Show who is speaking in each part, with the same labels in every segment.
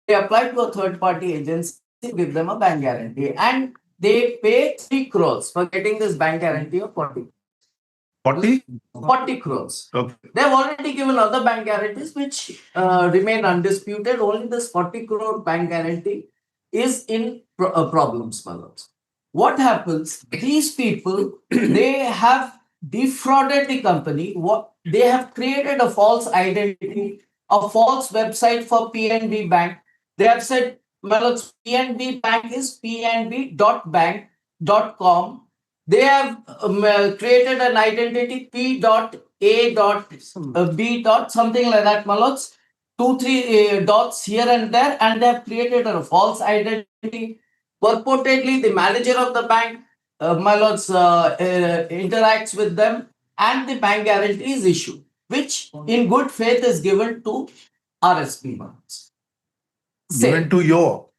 Speaker 1: they apply to a third party agency to give them a bank guarantee, and they pay 3 crores for getting this bank guarantee of
Speaker 2: 40?
Speaker 1: 40 crores.
Speaker 2: Okay.
Speaker 1: They have already given other bank guarantees which remain undisputed. Only this 40 crore bank guarantee is in problems, my lords. What happens? These people, they have defrauded the company. What they have created a false identity, a false website for PNB Bank. They have said, my lords, PNB Bank is pnb.bank.com. They have created an identity P dot A dot B dot something like that, Malots. 2, 3 dots here and there, and they have created a false identity. Purportedly, the manager of the bank, Malots, interacts with them, and the bank guarantee is issued, which in good faith is given to RSP Malots.
Speaker 2: Given to your.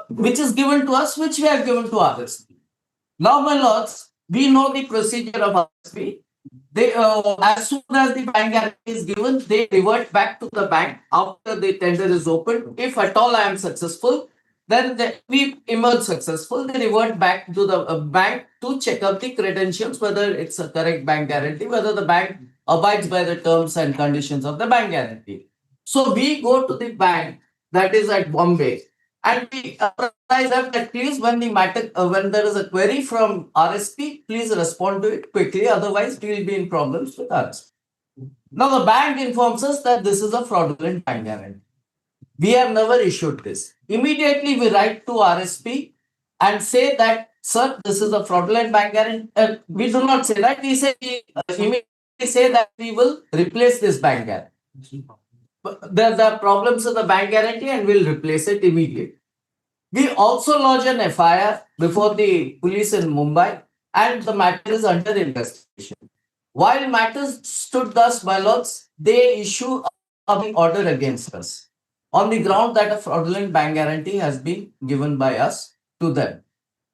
Speaker 1: Which is given to us, which we have given to RSP. Now, my lords, we know the procedure of RSP. They, as soon as the bank guarantee is given, they revert back to the bank after the tender is opened. If at all I am successful, then we emerge successful. They revert back to the bank to check up the credentials, whether it's a correct bank guarantee, whether the bank abides by the terms and conditions of the bank guarantee. So we go to the bank that is at Bombay, and we apprise them that please, when the matter, when there is a query from RSP, please respond to it quickly. Otherwise, we will be in problems with us. Now, the bank informs us that this is a fraudulent bank guarantee. We have never issued this. Immediately, we write to RSP and say that, sir, this is a fraudulent bank guarantee. We do not say that. We say immediately say that we will replace this bank guarantee. There are problems with the bank guarantee, and we'll replace it immediately. We also lodge an FIR before the police in Mumbai, and the matter is under investigation. While matters stood thus, my lords, they issue a order against us on the ground that a fraudulent bank guarantee has been given by us to them.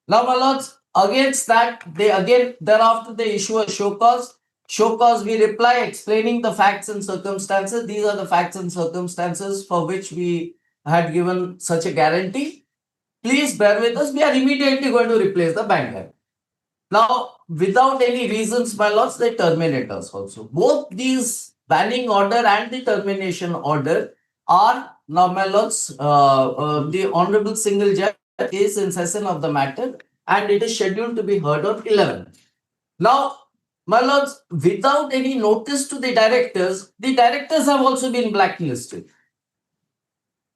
Speaker 1: Now, my lords, against that, they again thereafter they issue a show cause. Show cause, we reply explaining the facts and circumstances. These are the facts and circumstances for which we had given such a guarantee. Please bear with us. We are immediately going to replace the bank guarantee. Now, without any reasons, my lords, they terminate us also. Both these banning order and the termination order are now, my lords, the Honorable Single Judge is in session of the matter, and it is scheduled to be heard on 11th. Now, my lords, without any notice to the directors have also been blacklisted.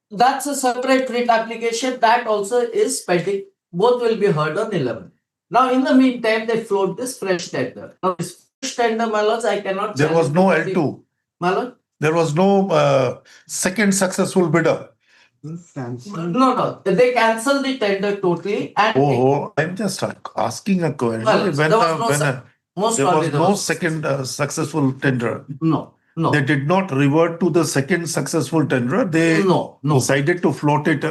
Speaker 1: That's a separate writ application that also is pending. Both will be heard on 11th. Now, in the meantime, they float this fresh tender. Now, this fresh tender, my lords, I cannot.
Speaker 2: There was no L2.
Speaker 1: My lord?
Speaker 2: There was no second successful bidder.
Speaker 1: No. They cancelled the tender totally. And
Speaker 2: I'm just asking a question.
Speaker 1: Well, there
Speaker 2: was no second successful tender.
Speaker 1: No.
Speaker 2: They did not revert to the second successful tender. They decided to float it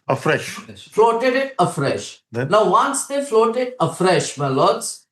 Speaker 2: afresh.
Speaker 1: Floated it afresh. Now, once they floated afresh, my lords,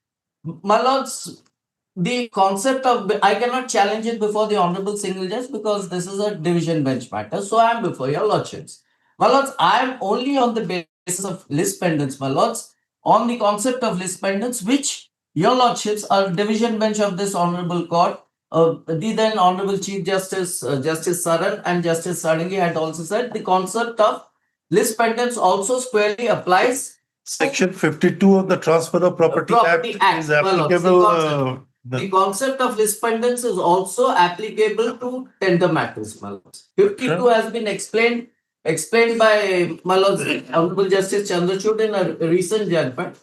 Speaker 1: the concept of, I cannot challenge it before the Honorable Single Judge because this is a division bench matter. So I am before your lordships. My lords, I am only on the basis of list pendants, my lords, on the concept of list pendants, which your lordships are division bench of this honorable court. The then Honorable Chief Justice, Justice Saran and Justice Sarangi had also said the concept of list pendants also squarely applies.
Speaker 2: Section 52 of the Transfer of Property Act is applicable.
Speaker 1: The concept of list pendants is also applicable to tender matters, my lords. 52 has been explained by my lords, Honorable Justice Chandrachud in a recent judgment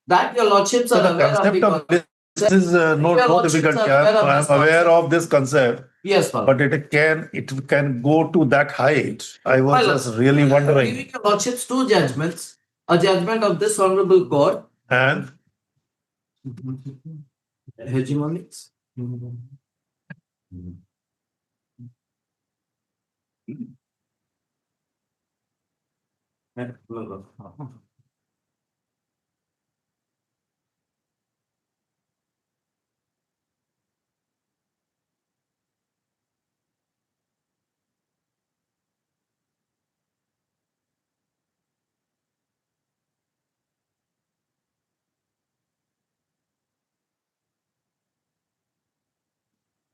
Speaker 1: that your lordships are aware of the concept.
Speaker 2: This is no difficult. I am aware of this concept.
Speaker 1: Yes,
Speaker 2: but it can go to that height. I was just really wondering.
Speaker 1: Giving your lordships two judgments, a judgment of this honorable court
Speaker 2: and
Speaker 1: hegemonics.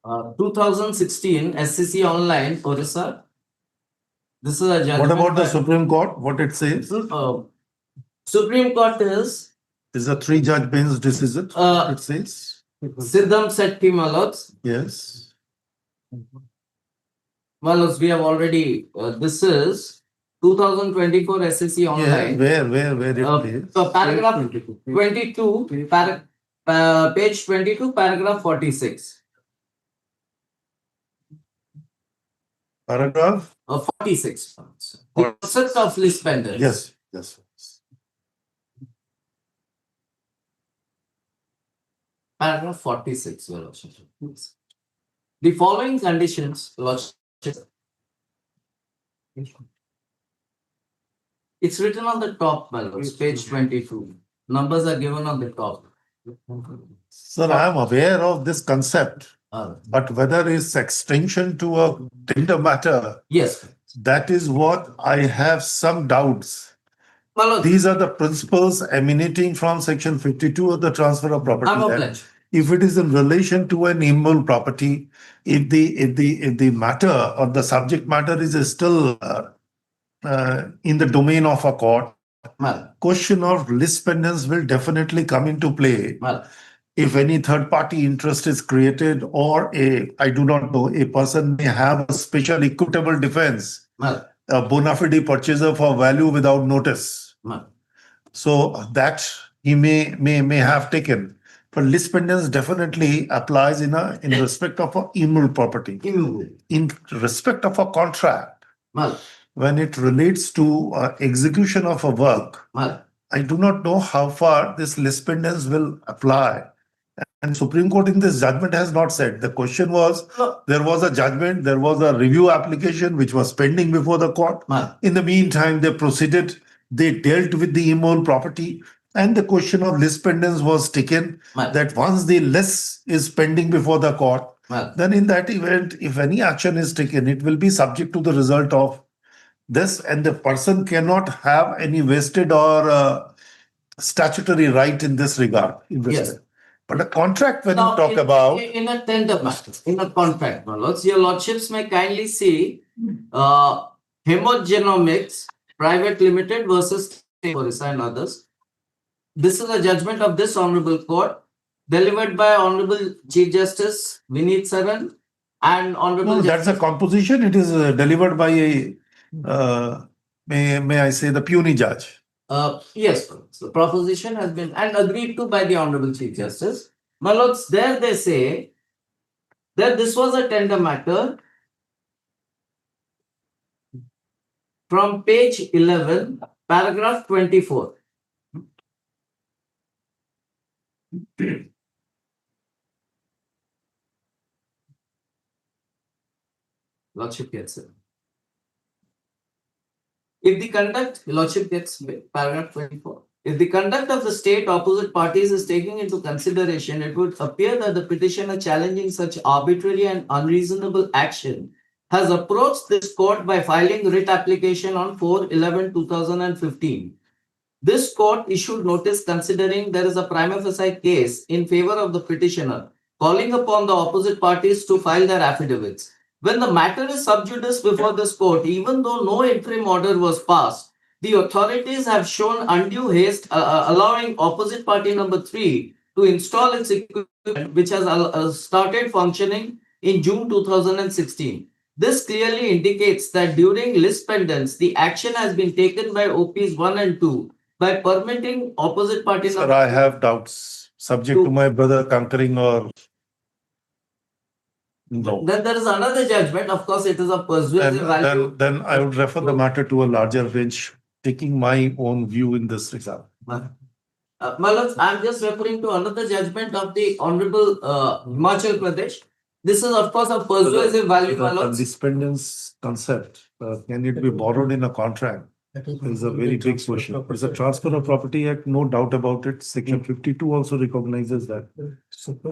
Speaker 1: 2016 SCC online, Orissa. This is a judgment.
Speaker 2: What about the
Speaker 1: by-
Speaker 2: Supreme Court? What it says?
Speaker 1: Supreme Court is
Speaker 2: Is a three-judge bench decision? It says.
Speaker 1: Siddham Sethi Malots.
Speaker 2: Yes.
Speaker 1: Malots, we have already, this is 2024 SCC
Speaker 2: Yeah,
Speaker 1: online.
Speaker 2: where it is?
Speaker 1: So paragraph 22, page 22, paragraph 46.
Speaker 2: Paragraph?
Speaker 1: 46. The concept of list pendants.
Speaker 2: Yes.
Speaker 1: Paragraph 46, Your Lordship. The following conditions, Lordship. It's written on the top, my lords, page 22. Numbers are given on the top.
Speaker 2: Sir, I am aware of this concept,
Speaker 1: Uh,
Speaker 2: but whether it's extension to a tender matter,
Speaker 1: yes.
Speaker 2: that is what I have some doubts.
Speaker 1: My lord,
Speaker 2: These are the principles emanating from section 52 of the Transfer of Property
Speaker 1: I'm
Speaker 2: Act.
Speaker 1: obliged.
Speaker 2: If it is in relation to an immobile property, if the matter or the subject matter is still in the domain of a court, question of list pendants will definitely come into play. If any third party interest is created, or I do not know, a person may have a special equitable defense, a bona fide purchaser for value without notice. So that he may have taken. But list pendants definitely applies in respect of a immobile property. In respect of a contract, when it relates to execution of a work, I do not know how far this list pendants will apply. And Supreme Court in this judgment has not said. The question was, there was a judgment, there was a review application which was pending before the court. In the meantime, they proceeded, they dealt with the immobile property, and the question of list pendants was taken, that once the list is pending before the court, then in that event, if any action is taken, it will be subject to the result of this, and the person cannot have any vested or statutory right in this regard.
Speaker 1: Yes.
Speaker 2: But a contract, when
Speaker 1: Now,
Speaker 2: you talk about.
Speaker 1: in a tender matter, in a contract, my lords, your lordships may kindly see Hemogenomics Private Limited versus Orissa and others. This is a judgment of this Honorable Court, delivered by Honorable Chief Justice Vineet Saran and Honorable.
Speaker 2: No, that's a composition. It is delivered by a, may I say, the puny judge.
Speaker 1: Yes, the proposition has been and agreed to by the Honorable Chief Justice. My lords, there they say that this was a tender matter from page 11, paragraph 24. Lordship gets it. If the conduct, Lordship gets paragraph 24. If the conduct of the state opposite parties is taken into consideration, it would appear that the petitioner challenging such arbitrary and unreasonable action has approached this court by filing writ application on 4/11/2015. This court issued notice considering there is a prima facie case in favor of the petitioner, calling upon the opposite parties to file their affidavits. When the matter is sub judice before this court, even though no interim order was passed, the authorities have shown undue haste, allowing opposite party number 3 to install its equipment, which has started functioning in June 2016. This clearly indicates that during list pendants, the action has been taken by OPs 1 and 2 by permitting opposite party.
Speaker 2: Sir, I have doubts, subject to my brother concurring or no.
Speaker 1: Then there is another judgment. Of course, it is a persuasive value.
Speaker 2: Then I would refer the matter to a larger bench, taking my own view in this regard.
Speaker 1: My lords, I'm just referring to another judgment of the Honorable Himachal Pradesh. This is, of course, a persuasive value, my lords.
Speaker 2: The dependence concept, can it be borrowed in a contract? Is a very big question. It's a Transfer of Property Act, no doubt about it. Section 52 also recognizes that.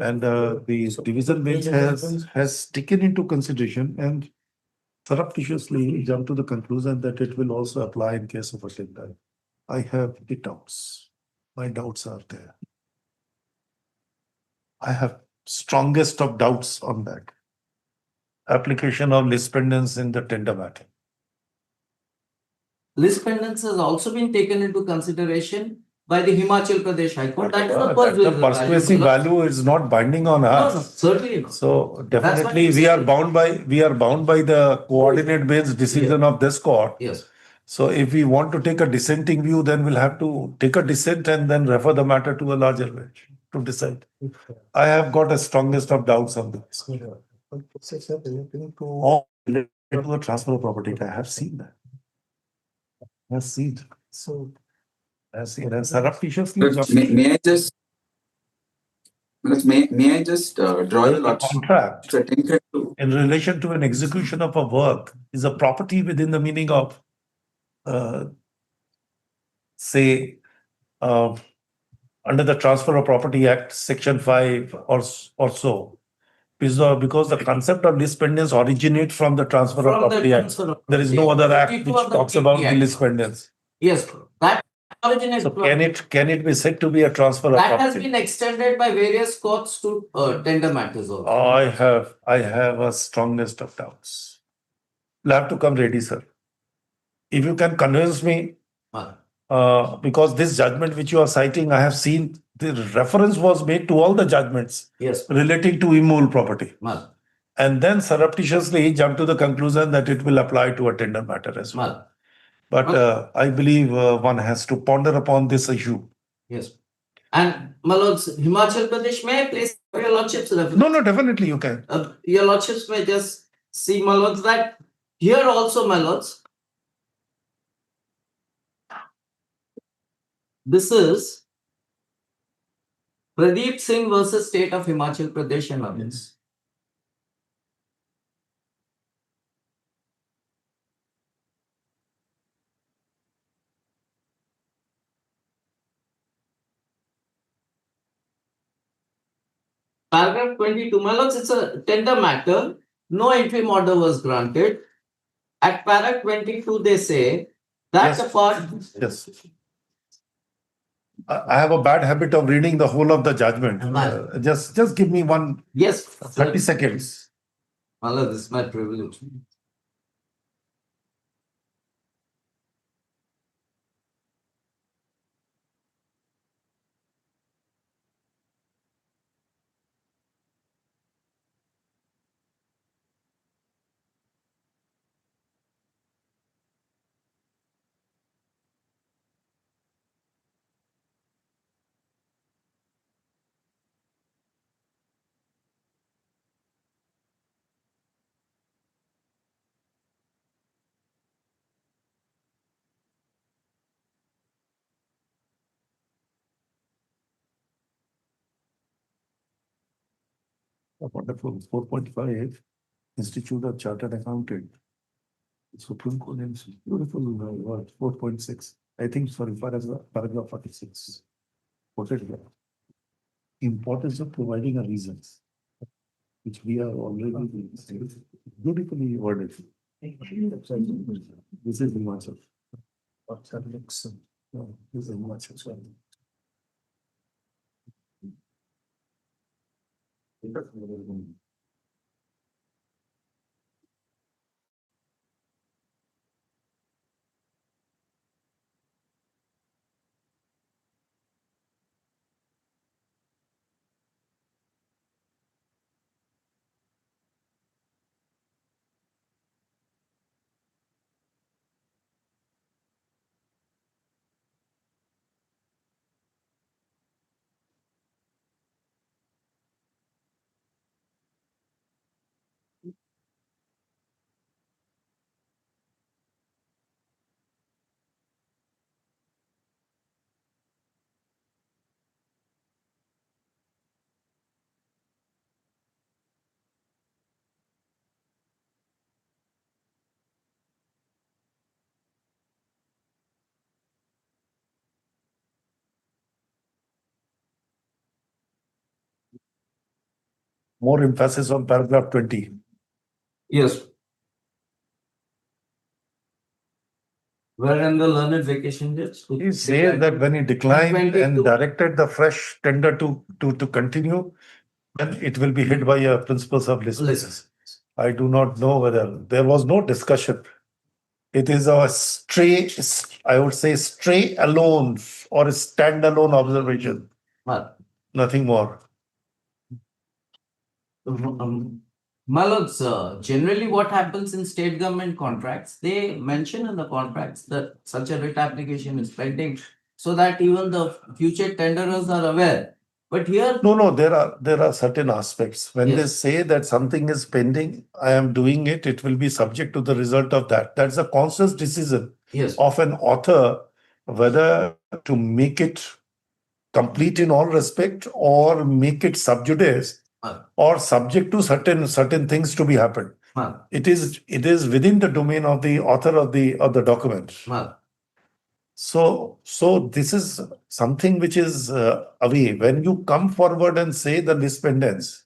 Speaker 2: And the division bench has taken into consideration and surreptitiously jumped to the conclusion that it will also apply in case of a tender. I have the doubts. My doubts are there. I have strongest of doubts on that. application of lis pendens in the tender matter.
Speaker 1: Lis pendens has also been taken into consideration by the Himachal Pradesh High Court. That is the
Speaker 2: The persuasive value is not binding on us.
Speaker 1: No, certainly not.
Speaker 2: So definitely we are bound by the coordinate bench decision of this court.
Speaker 1: Yes.
Speaker 2: So if we want to take a dissenting view, then we'll have to take a dissent and then refer the matter to a larger bench to decide. I have got a strongest of doubts on this. Or related to the transfer of property, I have seen that. I have seen. So I have seen and surreptitiously.
Speaker 3: May I just draw your lordship's
Speaker 2: Contract
Speaker 3: attention to
Speaker 2: in relation to an execution of a work is a property within the meaning of, say, under the Transfer of Property Act, Section 5 or so. Because the concept of lis pendens originates from the Transfer of Property Act. There is no other act which talks about the lis pendens.
Speaker 1: Yes, that originates.
Speaker 2: So can it be said to be a transfer of
Speaker 1: that
Speaker 2: property?
Speaker 1: has been extended by various courts to tender matters also.
Speaker 2: I have a strongest of doubts. You'll have to come ready, sir. If you can convince me, because this judgment which you are citing, I have seen the reference was made to all the judgments
Speaker 1: Yes.
Speaker 2: relating to immobile property.
Speaker 1: Mal.
Speaker 2: And then surreptitiously jump to the conclusion that it will apply to a tender matter as well.
Speaker 1: Mal.
Speaker 2: But I believe one has to ponder upon this issue.
Speaker 1: Yes. And my lords, Himachal Pradesh, may I place your lordships reference?
Speaker 2: No, definitely you can.
Speaker 1: Your lordships may just see, my lords, that here also, my lords, this is Pradeep Singh versus State of Himachal Pradesh and others. Paragraph 22, my lords, it's a tender matter. No interim order was granted. At paragraph 22, they say that the part.
Speaker 2: Yes. I have a bad habit of reading the whole of the judgment. Just give me 30 seconds.
Speaker 1: My lord, this is my privilege.
Speaker 2: Wonderful. 4.5, Institute of Chartered Accountant. Supreme Court names beautiful word. 4.6. I think, sorry, paragraph 46. What is that? Importance of providing a reasons, which we are already beautifully worded. This is Himachal. No, this is Himachal. More emphasis on paragraph 20.
Speaker 1: Yes. Wherein the learned vacation dates.
Speaker 2: He says that when he declined and directed the fresh tender to continue, then it will be hit by a principles of lis. I do not know whether there was no discussion. It is a stray, I would say, stray alone or a standalone observation,
Speaker 1: Well,
Speaker 2: nothing more.
Speaker 1: my lords, generally what happens in state government contracts, they mention in the contracts that such a writ application is pending so that even the future tenderers are aware. But here,
Speaker 2: No, there are certain aspects. When they
Speaker 1: Yes.
Speaker 2: say that something is pending, I am doing it, it will be subject to the result of that. That's a conscious decision
Speaker 1: yes,
Speaker 2: of an author whether to make it complete in all respect or make it sub judice
Speaker 1: well,
Speaker 2: or subject to certain things to be happened.
Speaker 1: well,
Speaker 2: It is within the domain of the author of the document.
Speaker 1: well,
Speaker 2: So this is something which is away. When you come forward and say the list pendants,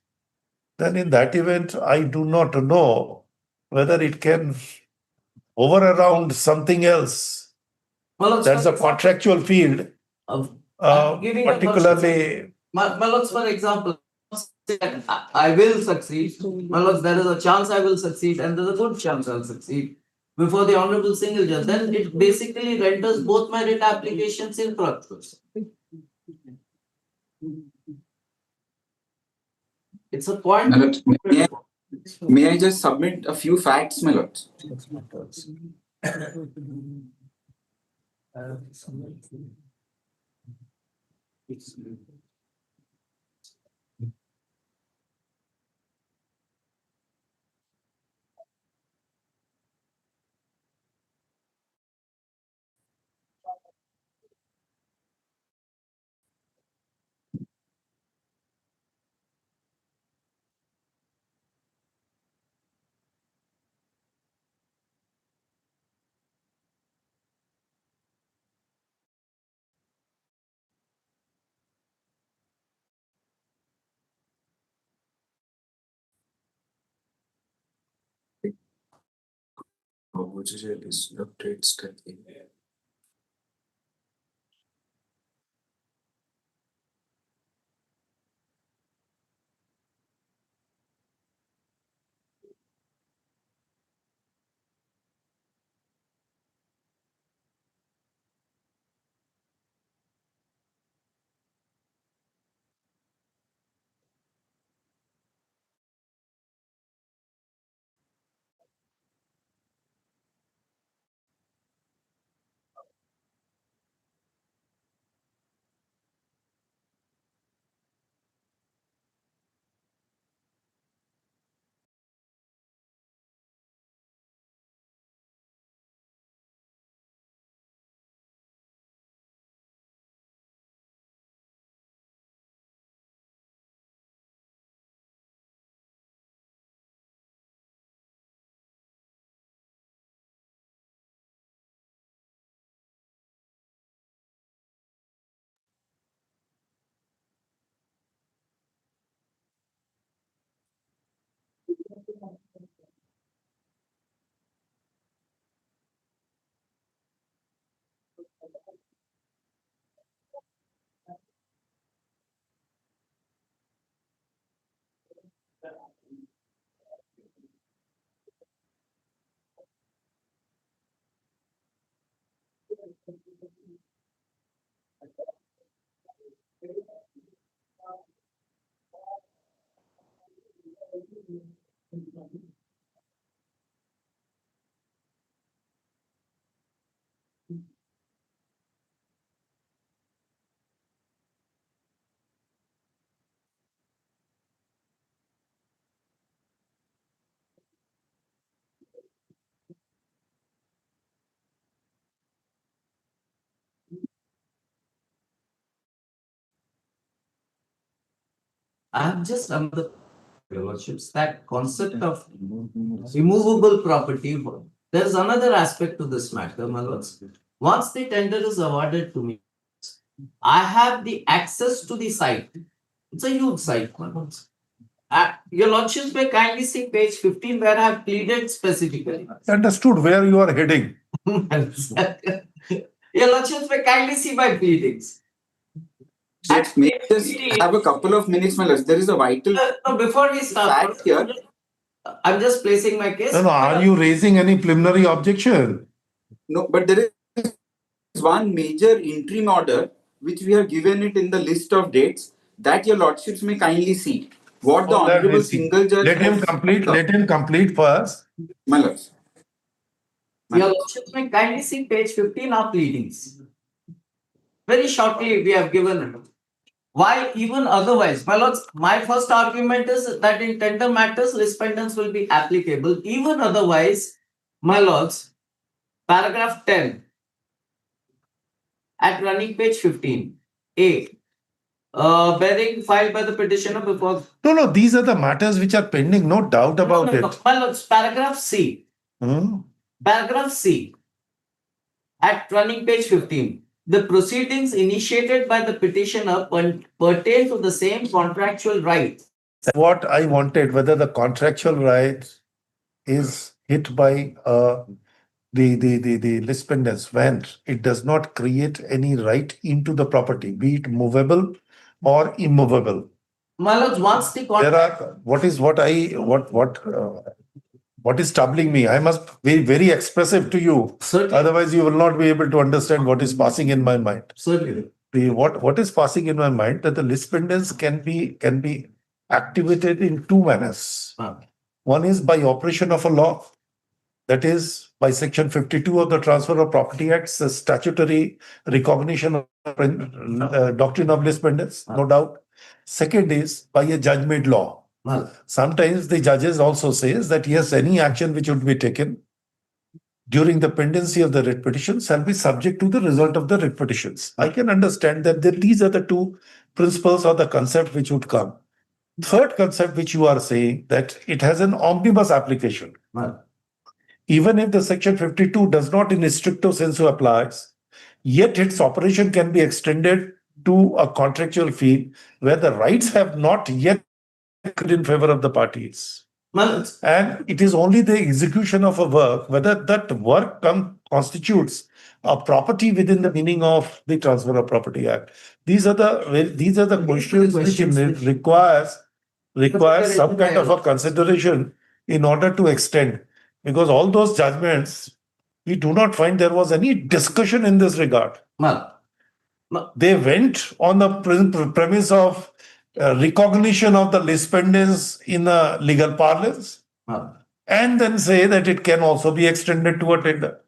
Speaker 2: then in that event, I do not know whether it can hover around something else.
Speaker 1: my lords,
Speaker 2: That's
Speaker 1: for
Speaker 2: a
Speaker 1: example,
Speaker 2: contractual field,
Speaker 1: I'm giving a
Speaker 2: particularly.
Speaker 1: my lords, for example, I will succeed. My lords, there is a chance I will succeed, and there's a good chance I'll succeed before the honorable single judge. Then it basically renders both my writ applications infructuous. It's a point.
Speaker 3: My lord, may I just submit a few facts, my lord?
Speaker 1: I have just another, Your Lordships, that concept of immovable property. There's another aspect to this matter, my lords. Once the tender is awarded to me, I have the access to the site. It's a huge site, my lords. Your Lordships may kindly see page 15 where I have pleaded specifically.
Speaker 2: Understood where you are heading.
Speaker 1: Your Lordships may kindly see my pleadings.
Speaker 3: Just may I just have a couple of minutes, my lord. There is a vital
Speaker 1: No, before we start,
Speaker 3: fact here.
Speaker 1: I'm just placing my case.
Speaker 2: No, are you raising any preliminary objection?
Speaker 3: No, but there is one major interim order which we have given it in the list of dates that your lordships may kindly see. What the
Speaker 2: Oh, let me
Speaker 3: honorable
Speaker 2: see.
Speaker 3: single judge
Speaker 2: Let him
Speaker 3: has-
Speaker 2: complete. Let him complete first.
Speaker 3: My lords.
Speaker 1: Your lordship may kindly see page 15 of pleadings. Very shortly, we have given. Why even otherwise? My lords, my first argument is that in tender matters, list pendants will be applicable. Even otherwise, my lords, paragraph 10 at running page 15. A. Bearing filed by the petitioner before.
Speaker 2: No, these are the matters which are pending. No doubt about
Speaker 1: No.
Speaker 2: it.
Speaker 1: My lords, paragraph C.
Speaker 2: Hmm?
Speaker 1: Paragraph C at running page 15. The proceedings initiated by the petitioner pertain to the same contractual right.
Speaker 2: What I wanted, whether the contractual right is hit by the list pendants when it does not create any right into the property, be it movable or immovable.
Speaker 1: My lords, once the contract.
Speaker 2: There are what is troubling me. I must be very expressive to you.
Speaker 1: Certainly.
Speaker 2: Otherwise, you will not be able to understand what is passing in my mind.
Speaker 1: Certainly.
Speaker 2: What is passing in my mind that the list pendants can be activated in two manners. One is by operation of a law, that is by section 52 of the Transfer of Property Act's statutory recognition of doctrine of list pendants, no doubt. Second is by a judge-made law. Sometimes the judges also says that yes, any action which would be taken during the pendency of the writ petition shall be subject to the result of the writ petitions. I can understand that these are the two principles or the concept which would come. Third concept which you are saying that it has an omnibus application. Even if the section 52 does not in stricto sensu applies, yet its operation can be extended to a contractual field where the rights have not yet in favor of the parties. And it is only the execution of a work, whether that work constitutes a property within the meaning of the Transfer of Property Act. These are the questions which requires some kind of a consideration in order to extend. Because all those judgments, we do not find there was any discussion in this regard. They went on the premise of recognition of the list pendants in a legal parlance and then say that it can also be extended to a tender.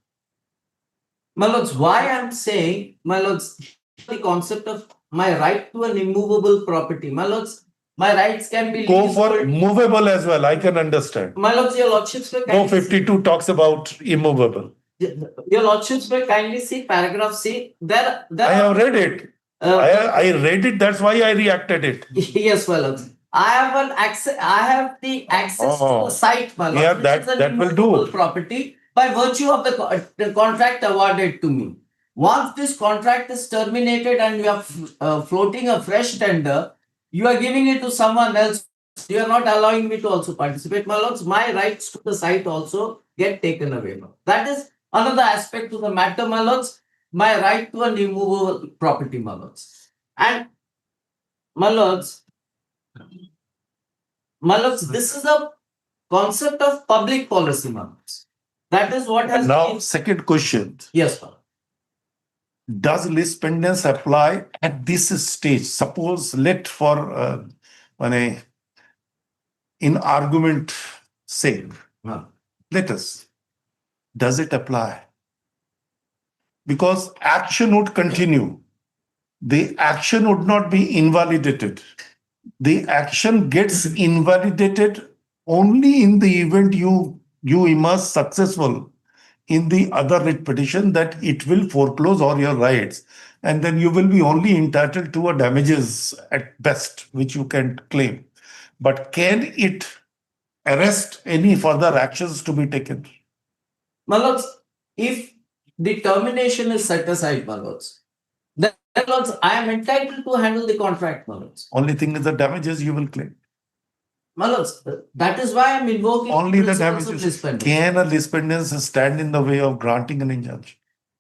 Speaker 1: My lords, why I'm saying, my lords, the concept of my right to an immovable property. My lords, my rights can be
Speaker 2: Go for movable as well. I can understand.
Speaker 1: My lords, your lordships will
Speaker 2: No, 52 talks about immovable.
Speaker 1: Your lordships will kindly see paragraph C. There
Speaker 2: I have read it. I read it. That's why I reacted it.
Speaker 1: Yes, my lords. I have the access to the site, my lords.
Speaker 2: Yeah,
Speaker 1: which is an
Speaker 2: that will
Speaker 1: immovable
Speaker 2: do.
Speaker 1: property by virtue of the contract awarded to me. Once this contract is terminated and you are floating a fresh tender, you are giving it to someone else. You are not allowing me to also participate, my lords. My rights to the site also get taken away. That is another aspect to the matter, my lords. My right to an immovable property, my lords. And my lords, this is a concept of public policy, my lords. That is what has
Speaker 2: Now,
Speaker 1: been.
Speaker 2: second question.
Speaker 1: Yes, sir.
Speaker 2: Does list pendants apply at this stage? Suppose let for in argument sake, let us. Does it apply? Because action would continue. The action would not be invalidated. The action gets invalidated only in the event you emerge successful in the other writ petition, that it will foreclose all your rights. And then you will be only entitled to a damages at best, which you can claim. But can it arrest any further actions to be taken?
Speaker 1: My lords, if the termination is set aside, my lords, then, my lords, I am entitled to handle the contract, my lords.
Speaker 2: Only thing is the damages you will claim.
Speaker 1: My lords, that is why I am invoking
Speaker 2: Only the
Speaker 1: principles of
Speaker 2: damages.
Speaker 1: list pendants.
Speaker 2: Can a list pendants stand in the way of granting an injunction?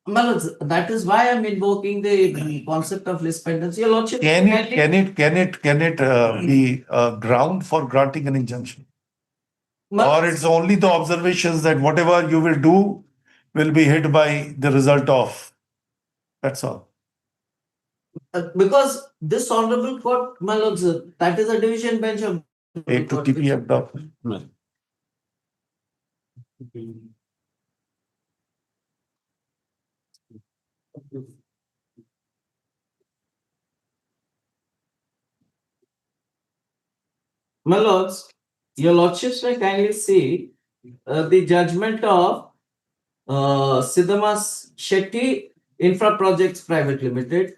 Speaker 1: My lords, that is why I am invoking the concept of list pendants. Your lordship,
Speaker 2: Can it be a ground for granting an injunction? or it's only the observations that whatever you will do will be hit by the result of. That's all.
Speaker 1: Because this honorable court, my lords, that is a division bench of
Speaker 2: 8 to TPF document.
Speaker 1: My lords, your lordships may kindly see the judgment of Siddhamas Shetty Infra Projects Private Limited,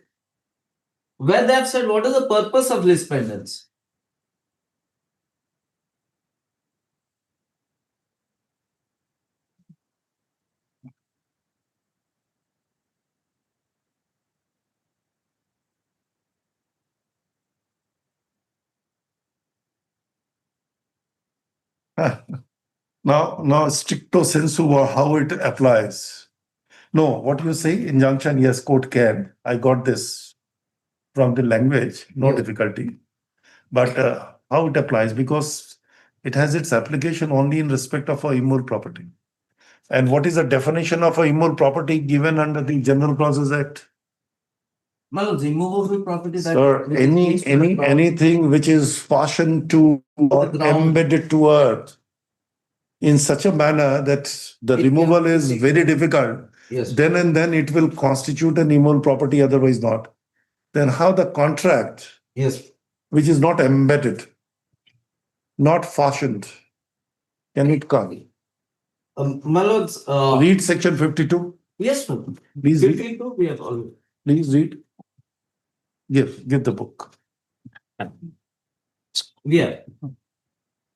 Speaker 1: where they have said what is the purpose of list pendants.
Speaker 2: Now, stricto sensu, how it applies. No, what you say, injunction, yes, court can. I got this from the language, no
Speaker 1: Yes.
Speaker 2: difficulty. But how it applies, because it has its application only in respect of a immutable property. And what is the definition of a immutable property given under the General Clauses Act?
Speaker 1: My lords, immovable property that
Speaker 2: Sir,
Speaker 1: which is placed to the ground.
Speaker 2: anything which is fashioned to or
Speaker 1: The ground.
Speaker 2: embedded to earth in such a manner that the
Speaker 1: It
Speaker 2: removal
Speaker 1: cannot
Speaker 2: is
Speaker 1: be
Speaker 2: very difficult,
Speaker 1: Yes.
Speaker 2: then and then it will constitute an immutable property, otherwise not. Then how the contract,
Speaker 1: Yes.
Speaker 2: which is not embedded, not fashioned, can it come?
Speaker 1: My lords,
Speaker 2: Read section 52.
Speaker 1: yes, sir.
Speaker 2: Please read.
Speaker 1: 52 we have already.
Speaker 2: Please read. Give the book.
Speaker 1: Yeah.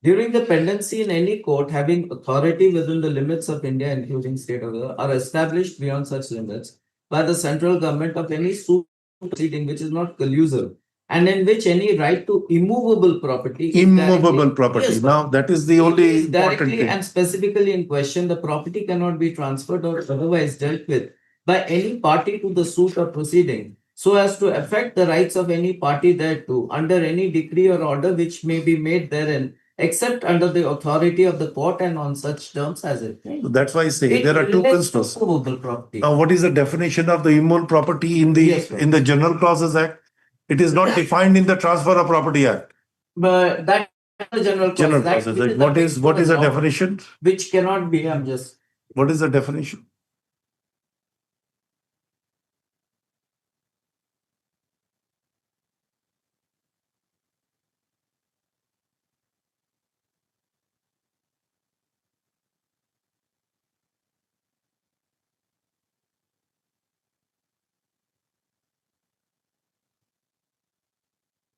Speaker 1: During the pendency in any court having authority within the limits of India, including state of the are established beyond such limits by the central government of any suit proceeding which is not collusive, and in which any right to immovable property is
Speaker 2: Immovable
Speaker 1: directly-
Speaker 2: property.
Speaker 1: Yes, sir.
Speaker 2: Now, that is the
Speaker 1: It
Speaker 2: only
Speaker 1: is
Speaker 2: important
Speaker 1: directly
Speaker 2: thing.
Speaker 1: and specifically in question, the property cannot be transferred or otherwise dealt with by any party to the suit or proceeding, so as to affect the rights of any party thereto, under any decree or order which may be made therein, except under the authority of the court and on such terms as it may.
Speaker 2: So that's why I say
Speaker 1: It
Speaker 2: there are two
Speaker 1: relates to
Speaker 2: principles.
Speaker 1: movable property.
Speaker 2: Now, what is the definition of the immovable property in
Speaker 1: Yes, sir.
Speaker 2: the General Clauses Act? It is not defined in the Transfer of Property Act.
Speaker 1: But that the general clause,
Speaker 2: General
Speaker 1: that
Speaker 2: Clauses
Speaker 1: which
Speaker 2: Act.
Speaker 1: is
Speaker 2: What is the
Speaker 1: law,
Speaker 2: definition?
Speaker 1: which cannot be, I'm just
Speaker 2: What is the definition?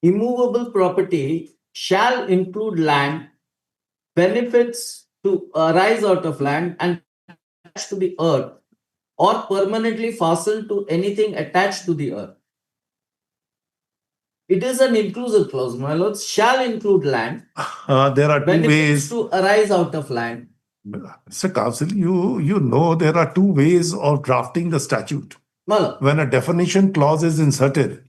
Speaker 1: immovable property shall include land, benefits to arise out of land and attached to the earth, or permanently fastened to anything attached to the earth. It is an inclusive clause, my lords. Shall include land,
Speaker 2: There are two
Speaker 1: benefits
Speaker 2: ways.
Speaker 1: to arise out of land.
Speaker 2: Mr. Counsel, you know there are two ways of drafting the statute.
Speaker 1: My lord,
Speaker 2: When a definition clause is inserted,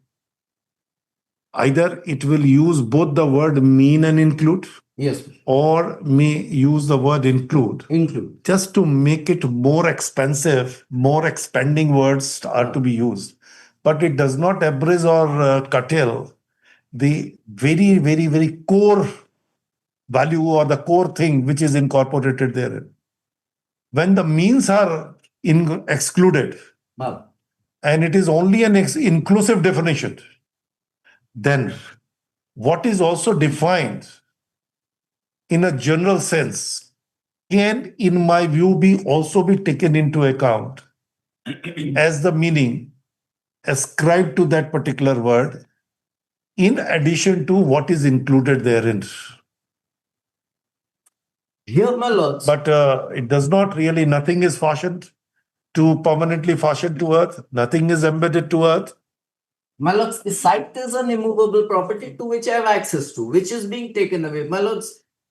Speaker 2: either it will use both the word mean and include,
Speaker 1: yes,
Speaker 2: or may use the word include.
Speaker 1: include.
Speaker 2: Just to make it more expensive, more expanding words are to be used. But it does not abridge or curtail the very, very, very core value or the core thing which is incorporated therein. When the means are excluded
Speaker 1: My lord.
Speaker 2: and it is only an inclusive definition, then what is also defined in a general sense can, in my view, be also be taken into account as the meaning ascribed to that particular word, in addition to what is included therein.
Speaker 1: Here, my lords,
Speaker 2: But it does not really, nothing is fashioned to permanently fashioned to earth, nothing is embedded to earth.
Speaker 1: my lords, the site is an immovable property to which I have access to, which is being taken away. My lords,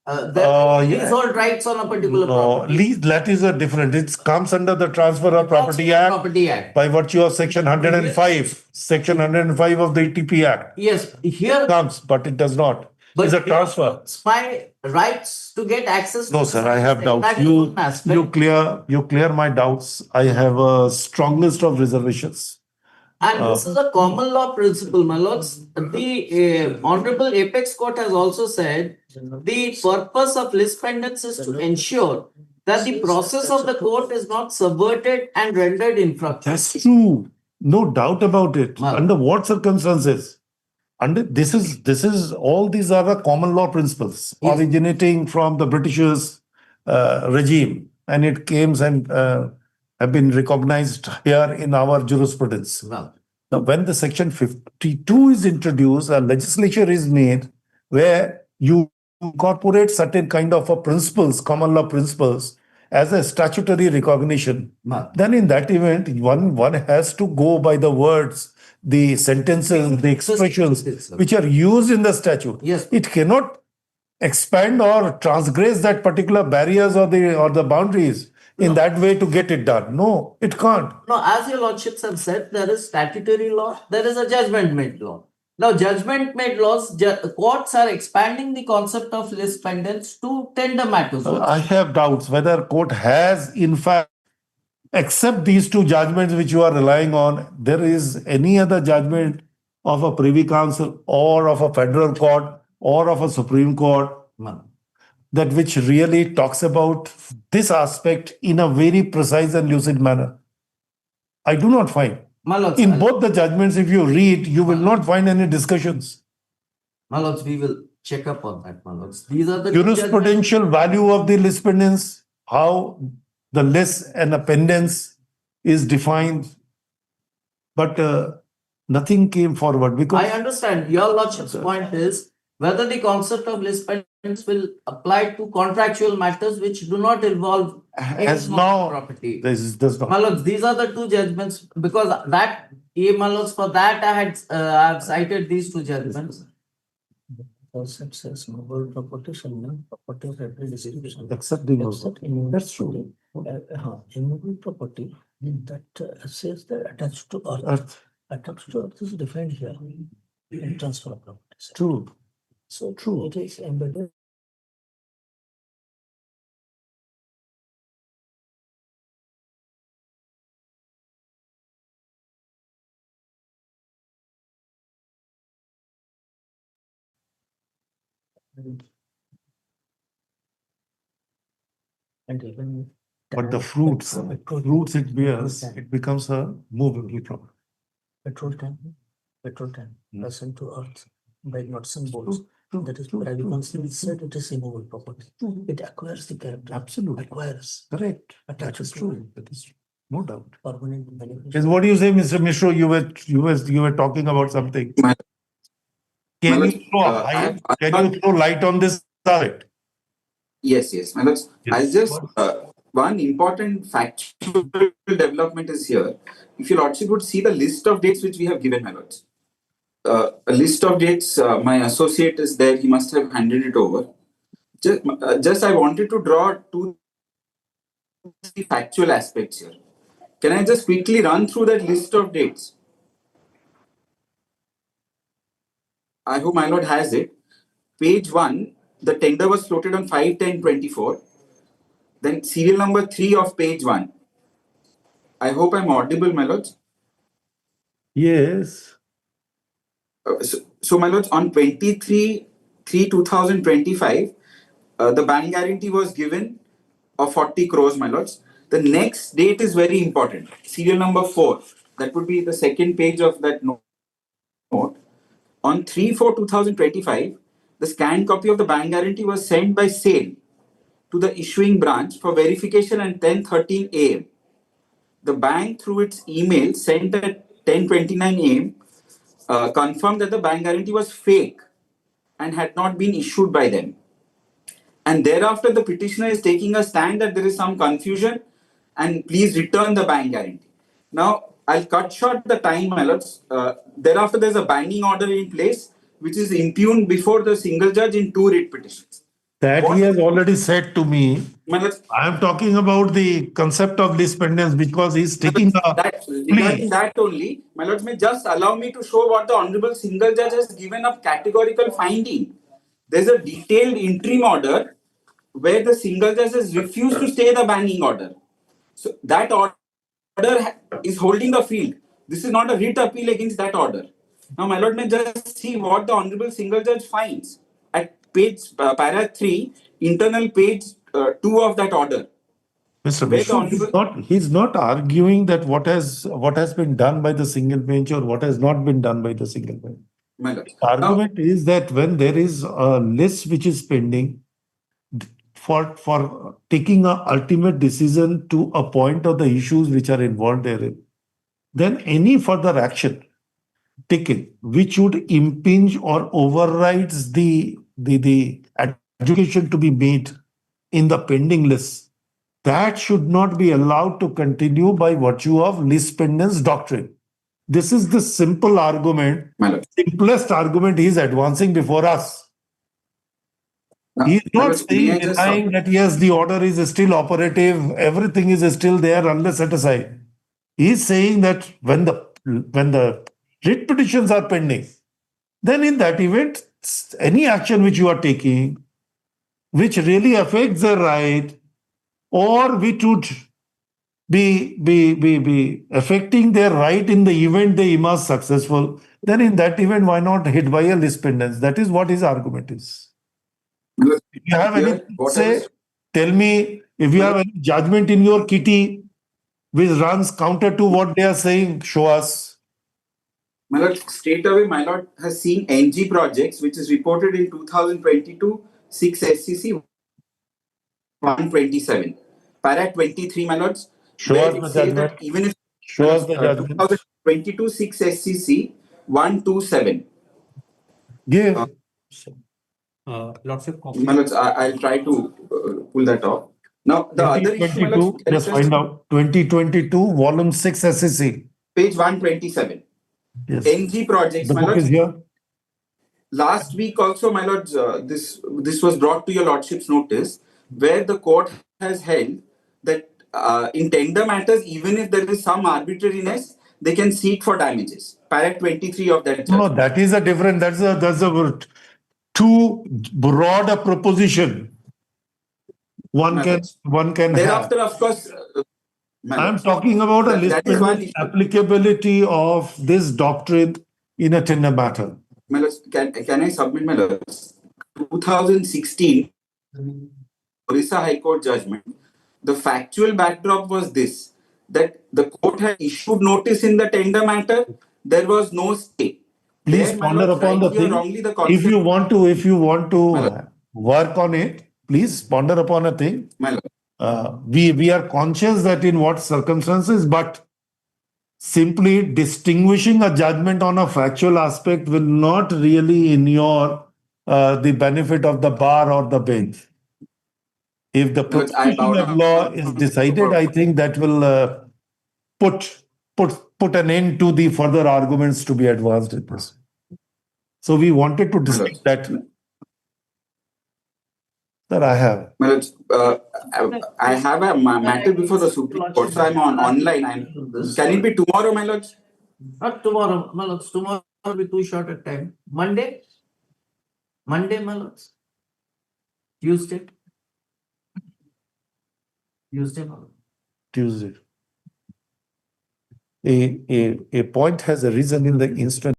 Speaker 1: there are
Speaker 2: Yeah.
Speaker 1: leasehold rights on a particular
Speaker 2: No,
Speaker 1: property.
Speaker 2: that is a different. It comes under the Transfer of Property Act
Speaker 1: Property Act.
Speaker 2: by virtue of Section 105, Section 105 of the TP Act.
Speaker 1: Yes, here,
Speaker 2: Comes, but it does not. It's a transfer.
Speaker 1: It's my rights to get access.
Speaker 2: No,
Speaker 1: to
Speaker 2: sir, I have doubts.
Speaker 1: That is one aspect.
Speaker 2: You clear my doubts. I have a strong list of reservations.
Speaker 1: And this is a common law principle, my lords. The Honorable Apex Court has also said the purpose of list pendants is to ensure that the process of the court is not subverted and rendered infructuous.
Speaker 2: That's true. No doubt about it.
Speaker 1: Well-
Speaker 2: Under what circumstances? Under this is all these are the common law principles
Speaker 1: Yes.
Speaker 2: originating from the Britishers regime, and it came and have been recognized here in our jurisprudence.
Speaker 1: Well,
Speaker 2: Now, when the section 52 is introduced, a legislature is made where you incorporate certain kind of a principles, common law principles, as a statutory recognition.
Speaker 1: well,
Speaker 2: Then in that event, one has to go by the words, the sentences, the expressions which are used in the statute.
Speaker 1: Yes.
Speaker 2: It cannot expand or transgress that particular barriers or the boundaries in that way to get it done. No, it can't.
Speaker 1: no, as your lordships have said, there is statutory law, there is a judgment-made law. Now, judgment-made laws, courts are expanding the concept of list pendants to tender matters.
Speaker 2: I have doubts whether court has in fact, except these two judgments which you are relying on, there is any other judgment of a Privy Council or of a federal court or of a Supreme Court
Speaker 1: Well,
Speaker 2: that which really talks about this aspect in a very precise and lucid manner. I do not find.
Speaker 1: my lords,
Speaker 2: In both the judgments, if you read, you will not find any discussions.
Speaker 1: my lords, we will check up on that, my lords. These are the two judgments.
Speaker 2: Jurisprudential value of the list pendants, how the list and appendants is defined, but nothing came forward because
Speaker 1: I understand your lordship's point is whether the concept of list pendants will apply to contractual matters which do not involve
Speaker 2: as
Speaker 1: any
Speaker 2: now
Speaker 1: property.
Speaker 2: this does
Speaker 1: My
Speaker 2: not.
Speaker 1: lords, these are the two judgments because that, my lords, for that I have cited these two judgments.
Speaker 4: Concept says movable property shall not property of every distribution.
Speaker 2: Except the
Speaker 4: Except immovable
Speaker 2: That's true.
Speaker 4: property. Immovable property that says that attached to earth.
Speaker 2: Earth.
Speaker 4: Attached to earth is defined here in transfer of properties.
Speaker 2: True.
Speaker 4: So
Speaker 2: True.
Speaker 4: it is embedded. And even.
Speaker 2: But the fruits it bears, it becomes a movable property.
Speaker 4: Petrol tank, present to earth by nuts and bolts.
Speaker 2: True,
Speaker 4: That is
Speaker 2: true,
Speaker 4: Privy
Speaker 2: true,
Speaker 4: Council
Speaker 2: true,
Speaker 4: said it is immovable property.
Speaker 2: true.
Speaker 4: It acquires the character.
Speaker 2: Absolutely.
Speaker 4: Acquires
Speaker 2: Correct. That
Speaker 4: attaches
Speaker 2: is
Speaker 4: to
Speaker 2: true. That is true. No doubt.
Speaker 4: permanent benefit.
Speaker 2: Yes, what do you say, Mr. Mishra? You were talking about something. Can
Speaker 3: My
Speaker 2: you
Speaker 3: lord,
Speaker 2: can you throw light on this subject?
Speaker 3: Yes, my lords.
Speaker 2: Yes.
Speaker 3: I'll just one important factual development is here. If your lordship would see the list of dates which we have given, my lords. A list of dates. My associate is there. He must have handed it over. Just I wanted to draw two factual aspects here. Can I just quickly run through that list of dates? I hope my lord has it. Page 1, the tender was floated on 5/10/24. Then serial number 3 of page 1. I hope I'm audible, my lords.
Speaker 2: Yes.
Speaker 3: So my lords, on 23/3/2025, the bank guarantee was given of 40 crores, my lords. The next date is very important. Serial number 4. That would be the second page of that note. On 3/4/2025, the scanned copy of the bank guarantee was sent by SAIL to the issuing branch for verification at 10:13 a.m. The bank, through its email sent at 10:29 a.m., confirmed that the bank guarantee was fake and had not been issued by them. And thereafter, the petitioner is taking a stand that there is some confusion and please return the bank guarantee. Now, I'll cut short the time, my lords. Thereafter, there's a binding order in place which is impugned before the single judge in 2 writ petitions.
Speaker 2: That
Speaker 3: What-
Speaker 2: he has already said to me.
Speaker 3: My lords,
Speaker 2: I am talking about the concept of list pendants because he's taking a
Speaker 3: regarding that only, my lords, may just allow me to show what the Honorable Single Judge has given a categorical finding there's a detailed interim order where the single judge has refused to stay the banning order. So that order is holding the field. This is not a writ appeal against that order. Now, my lord may just see what the honorable single judge finds at page para 3, internal page 2 of that order.
Speaker 2: Mr.
Speaker 3: Where the
Speaker 2: Vishnu,
Speaker 3: honorable
Speaker 2: he's not arguing that what has been done by the single bench or what has not been done by the single bench.
Speaker 3: my lord.
Speaker 2: The argument is that when there is a list which is pending for taking a ultimate decision to a point of the issues which are involved therein, then any further action taken which would impinge or overrides the adjudication to be made in the pending list, that should not be allowed to continue by virtue of list pendants doctrine. This is the simple argument,
Speaker 3: My lord.
Speaker 2: simplest argument he is advancing before us.
Speaker 3: Now,
Speaker 2: He is
Speaker 3: my
Speaker 2: not
Speaker 3: lord, may
Speaker 2: saying,
Speaker 3: I just
Speaker 2: denying that yes, the order is still operative, everything is still there unless set aside. He is saying that when the writ petitions are pending, then in that event, any action which you are taking, which really affects the right, or which would be affecting their right in the event they emerge successful, then in that event, why not hit by a list pendants? That is what his argument is.
Speaker 3: my lord,
Speaker 2: If you have
Speaker 3: here,
Speaker 2: anything to
Speaker 3: what I
Speaker 2: say,
Speaker 3: was,
Speaker 2: tell me. If you have any judgment in your kitty which runs counter to what they are saying, show us.
Speaker 3: my lord, straight away, my lord has seen NG projects, which is reported in 2022, 6 SCC 127. Para 23, my lords,
Speaker 2: Show
Speaker 3: where
Speaker 2: us
Speaker 3: it
Speaker 2: the
Speaker 3: says that
Speaker 2: judgment.
Speaker 3: even if
Speaker 2: Show us the judgment.
Speaker 3: 2022 6 SCC 127.
Speaker 2: Give.
Speaker 4: Lordship copy.
Speaker 3: My lords, I'll try to pull that off. Now, the other issue, my lords,
Speaker 2: 2022, just find out. 2022, volume 6 SEC.
Speaker 3: page 127.
Speaker 2: Yes.
Speaker 3: NG projects,
Speaker 2: The
Speaker 3: my
Speaker 2: book
Speaker 3: lords.
Speaker 2: is here.
Speaker 3: Last week also, my lords, this was brought to your lordship's notice, where the court has held that in tender matters, even if there is some arbitrariness, they can seek for damages. Para 23 of that
Speaker 2: No,
Speaker 3: judgment.
Speaker 2: that is a different, that's a too broad a proposition. One
Speaker 3: My
Speaker 2: can
Speaker 3: lords.
Speaker 2: have.
Speaker 3: Thereafter, of course, my
Speaker 2: I'm
Speaker 3: lords,
Speaker 2: talking about a list
Speaker 3: that is one
Speaker 2: pendants
Speaker 3: issue.
Speaker 2: applicability of this doctrine in a tender matter.
Speaker 3: My lords, can I submit, my lords? 2016 Orissa High Court judgment. The factual backdrop was this, that the court had issued notice in the tender matter. There was no stay.
Speaker 2: Please
Speaker 3: There, my
Speaker 2: ponder
Speaker 3: lords,
Speaker 2: upon the
Speaker 3: rightly or
Speaker 2: thing.
Speaker 3: wrongly, the
Speaker 2: If
Speaker 3: concept.
Speaker 2: you want
Speaker 3: My lord.
Speaker 2: to work on it, please ponder upon a thing.
Speaker 3: My lord.
Speaker 2: We are conscious that in what circumstances, but simply distinguishing a judgment on a factual aspect will not really inure the benefit of the bar or the bench. If the
Speaker 3: My lords, I bow
Speaker 2: proposition of law is
Speaker 3: down.
Speaker 2: decided, I think that will put an end to the further arguments to be advanced in this. So we wanted to
Speaker 3: My
Speaker 2: distinct
Speaker 3: lords.
Speaker 2: that I have.
Speaker 3: My lords, I have a matter before the Supreme Court, so I'm online. Can it be tomorrow, my lords?
Speaker 1: Not tomorrow, my lords. Tomorrow will be too short a time. Monday, my lords. Tuesday, my lords.
Speaker 2: Tuesday. A point has arisen in the instant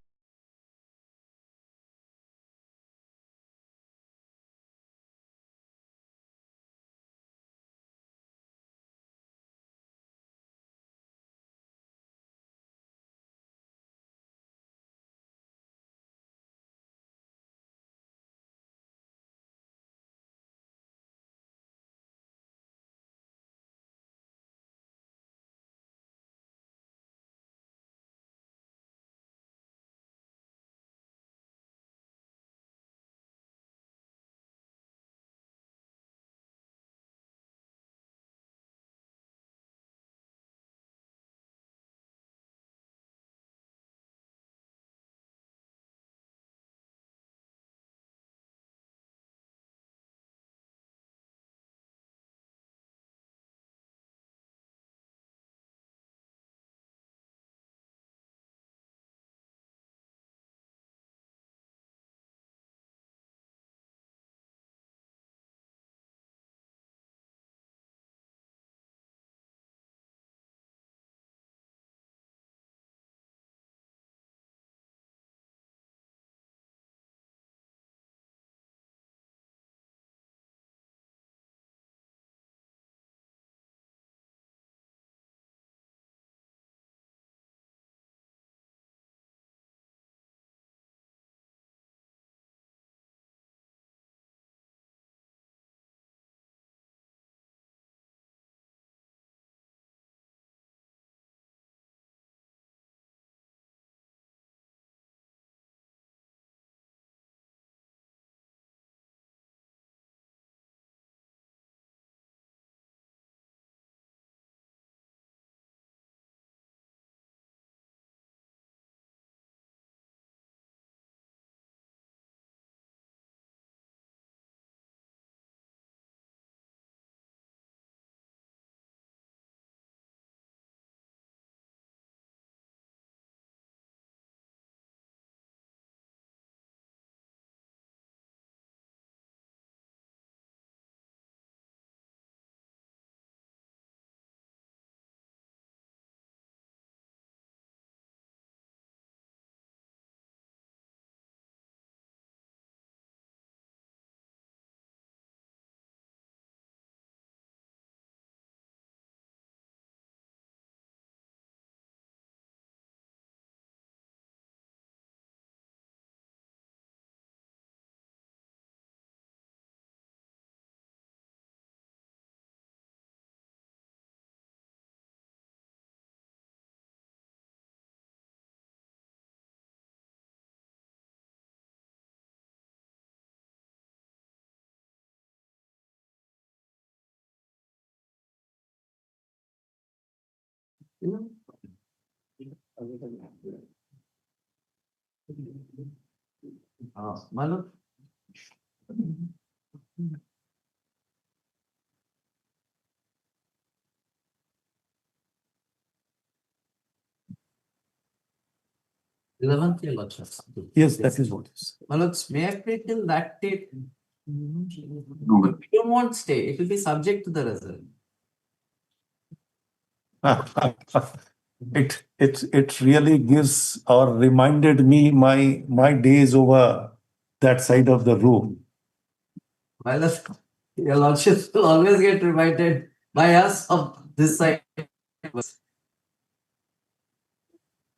Speaker 1: My lord. 11th, your lordship.
Speaker 2: Yes, that is what is.
Speaker 1: My lords, may I pray till that date?
Speaker 3: No.
Speaker 1: But we don't want stay. It will be subject to the result.
Speaker 2: It really gives or reminded me my days over that side of the room.
Speaker 1: My lord, your lordship will always get reminded by us of this side.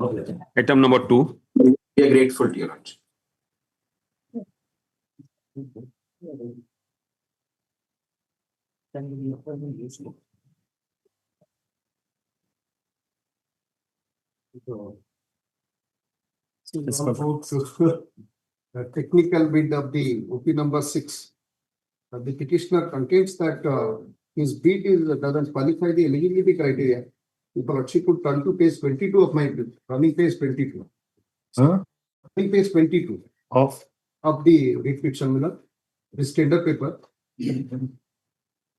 Speaker 1: Okay.
Speaker 5: Item number 2.
Speaker 3: We are grateful to your lordship.
Speaker 2: Yes,
Speaker 6: The technical bid of the OP number 6. The petitioner contains that his bid doesn't qualify the eligibility criteria. If she could turn to page 22 of my bid, running page 22.
Speaker 2: Huh?
Speaker 6: Running page 22
Speaker 2: Of
Speaker 6: the reproduction, this tender paper.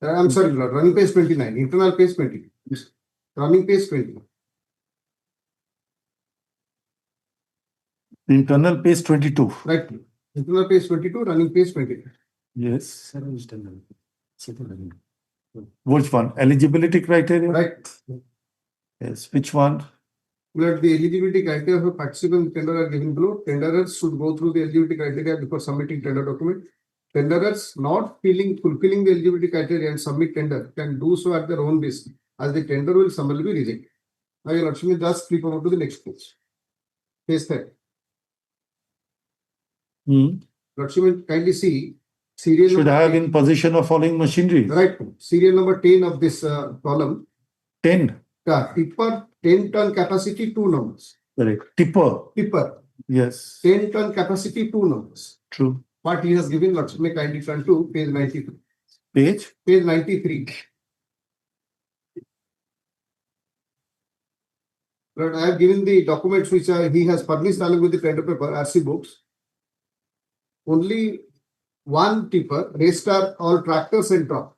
Speaker 6: I'm sorry, Lord, running page 29, internal page 20. Running page 20.
Speaker 2: internal page 22.
Speaker 6: Right. Internal page 22, running page 20.
Speaker 2: Yes. Which one? Eligibility criteria?
Speaker 6: Right.
Speaker 2: Yes. Which one?
Speaker 6: Where the eligibility criteria for participant in tender are given below, tenderers should go through the eligibility criteria before submitting tender document. Tenderers not fulfilling the eligibility criteria and submit tender can do so at their own risk, as the tender will summarily be rejected. Now, your Lakshmi, just flip over to the next page. Page 30. Lakshmi, kindly see serial
Speaker 2: Should
Speaker 6: number
Speaker 2: have
Speaker 6: 10.
Speaker 2: in possession of following machinery.
Speaker 6: Right. Serial number 10 of this column.
Speaker 2: 10.
Speaker 6: Tipper 10-ton capacity, 2 numbers.
Speaker 2: Correct. Tipper.
Speaker 6: Tipper
Speaker 2: Yes.
Speaker 6: 10-ton capacity, 2 numbers.
Speaker 2: True.
Speaker 6: What he has given, Lakshmi, kindly turn to page 93.
Speaker 2: Page.
Speaker 6: Page 93. But I have given the documents which he has published along with the tender paper, RC books. Only one tipper, racecar, all tractors and truck.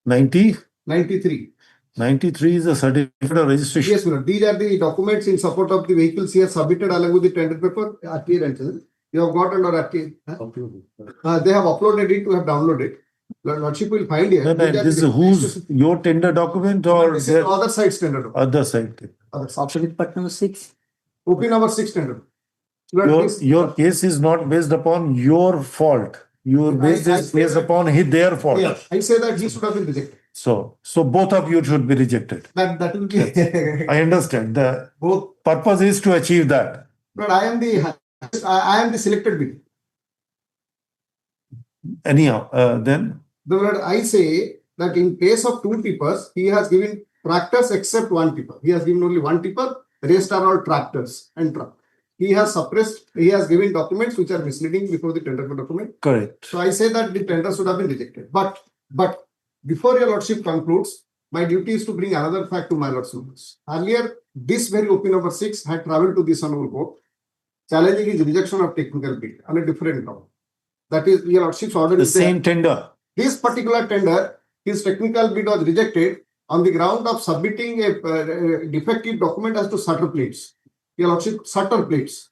Speaker 2: 90.
Speaker 6: 93.
Speaker 2: 93 is a certificate of registration.
Speaker 6: Yes, Lord. These are the documents in support of the vehicles here submitted along with the tender paper, RTA rental. You have got under RTA. They have uploaded it, you have downloaded. Lordship will find here.
Speaker 2: No, this is whose your tender document or
Speaker 6: This is
Speaker 2: their
Speaker 6: the other side's tender document.
Speaker 2: other side?
Speaker 6: Other side.
Speaker 4: Option part number 6.
Speaker 6: OP number 6 tender. Lord,
Speaker 2: Your case is not based upon your fault. Your base
Speaker 6: I
Speaker 2: is
Speaker 6: say
Speaker 2: based
Speaker 6: that-
Speaker 2: upon their fault.
Speaker 6: Yeah, I say that he should have been rejected.
Speaker 2: So both of you should be rejected.
Speaker 6: That will be
Speaker 2: I understand. The
Speaker 6: both.
Speaker 2: purpose is to achieve that.
Speaker 6: But I am the selected bid.
Speaker 2: Anyhow, then
Speaker 6: The word I say that in case of 2 tippers, he has given tractors except 1 tipper. He has given only 1 tipper. Rest are all tractors and truck. He has suppressed. He has given documents which are misleading before the tender document.
Speaker 2: correct.
Speaker 6: So I say that the tender should have been rejected. But before your lordship concludes, my duty is to bring another fact to my lord's notice. Earlier, this very OP number 6 had travelled to this honourable court, challenging his rejection of technical bid on a different ground. That is, your lordship's order
Speaker 2: The
Speaker 6: is there.
Speaker 2: same tender.
Speaker 6: This particular tender, his technical bid was rejected on the ground of submitting a defective document as to shutter plates. Your lordship, shutter plates.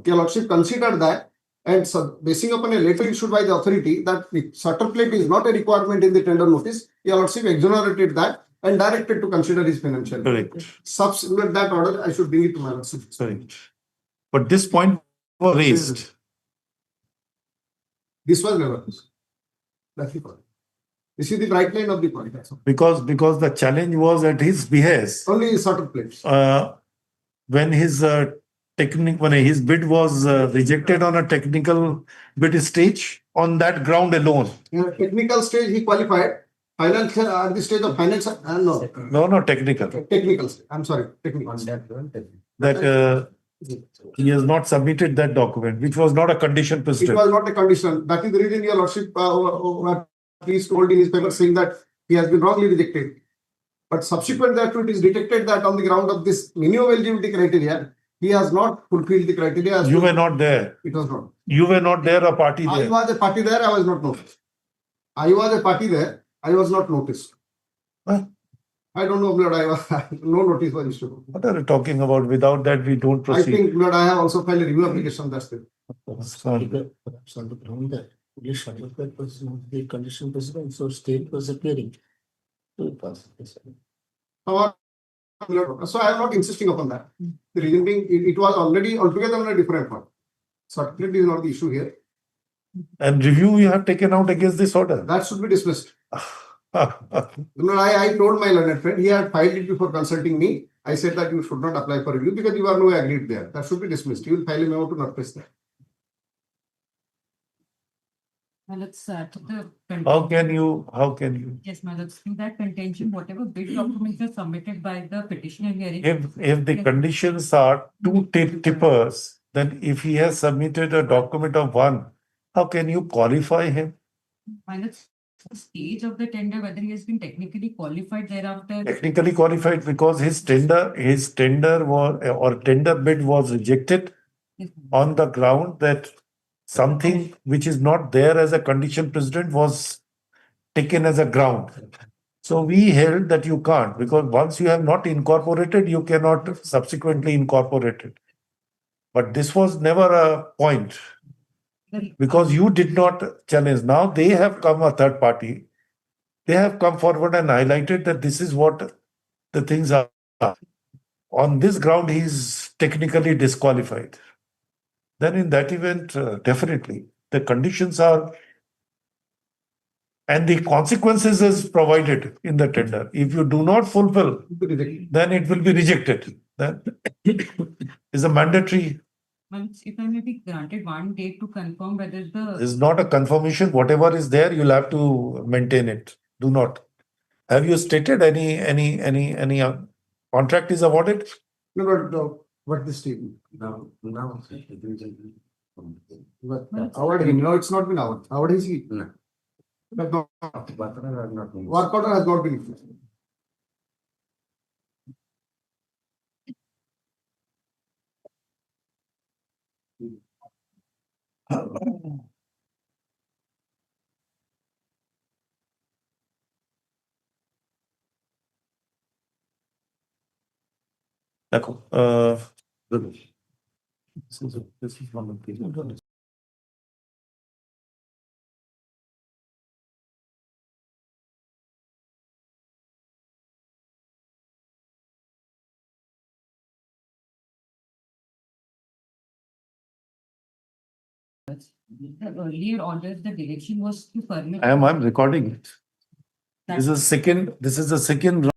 Speaker 6: Your lordship considered that, and basing upon a letter issued by the authority that the shutter plate is not a requirement in the tender notice, your lordship exonerated that and directed to consider his financial.
Speaker 2: Correct.
Speaker 6: Subsequent that order, I should bring it to my lordship.
Speaker 2: Correct. But this point was raised.
Speaker 6: This was never raised. That's the point. This is the bright line of the point. That's all.
Speaker 2: Because the challenge was at his behest.
Speaker 6: Only shutter plates.
Speaker 2: When his his bid was rejected on a technical bid stage, on that ground alone.
Speaker 6: In a technical stage, he qualified. Financial, at the stage of financial, no.
Speaker 2: No, technical.
Speaker 6: Technical stage. I'm sorry, technical.
Speaker 2: That he has not submitted that document, which was not a condition
Speaker 6: It
Speaker 2: precedent.
Speaker 6: was not a condition. That is the reason your lordship please told in his paper saying that he has been wrongly rejected. But subsequent that it is detected that on the ground of this minimum eligibility criteria, he has not fulfilled the criteria.
Speaker 2: You were not there.
Speaker 6: It was not.
Speaker 2: You were not there, a party
Speaker 6: I
Speaker 2: there.
Speaker 6: was a party there, I was not noticed. I was a party there, I was not noticed.
Speaker 2: Huh?
Speaker 6: I don't know, Lord, I was no notice was issued.
Speaker 2: What are you talking about? Without that, we don't
Speaker 6: I
Speaker 2: proceed.
Speaker 6: think, Lord, I have also filed a review application, that's it.
Speaker 4: Perhaps on the ground that English certificate was not the condition precedent, so state was appearing. To pass this.
Speaker 6: So I am not insisting upon that. The reason being, it was already altogether on a different point. Certificate is not the issue here.
Speaker 2: And review you have taken out against this order.
Speaker 6: That should be dismissed. I told my learned friend, he had filed it before consulting me. I said that you should not apply for review because you are no agreed there. That should be dismissed. You will file a memo to not place that.
Speaker 5: Well, it's to the.
Speaker 2: How can you?
Speaker 5: Yes, madam, in that contention, whatever bid documents are submitted by the petitioner hearing.
Speaker 2: If the conditions are two tippers, then if he has submitted a document of one, how can you qualify him?
Speaker 5: And it's the stage of the tender, whether he has been technically qualified thereafter.
Speaker 2: Technically qualified because his tender tender bid was rejected
Speaker 5: Yes,
Speaker 2: on the ground that something which is not there as a condition precedent was taken as a ground. So we held that you can't, because once you have not incorporated, you cannot subsequently incorporate it. But this was never a point because you did not challenge. Now they have come, a third party. They have come forward and highlighted that this is what the things are. On this ground, he is technically disqualified. Then in that event, definitely the conditions are, and the consequences is provided in the tender. If you do not fulfill, then it will be rejected. That is a mandatory.
Speaker 5: Well, if I may be granted one date to confirm whether the.
Speaker 2: Is not a confirmation. Whatever is there, you'll have to maintain it. Do not. Have you stated any contract is awarded?
Speaker 6: No, what this statement?
Speaker 4: Now.
Speaker 6: But award him. No, it's not been awarded. Award is he.
Speaker 4: No.
Speaker 6: But no,
Speaker 4: Not.
Speaker 6: work order has not been issued.
Speaker 2: देखो, this is one of the.
Speaker 5: The earlier orders, the direction was to permit.
Speaker 2: I'm recording it. This is the second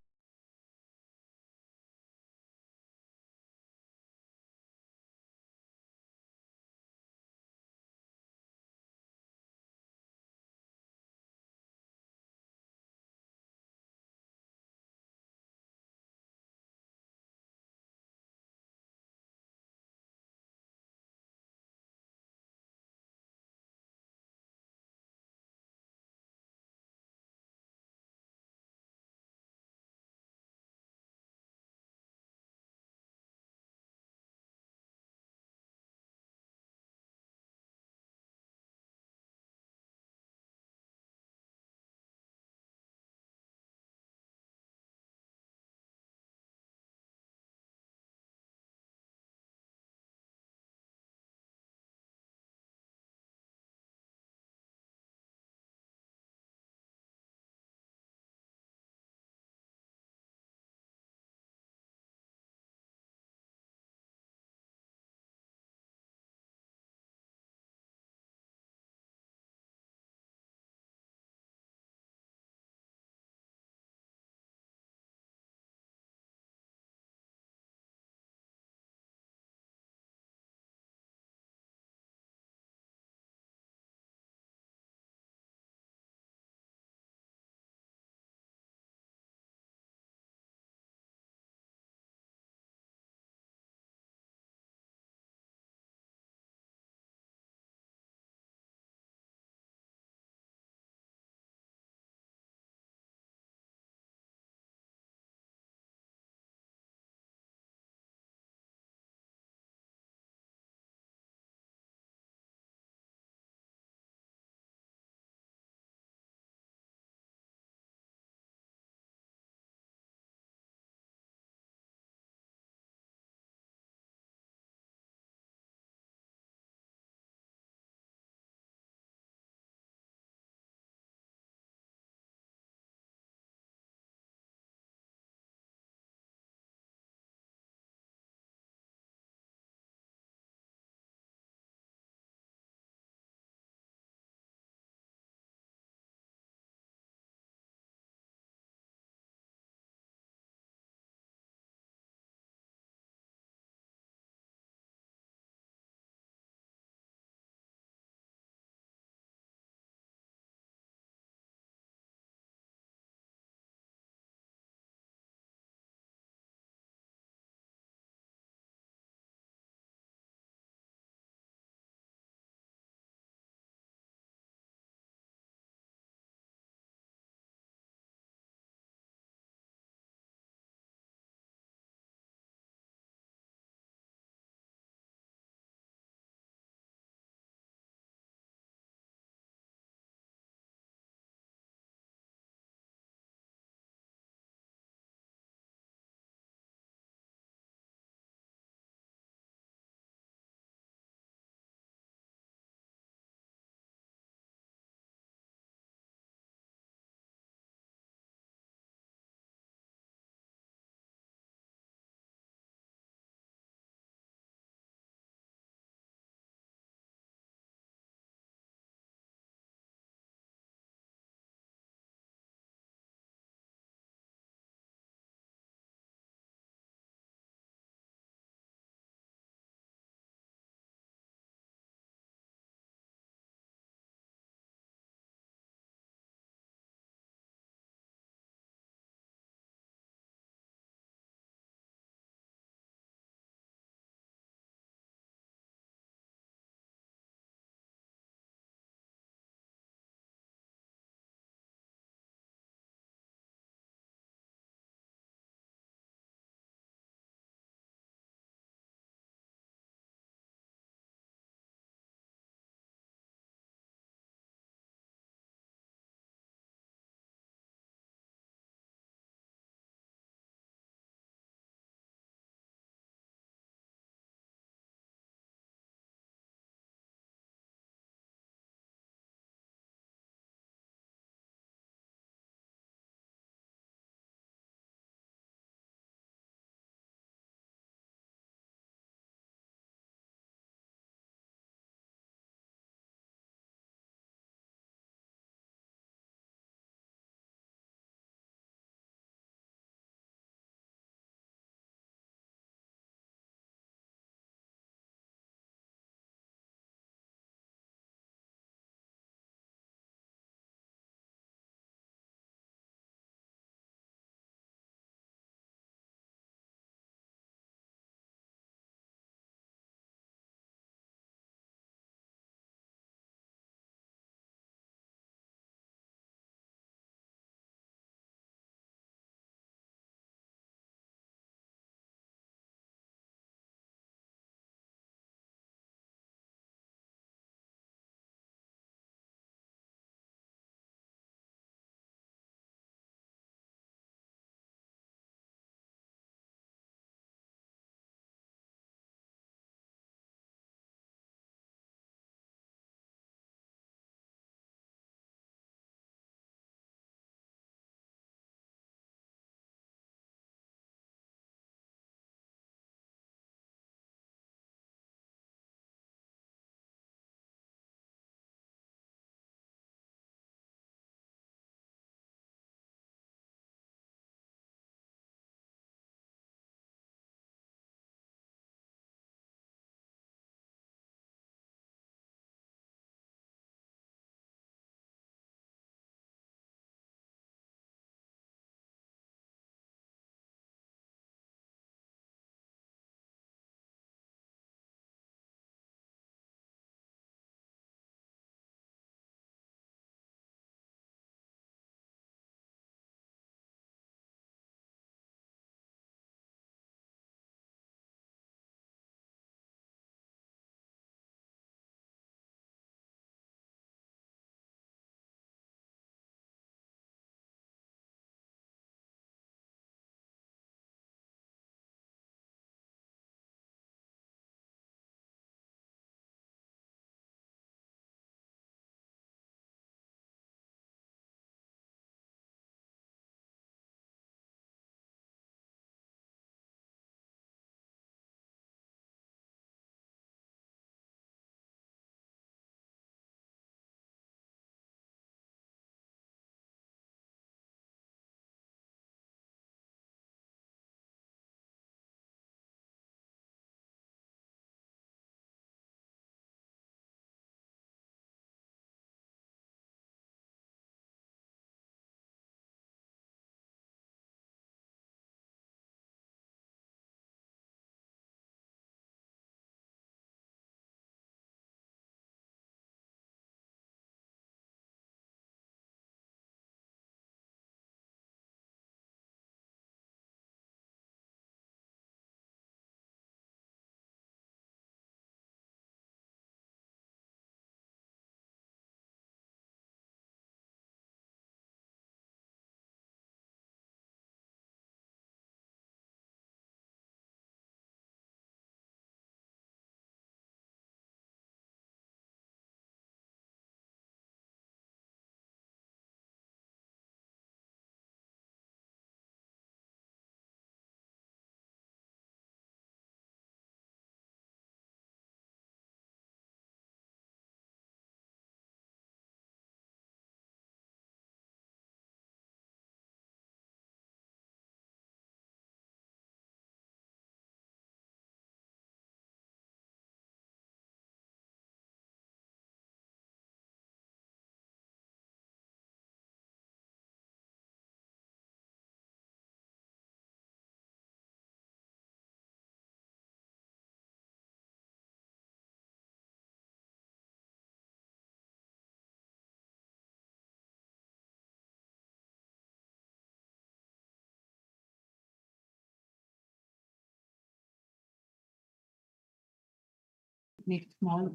Speaker 5: make small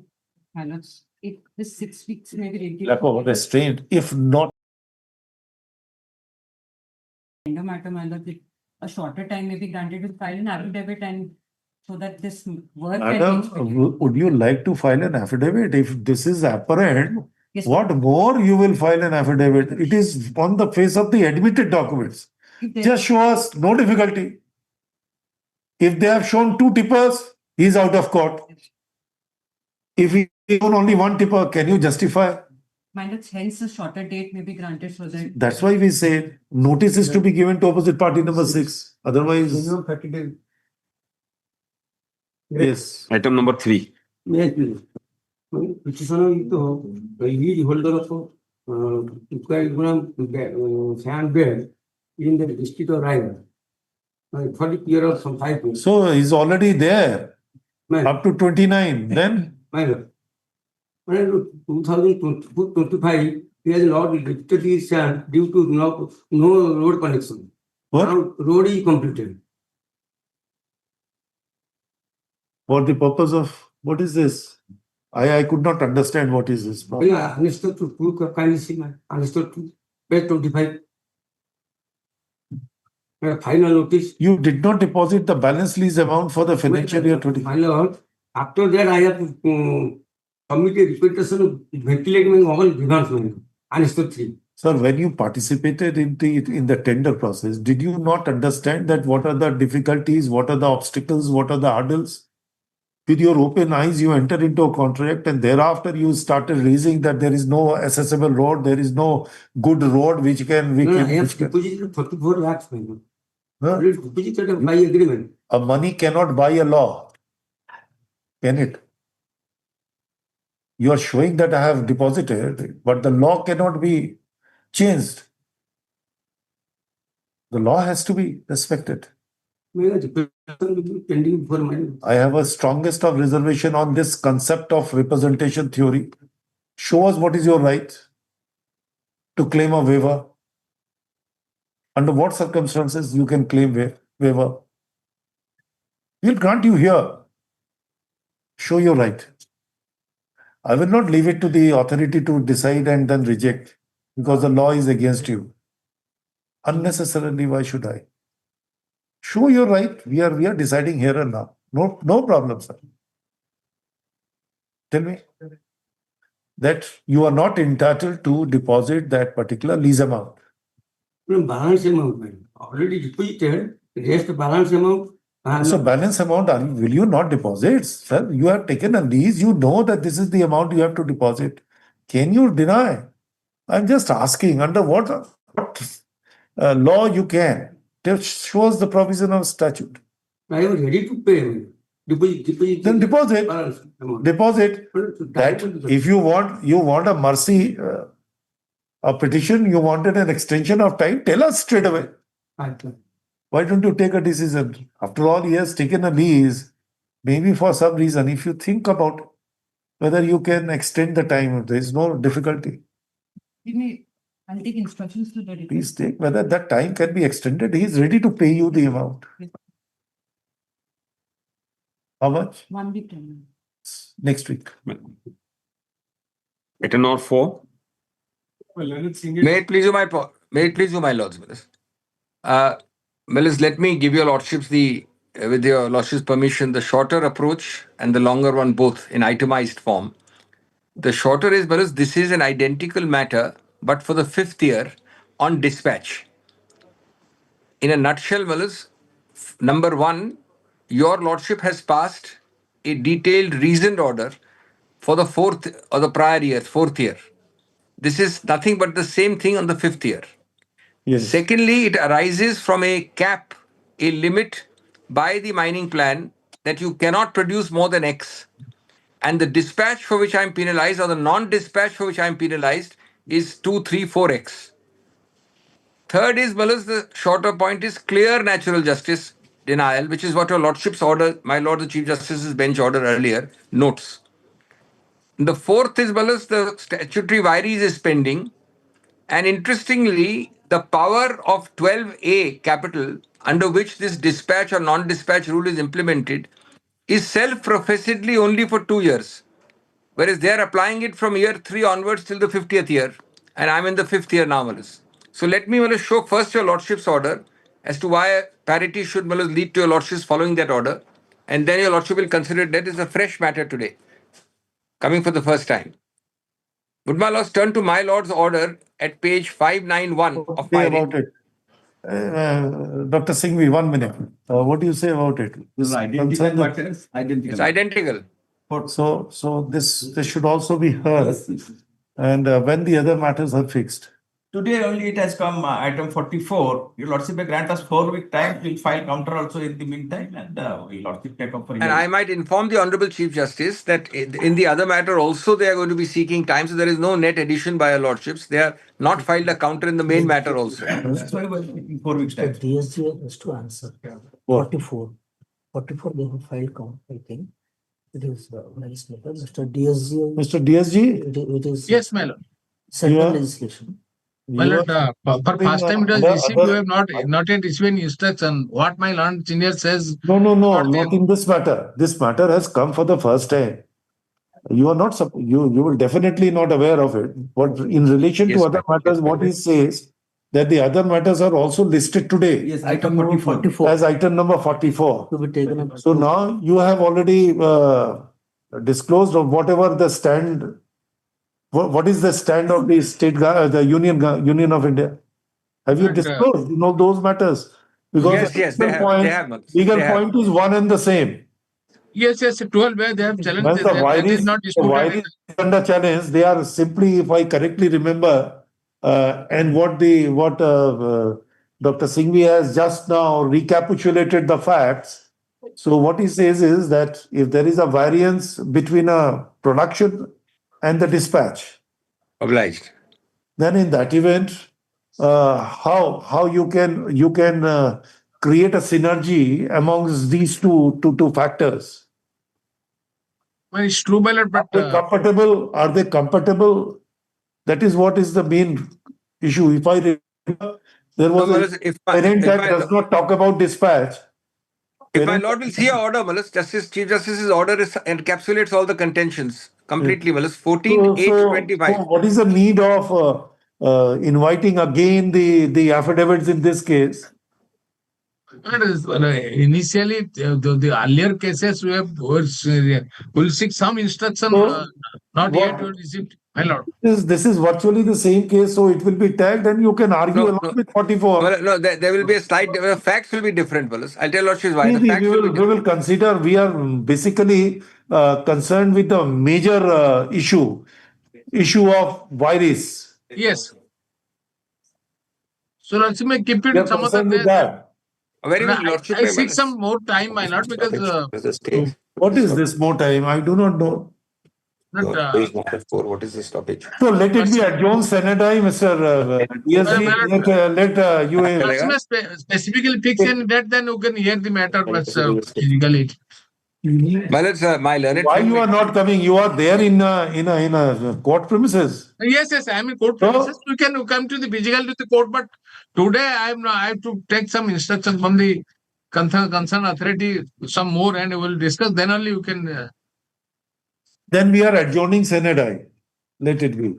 Speaker 5: ballots. If this 6 weeks may be reduced.
Speaker 2: Lack of restraint, if not.
Speaker 5: Tender matter, my lord, a shorter time may be granted to file an affidavit and so that this work.
Speaker 2: Madam, would you like to file an affidavit? If this is apparent,
Speaker 5: Yes,
Speaker 2: what more you will file an affidavit? It is on the face of the admitted documents.
Speaker 5: if there-
Speaker 2: Just show us, no difficulty. If they have shown 2 tippers, he is out of court. If he shown only 1 tipper, can you justify?
Speaker 5: My lord, hence a shorter date may be granted so that.
Speaker 2: That's why we say notice is to be given to opposite party number 6. Otherwise,
Speaker 6: Minimum 30 days.
Speaker 2: yes.
Speaker 7: Item number 3.
Speaker 8: Yes, please. Petitioner lead holder of sand bed in the district of Raiva. For the period of some 5 years.
Speaker 2: So he's already there
Speaker 8: Man,
Speaker 2: up to 29. Then
Speaker 8: 2025, he has not lifted his sand due to no road connection.
Speaker 2: what?
Speaker 8: Now road is completed.
Speaker 2: For the purpose of what is this? I could not understand what is this.
Speaker 8: Yeah, understood to kindly see my understood to page 25. Final notice.
Speaker 2: You did not deposit the balance lease amount for the financial year 20.
Speaker 8: My lord, after that I have submitted reputation of ventilating all grievances. Understood 3.
Speaker 2: Sir, when you participated in the tender process, did you not understand that what are the difficulties, what are the obstacles, what are the hurdles? With your open eyes, you enter into a contract and thereafter you started raising that there is no accessible road, there is no good road which can.
Speaker 8: No, I have deposited 34 lakhs. My lord.
Speaker 2: Huh?
Speaker 8: Deposited by agreement.
Speaker 2: A money cannot buy a law. Can it? You are showing that I have deposited, but the law cannot be changed. The law has to be respected.
Speaker 8: My lord, deposition will be pending for my.
Speaker 2: I have a strongest of reservation on this concept of representation theory. Show us what is your right to claim a waiver. Under what circumstances you can claim waiver. We'll grant you here. Show your right. I will not leave it to the authority to decide and then reject because the law is against you. Unnecessarily, why should I? Show your right. We are deciding here and now. No problem, sir. Tell me that you are not entitled to deposit that particular lease amount.
Speaker 8: Balance amount, man. Already deposited, rest balance amount.
Speaker 2: So balance amount, will you not deposit? Sir, you have taken a lease. You know that this is the amount you have to deposit. Can you deny? I'm just asking under what law you can. Just shows the provision of statute.
Speaker 8: I was ready to pay. Deposit.
Speaker 2: Then deposit.
Speaker 8: Balance amount.
Speaker 2: Deposit. That if you want a mercy, a petition, you wanted an extension of time, tell us straight away. Why don't you take a decision? After all, he has taken a lease, maybe for some reason. If you think about whether you can extend the time, there is no difficulty.
Speaker 5: I'll take instructions to the request.
Speaker 2: Please take whether that time can be extended. He is ready to pay you the amount. How much?
Speaker 5: 1 week time.
Speaker 2: Next week.
Speaker 7: Item number 4.
Speaker 9: May it please you, my lords. Millis, let me give your lordships with your lordship's permission, the shorter approach and the longer one both in itemized form. The shorter is, Millis, this is an identical matter, but for the 5th year on dispatch. In a nutshell, Millis, number 1, your lordship has passed a detailed reasoned order for the 4th or the prior year, 4th year. This is nothing but the same thing on the 5th year.
Speaker 2: Yes.
Speaker 9: Secondly, it arises from a cap, a limit by the mining plan that you cannot produce more than X. And the dispatch for which I am penalized or the non-dispatch for which I am penalized is 2, 3, 4X. Third is, Millis, the shorter point is clear natural justice denial, which is what your lordship's order, my lord the Chief Justice's bench order earlier notes. The fourth is, Millis, the statutory viries is pending. And interestingly, the power of 12A capital under which this dispatch or non-dispatch rule is implemented is self-professedly only for 2 years, whereas they are applying it from year 3 onwards till the 50th year, and I'm in the 5th year now, Malas. So let me show first your Lordship's order as to why parity should lead to your Lordship's following that order, and then your Lordship will consider that is a fresh matter today, coming for the first time. Would my Lords turn to my Lord's order at page 591 of
Speaker 2: Say
Speaker 9: my
Speaker 2: about it. Dr. Singhvi, 1 minute. What do you say about it?
Speaker 7: It's identical matters, identical.
Speaker 9: It's identical.
Speaker 2: So this should also be heard. And when the other matters are fixed.
Speaker 7: Today only it has come, item 44. Your Lordship may grant us 4-week time. We'll file counter also in the meantime, and your Lordship take up for
Speaker 9: And I might inform the Honorable Chief Justice that in the other matter also they are going to be seeking time, so there is no net addition by your Lordships. They are not filed a counter in the main matter also.
Speaker 7: That's why we're in 4 weeks time.
Speaker 4: DSG has to answer.
Speaker 2: What?
Speaker 4: 44 they have filed count, I think. It is nice matter. Mr. DSG.
Speaker 2: Mr. DSG,
Speaker 4: It is.
Speaker 10: Yes, my lord.
Speaker 4: Central
Speaker 2: Yeah.
Speaker 4: legislation.
Speaker 10: My
Speaker 2: you
Speaker 10: lord,
Speaker 2: are-
Speaker 10: for first time it was
Speaker 2: Other-
Speaker 10: received, you have not yet received any instruction. What my lord senior says,
Speaker 2: No,
Speaker 10: Not
Speaker 2: not
Speaker 10: there.
Speaker 2: in this matter. This matter has come for the first time. You are not, you will definitely not aware of it. But in relation
Speaker 9: Yes,
Speaker 2: to other
Speaker 9: ma'am.
Speaker 2: matters, what he says, that the other matters are also listed today
Speaker 7: Yes,
Speaker 4: Item
Speaker 7: item
Speaker 4: number
Speaker 7: 44.
Speaker 4: 44
Speaker 2: as item number 44.
Speaker 4: to be taken up.
Speaker 2: So now you have already disclosed of whatever the stand. What is the stand of the the Union of India? Have you
Speaker 10: But,
Speaker 2: disclosed those matters? Because
Speaker 9: Yes,
Speaker 2: the
Speaker 9: they have.
Speaker 2: point,
Speaker 9: They have, Malas.
Speaker 2: legal
Speaker 9: They have.
Speaker 2: point is one and the same.
Speaker 10: yes, 12 where they have
Speaker 2: When
Speaker 10: challenged,
Speaker 2: the
Speaker 10: that is
Speaker 2: virus,
Speaker 10: not
Speaker 2: the
Speaker 10: disputed.
Speaker 2: virus is under challenge, they are simply, if I correctly remember, and what Dr. Singhvi has just now recapitulated the facts. So what he says is that if there is a variance between a production and the dispatch,
Speaker 9: Obliged.
Speaker 2: then in that event, how you can create a synergy amongst these two factors?
Speaker 10: Well, it's true, my lord, but
Speaker 2: Are they compatible? That is what is the main issue. If I remember, there
Speaker 9: So,
Speaker 2: was
Speaker 9: Malas,
Speaker 2: a parent that does not talk about dispatch.
Speaker 9: if my
Speaker 2: Parent-
Speaker 9: Lord will see your order, Malas, Chief Justice's order encapsulates all the contentions completely, Malas. 14/8/25.
Speaker 2: So what is the need of inviting again the affidavits in this case?
Speaker 10: initially, the earlier cases we have will seek some instruction,
Speaker 2: So,
Speaker 10: not yet
Speaker 2: what-
Speaker 10: we received, my lord.
Speaker 2: This is virtually the same case, so it will be tagged and you can argue
Speaker 9: No,
Speaker 2: along
Speaker 9: no.
Speaker 2: with 44.
Speaker 9: Well, no, there will be a slight, facts will be different, Malas. I'll tell Lordships why. The
Speaker 2: See,
Speaker 9: facts will be
Speaker 2: we
Speaker 9: different.
Speaker 2: will consider, we are basically concerned with the major issue of virus.
Speaker 10: Yes. So Lordship may keep
Speaker 2: We
Speaker 10: it
Speaker 2: are
Speaker 10: some other
Speaker 2: concerned
Speaker 10: day.
Speaker 2: with that.
Speaker 9: Very
Speaker 10: No,
Speaker 9: good, Lordship.
Speaker 10: I seek some more time, my lord, because
Speaker 2: What is this more time? I do not know.
Speaker 10: not,
Speaker 9: What is the stoppage?
Speaker 2: So let it be adjourned Senate, Mr. DSG. Let you.
Speaker 10: Lordship may specifically fix any date, then you can hear the matter, but physically.
Speaker 9: Malas, my learned
Speaker 2: Why
Speaker 9: friend
Speaker 2: you are not coming? You are there in a court premises.
Speaker 10: Yes, I am in court premises. You can come to the physical to the court, but today I have to take some instructions from the concerned authority, some more, and we will discuss. Then only you can.
Speaker 2: Then we are adjourning Senate. Let it be.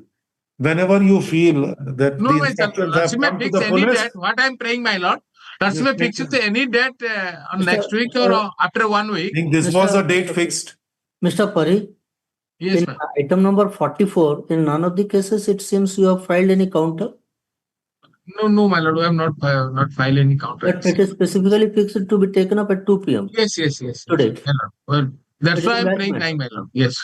Speaker 2: Whenever you feel that
Speaker 10: No,
Speaker 2: the
Speaker 10: my
Speaker 2: instructions have
Speaker 10: Lordship may
Speaker 2: come to
Speaker 10: fix
Speaker 2: the
Speaker 10: any
Speaker 2: fullest,
Speaker 10: date. What I am praying, my lord. Lordship may fix it any date on
Speaker 4: Mr.
Speaker 10: next week or after 1
Speaker 2: I
Speaker 10: week.
Speaker 2: think this was a date fixed.
Speaker 4: Mr. Pari,
Speaker 10: Yes,
Speaker 4: in
Speaker 10: ma'am.
Speaker 4: item number 44, in none of the cases it seems you have filed any counter,
Speaker 10: No, my lord. We have not filed any counter.
Speaker 4: but it is specifically fixed to be taken up at 2 p.m.
Speaker 10: Yes.
Speaker 4: Today.
Speaker 10: My lord. Well, that's
Speaker 4: It
Speaker 10: why
Speaker 4: is
Speaker 10: I am
Speaker 4: that
Speaker 10: praying
Speaker 4: matter.
Speaker 10: time, my lord. Yes.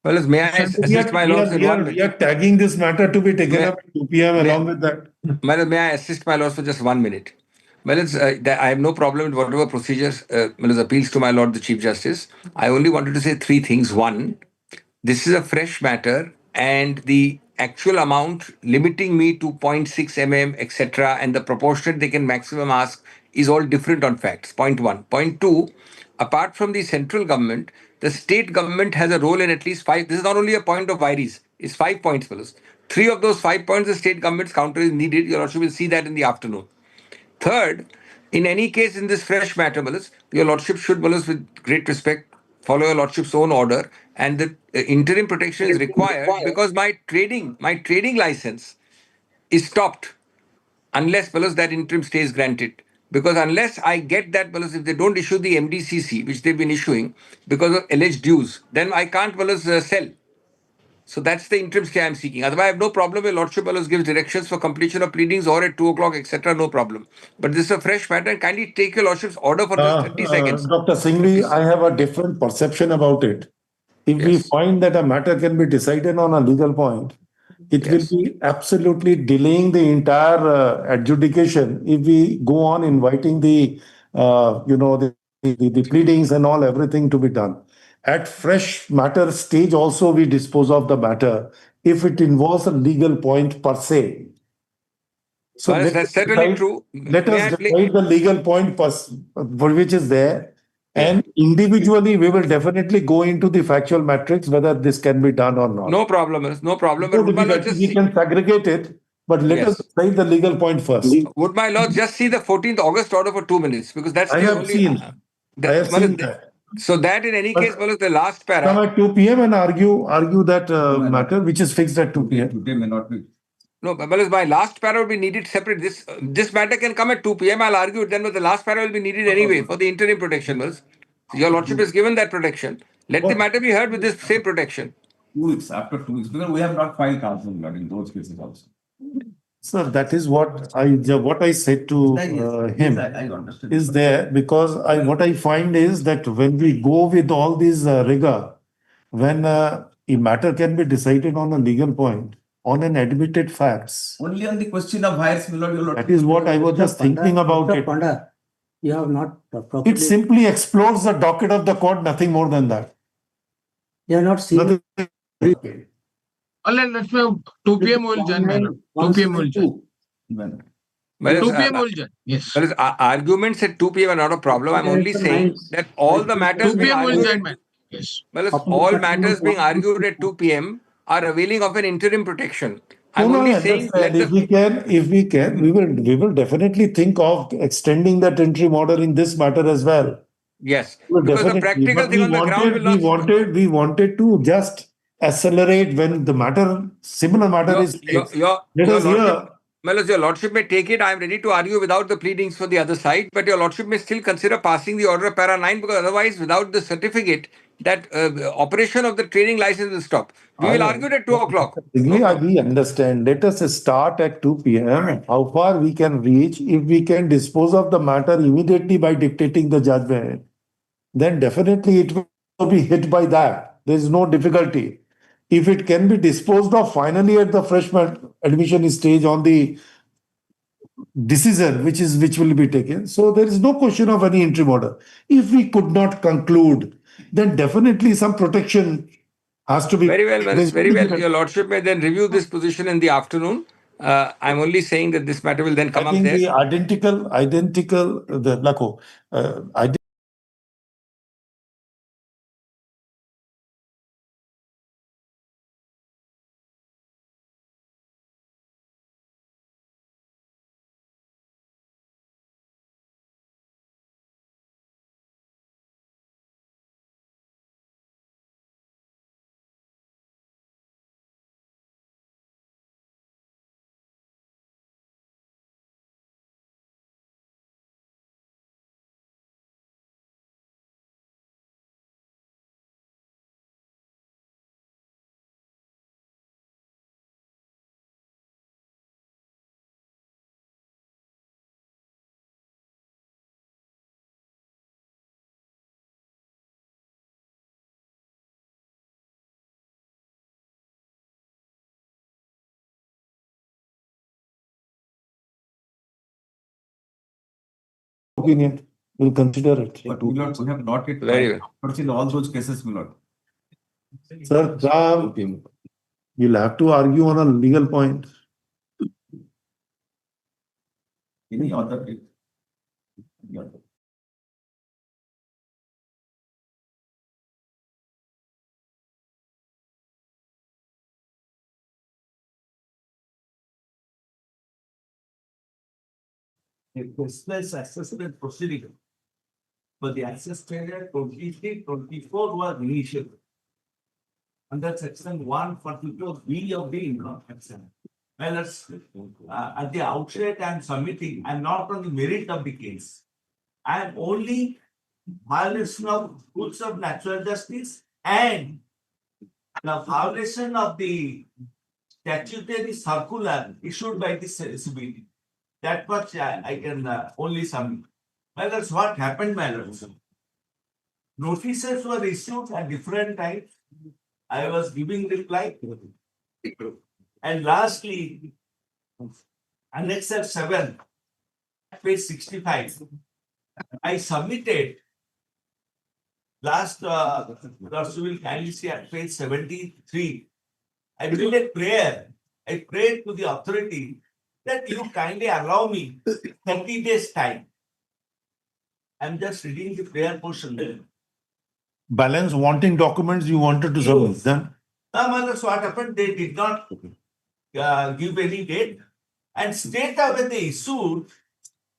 Speaker 9: Malas, may I assist my Lords in 1
Speaker 2: We
Speaker 9: minute?
Speaker 2: are tagging this matter to be taken up at 2 p.m. along with that.
Speaker 9: Malas, may I assist my Lords for just 1 minute? Malas, I have no problem with whatever procedures, Malas appeals to my Lord the Chief Justice. I only wanted to say 3 things. One, this is a fresh matter, and the actual amount limiting me to 0.6 mm, etc., and the proportionate they can maximum ask is all different on facts. Point one. Point two, apart from the central government, the state government has a role in at least 5. This is not only a point of Iris, it's 5 points, fellows. 3 of those 5 points, the state government's counter is needed. Your Lordship will see that in the afternoon. Third, In any case, in this fresh matter, Malas, your lordship should, Malas, with great respect, follow your lordship's own order, and the interim protection is required because my trading license is stopped unless, Malas, that interim stay is granted. Because unless I get that, Malas, if they don't issue the MDCC, which they've been issuing because of alleged dues, then I can't, Malas, sell. So that's the interim stay I'm seeking. Otherwise, I have no problem if Lordship Malas gives directions for completion of pleadings or at 2 o'clock, etc. No problem. But this is a fresh matter, and kindly take your Lordship's order for just 30 seconds.
Speaker 2: Dr. Singhvi, I have a different perception about it. If we
Speaker 9: Yes.
Speaker 2: find that a matter can be decided on a legal point, it will
Speaker 9: Yes.
Speaker 2: be absolutely delaying the entire adjudication if we go on inviting the pleadings and all, everything to be done. At fresh matter stage also, we dispose of the matter if it involves a legal point per se. So
Speaker 9: Well, that's certainly true.
Speaker 2: let
Speaker 9: May
Speaker 2: us
Speaker 9: I
Speaker 2: decide the legal point for which is there.
Speaker 9: Yeah.
Speaker 2: And individually, we will definitely go into the factual matrix, whether this can be done or not.
Speaker 9: No problem, Malas, no problem. But
Speaker 2: No
Speaker 9: would my Lord
Speaker 2: difficulty,
Speaker 9: just
Speaker 2: we can segregate it, but let us
Speaker 9: yes.
Speaker 2: decide the legal point first.
Speaker 9: Would my Lord just see the 14th August order for 2 minutes? Because that's
Speaker 2: I
Speaker 9: the
Speaker 2: have
Speaker 9: only.
Speaker 2: seen, I have
Speaker 9: Malas,
Speaker 2: seen that.
Speaker 9: so that in any case,
Speaker 2: But
Speaker 9: Malas, the last para.
Speaker 2: come at 2 p.m. and argue that matter, which is fixed at 2 p.m.
Speaker 7: Today may not be.
Speaker 9: No, Malas, my last para will be needed separate. This matter can come at 2 p.m. I'll argue it then, but the last para will be needed anyway for the interim protection, Malas. Your Lordship has given that protection. Let the matter be heard with this same protection.
Speaker 7: 2 weeks, after 2 weeks, because we have not filed counsel in those cases also.
Speaker 2: Sir, that is what I said to him
Speaker 7: I understand.
Speaker 2: is there, because what I find is that when we go with all these rigor, when a matter can be decided on a legal point, on an admitted facts,
Speaker 7: Only on the question of hires, my lord, your lord.
Speaker 2: that is what I was just thinking about
Speaker 4: Mr.
Speaker 2: it.
Speaker 4: Panda, you have not properly.
Speaker 2: It simply explores the docket of the court, nothing more than that.
Speaker 4: You have not seen.
Speaker 2: Nothing.
Speaker 10: Well, let's move. 2 p.m. will join, my lord. 2 p.m. will join. 2 p.m. will join. Yes.
Speaker 9: Malas, arguments at 2 p.m. are not a problem. I'm only saying that all the matters
Speaker 10: 2
Speaker 9: being
Speaker 10: p.m. will
Speaker 9: argued
Speaker 10: join,
Speaker 9: at
Speaker 10: man. Yes.
Speaker 9: Malas, all matters being argued at 2 p.m. are availing of an interim protection. I'm
Speaker 2: No,
Speaker 9: only
Speaker 2: I
Speaker 9: saying
Speaker 2: understand. If we can, we will definitely think of extending that interim order in this matter as well.
Speaker 9: yes,
Speaker 2: Well,
Speaker 9: because the
Speaker 2: definitely.
Speaker 9: practical
Speaker 2: But
Speaker 9: thing on the ground will not.
Speaker 2: we wanted to just accelerate when the matter, similar matter is faced. Let
Speaker 9: Your
Speaker 2: us hear.
Speaker 9: lordship, Malas, your lordship may take it. I am ready to argue without the pleadings for the other side, but your lordship may still consider passing the order of para 9 because otherwise, without the certificate, that operation of the training license will stop. We will argue it at 2 o'clock. No problem.
Speaker 2: We understand. Let us start at 2 p.m. How far we can reach, if we can dispose of the matter immediately by dictating the judgment, then definitely it will be hit by that. There is no difficulty. If it can be disposed of finally at the freshman admission stage on the decision which will be taken, so there is no question of any interim order. If we could not conclude, then definitely some protection has to be.
Speaker 9: Very well,
Speaker 2: There
Speaker 9: Malas,
Speaker 2: is no
Speaker 9: very well.
Speaker 2: difficulty.
Speaker 9: Your lordship may then review this position in the afternoon. I'm only saying that this matter will then come
Speaker 2: I
Speaker 9: up
Speaker 2: think
Speaker 9: there.
Speaker 2: the the Lako, opinion will consider it.
Speaker 7: But we have not yet
Speaker 9: Very well.
Speaker 7: proceed all those cases, my lord.
Speaker 2: Sir, you'll have to argue on a legal point.
Speaker 7: Any other date? Any other- a business assessment proceeding for the assessment year 23-24 was initial. Under section 144B of the income tax act. Well, at the outset, I'm submitting, I'm not on the merit of the case. I am only violation of rules of natural justice and the violation of the statutory circular issued by the CBD. That much I can only submit. Well, that's what happened, my lords. Notices were issued at different times. I was giving reply. And lastly, Annexure 7, page 65, I submitted last, you will kindly see at page 73, I did a prayer. I prayed to the authority that you kindly allow me 30 days time. I'm just reading the prayer portion.
Speaker 2: Balance wanting documents you wanted to submit, then?
Speaker 7: That's what happened. They did not give any date. And straight away they issued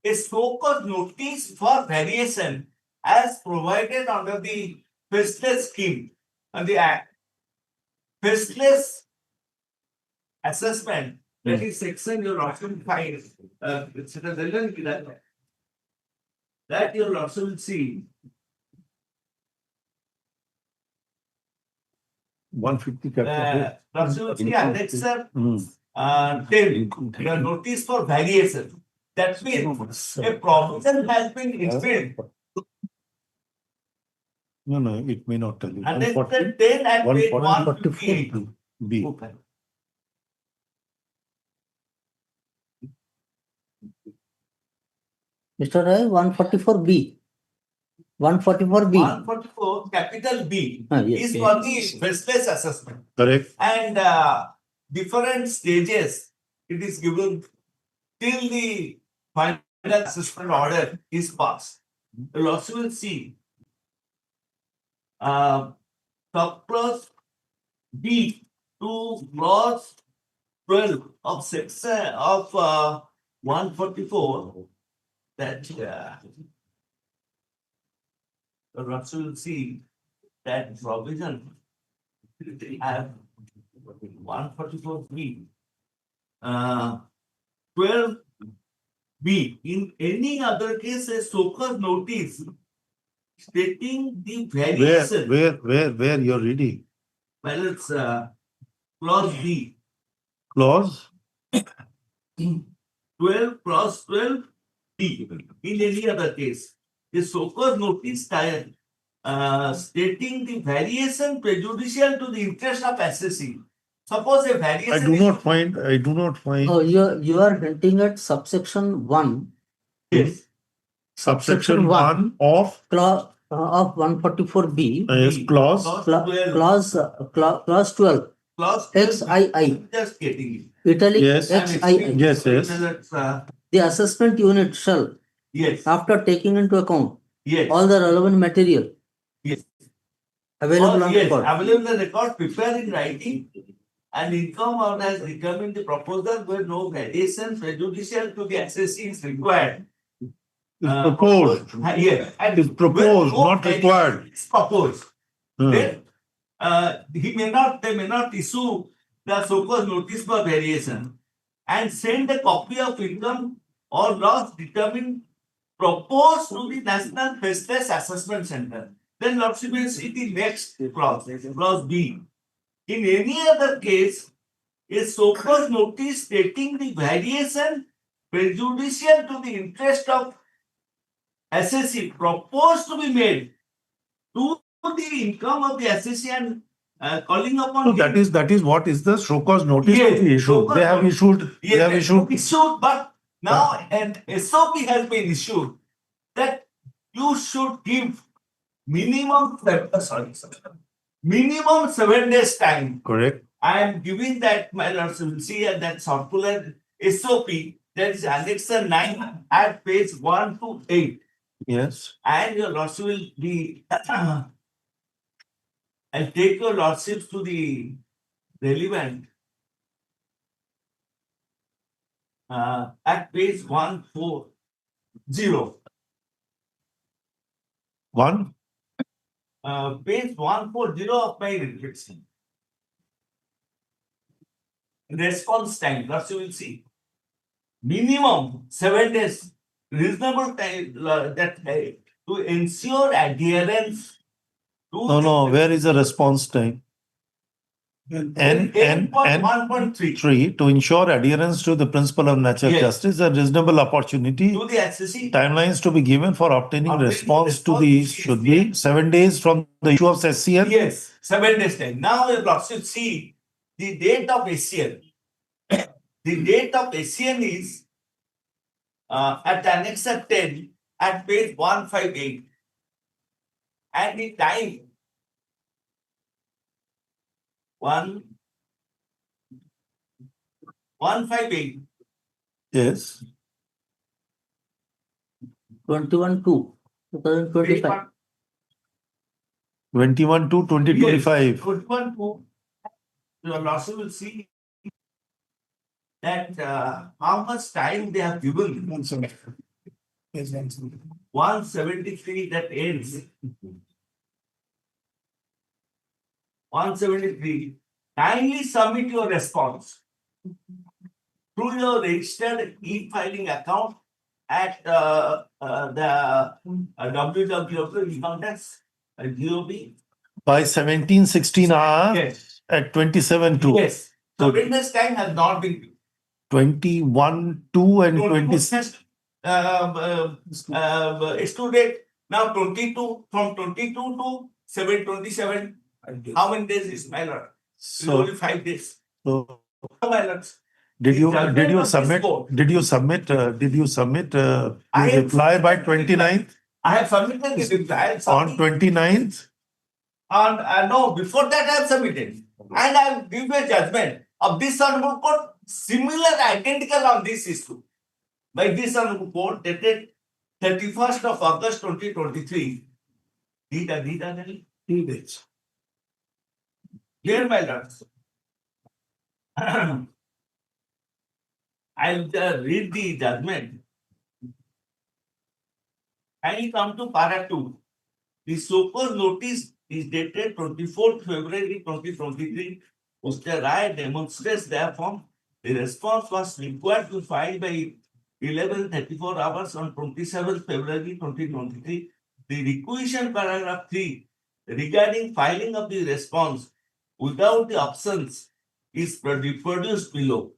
Speaker 7: a so-called notice for variation as provided under the faceless scheme and the act. Faceless assessment, that is section you'll also find, it's a relevant that you'll also will see.
Speaker 2: 150
Speaker 7: Also will see Annexure 10, the notice for variation. That means a provision has been instilled.
Speaker 2: No, it may not tell you.
Speaker 7: Annexure 10 and page 158.
Speaker 2: B.
Speaker 11: Mr. Ray, 144B. 144B.
Speaker 7: 144 capital B
Speaker 11: Yes,
Speaker 7: is for the faceless assessment.
Speaker 2: Correct.
Speaker 7: And different stages it is given till the final assessment order is passed. You also will see subclause B to clause 12 of section of 144 that you also will see that provision have 144B 12B. In any other case, a so-called notice stating the variation.
Speaker 2: Where you're reading?
Speaker 7: Well, it's clause B.
Speaker 2: Clause?
Speaker 7: 12, clause 12B. In any other case, a so-called notice stating the variation prejudicial to the interest of assessing. Suppose a variation.
Speaker 2: I do not find.
Speaker 11: Oh, you are hinting at subsection 1.
Speaker 7: Yes.
Speaker 2: Subsection 1 of
Speaker 11: Clause of 144B.
Speaker 2: Yes, clause.
Speaker 11: Clause 12.
Speaker 7: Clause
Speaker 11: XII.
Speaker 7: Just getting it.
Speaker 11: Italic
Speaker 2: Yes.
Speaker 11: XII.
Speaker 2: Yes.
Speaker 11: The assessment unit shall,
Speaker 7: Yes.
Speaker 11: after taking into account
Speaker 7: Yes.
Speaker 11: all the relevant material
Speaker 7: Yes.
Speaker 11: available on
Speaker 7: Yes.
Speaker 11: record.
Speaker 7: Available on record, prepare in writing, and income or has determined the proposal where no variation prejudicial to the assessee is required.
Speaker 2: Is proposed.
Speaker 7: Yes. And
Speaker 2: Is proposed,
Speaker 7: where no
Speaker 2: not required.
Speaker 7: is proposed.
Speaker 2: Hmm.
Speaker 7: Then they may not issue the so-called notice for variation and send a copy of income or loss determined proposed to the National Faceless Assessment Center. Then Lordship will see the next clause, clause B. In any other case, a so-called notice stating the variation prejudicial to the interest of assessee proposed to be made to the income of the assessee and calling upon.
Speaker 2: So that is what is the show cause notice
Speaker 7: Yes,
Speaker 2: to be issued. They have issued.
Speaker 7: Yes,
Speaker 2: They have issued.
Speaker 7: but now an SOP has been issued that you should give minimum 7 days time.
Speaker 2: Correct.
Speaker 7: I am giving that, my lords will see that circular SOP that is Annexure 9 at page 1 to 8.
Speaker 2: Yes.
Speaker 7: And your lordship will be I'll take your lordships to the relevant at page 1-4. 0.
Speaker 2: One,
Speaker 7: Page 140 of my reflection. Response time, that's you will see. Minimum 7 days, reasonable time to ensure adherence to
Speaker 2: no, where is the response time? And
Speaker 7: 1.3
Speaker 2: three, to ensure adherence to the principle of natural
Speaker 7: Yes.
Speaker 2: justice, a reasonable opportunity,
Speaker 7: to the accessory.
Speaker 2: timelines to be given for obtaining
Speaker 7: Obtaining
Speaker 2: response to
Speaker 7: response
Speaker 2: the,
Speaker 7: to
Speaker 2: should
Speaker 7: SCN.
Speaker 2: be 7 days from the issue of SCN.
Speaker 7: Yes, 7 days time. Now you should see the date of SCN. The date of SCN is at Annexer 10 at page 158. And the time 158.
Speaker 2: Yes.
Speaker 11: 21/2/2025.
Speaker 2: 21 to 2025.
Speaker 7: 21 to your lordship will see that how much time they have given. 173 that ends. 173. Kindly submit your response through your registered e-filing account at the www.incometax.gov.
Speaker 2: By 1716 hours
Speaker 7: Yes.
Speaker 2: at 27/2.
Speaker 7: Yes. The witness time has not been given.
Speaker 2: 21/2 and 20.
Speaker 7: It's to date now 22 from 22 to 7/27. How many days is my lord? It's
Speaker 2: So,
Speaker 7: only 5 days.
Speaker 2: so
Speaker 7: My lords.
Speaker 2: did you
Speaker 7: Judgment of this
Speaker 2: submit
Speaker 7: court.
Speaker 2: the reply by 29th?
Speaker 7: I have submitted the reply.
Speaker 2: On 29th?
Speaker 7: No, before that I have submitted. And I have given a judgment of this honorable court similar, identical on this issue. By this honorable court dated 31st of August 2023. These are 3 days. Dear my lords, I'll read the judgment. I come to para 2. The so-called notice is dated 24th February 2023. Mr. Rai demonstrates therefore the response was required to file by 11:34 hours on 27th February 2023. The requisition paragraph 3 regarding filing of the response without the options is reproduced below.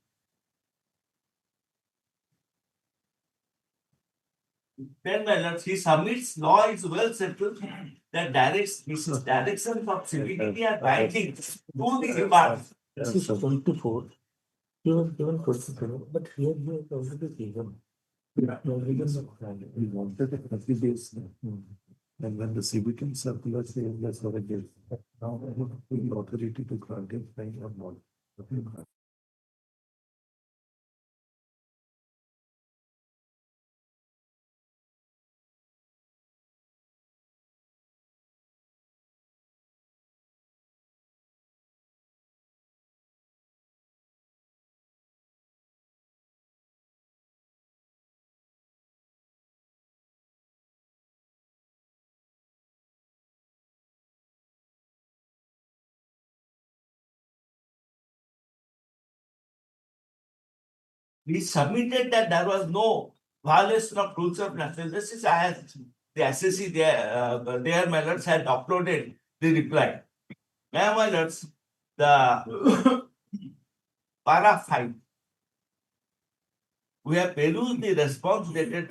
Speaker 7: Then, my lords, he submits law is well settled that direction for civility are binding to the department.
Speaker 11: This is 24. You were given 24, but here you have already given.
Speaker 2: We wanted it 30 days. And when the CBT circular says that's what it is. Now I have the authority to grant it, I have not.
Speaker 7: He submitted that there was no violation of rules of natural justice as the assessee their my lords had uploaded the reply. Now, my lords, the para 5. We have perused the response dated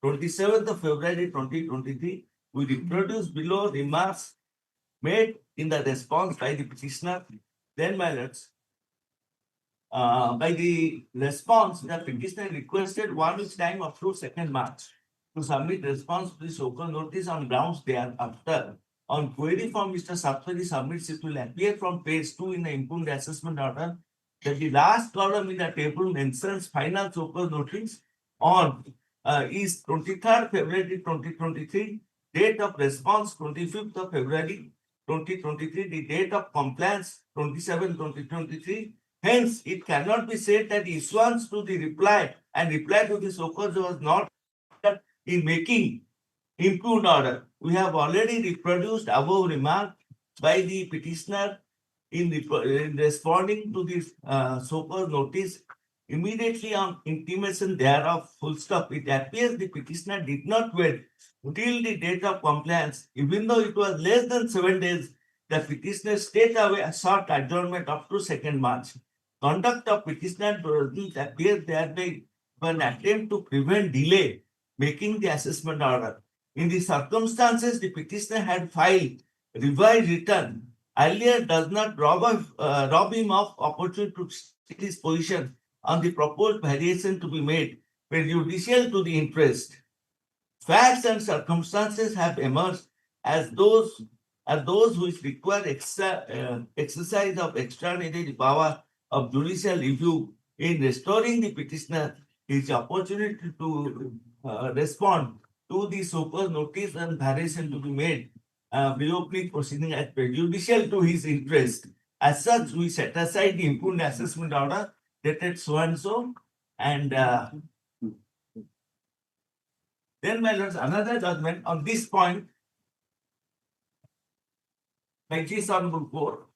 Speaker 7: 27th of February 2023. We reproduce below remarks made in the response by the petitioner. Then, my lords, by the response, the petitioner requested 1 week's time up to 2nd March to submit response to the so-called notice on grounds thereafter. On query from Mr. Saptari submits, it will appear from page 2 in the impugned assessment order that the last column in the table mentions final so-called notice on is 23rd February 2023, date of response 25th of February 2023, the date of compliance 27 2023. Hence, it cannot be said that issuance to the reply and reply to the so-called was not that in making impugned order. We have already reproduced above remark by the petitioner in responding to this so-called notice. Immediately on intimation thereof, full stop, it appears the petitioner did not wait till the date of compliance, even though it was less than 7 days. The petitioner straight away sought adjournment up to 2nd March. Conduct of petitioner doesn't appear thereby an attempt to prevent delay making the assessment order. In the circumstances, the petitioner had filed revised return earlier does not rob him of opportunity to state his position on the proposed variation to be made prejudicial to the interest. Facts and circumstances have emerged as those which require exercise of extraordinary power of judicial review in restoring the petitioner his opportunity to respond to the so-called notice and variation to be made reopening proceeding as prejudicial to his interest. As such, we set aside the impugned assessment order dated so and so, and then, my lords, another judgment on this point by this honorable court.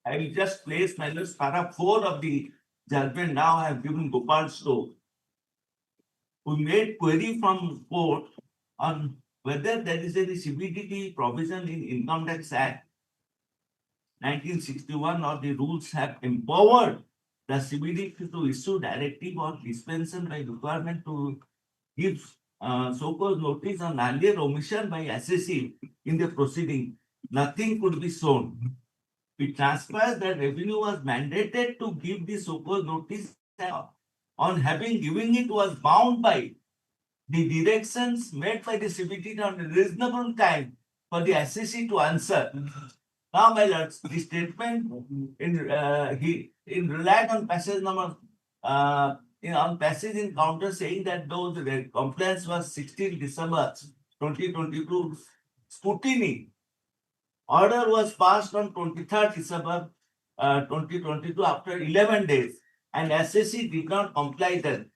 Speaker 7: I will just place my lords para 4 of the judgment. Now I have given Gopal Stowe. We made query from court on whether there is any CBDT provision in Income Tax Act 1961 or the rules have empowered the CBDT to issue directive or dispensation by requirement to give so-called notice on earlier omission by assessee in the proceeding. Nothing could be shown. It transpires that revenue was mandated to give the so-called notice on giving it was bound by the directions made by the CBDT on a reasonable time for the assessee to answer. Now, my lords, the statement in relied on passage number on passage in counter saying that though the compliance was 16 December 2022, scrutiny order was passed on 23rd December 2022 after 11 days, and assessee did not comply then.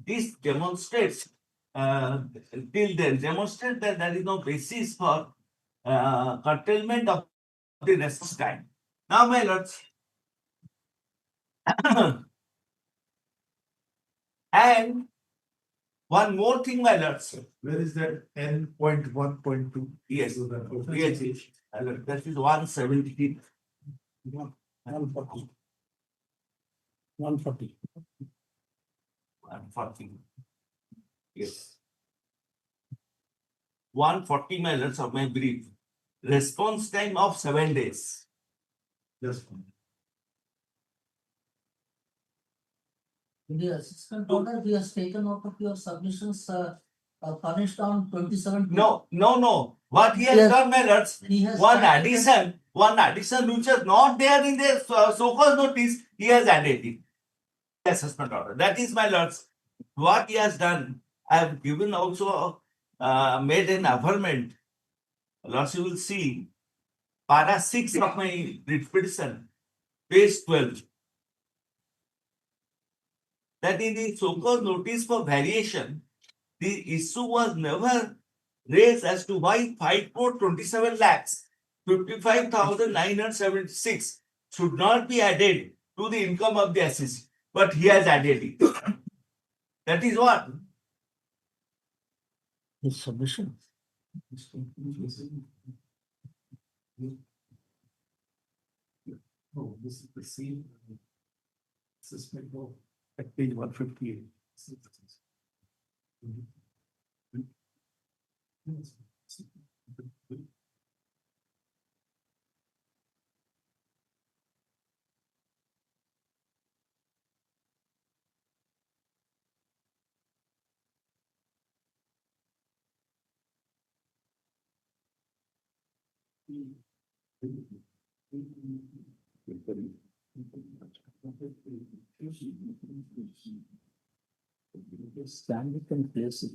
Speaker 7: This demonstrates till then demonstrate that there is no basis for curtailment of the response time. Now, my lords, and one more thing, my lords.
Speaker 2: Where is that N.1.2?
Speaker 7: Yes, yes, that is 170.
Speaker 4: 140. 140.
Speaker 7: 140. Yes. 140 my lords of my brief. Response time of 7 days.
Speaker 2: Yes.
Speaker 1: In the assessment order, we have taken out of your submissions, furnished on 27.
Speaker 7: No. What he has
Speaker 1: Yes.
Speaker 7: done, my lords,
Speaker 1: He has
Speaker 7: one
Speaker 1: started-
Speaker 7: addition which was not there in the so-called notice, he has added it. Assessment order. That is, my lords, what he has done. I have given also made an averment. Lords, you will see para 6 of my petition, page 12. That in the so-called notice for variation, the issue was never raised as to why 5 crore 27 lakhs 55,976 should not be added to the income of the assessee, but he has added it. That is what?
Speaker 4: His submission.
Speaker 2: Oh, this is the same assessment of at page 158.
Speaker 11: Stand it and place it.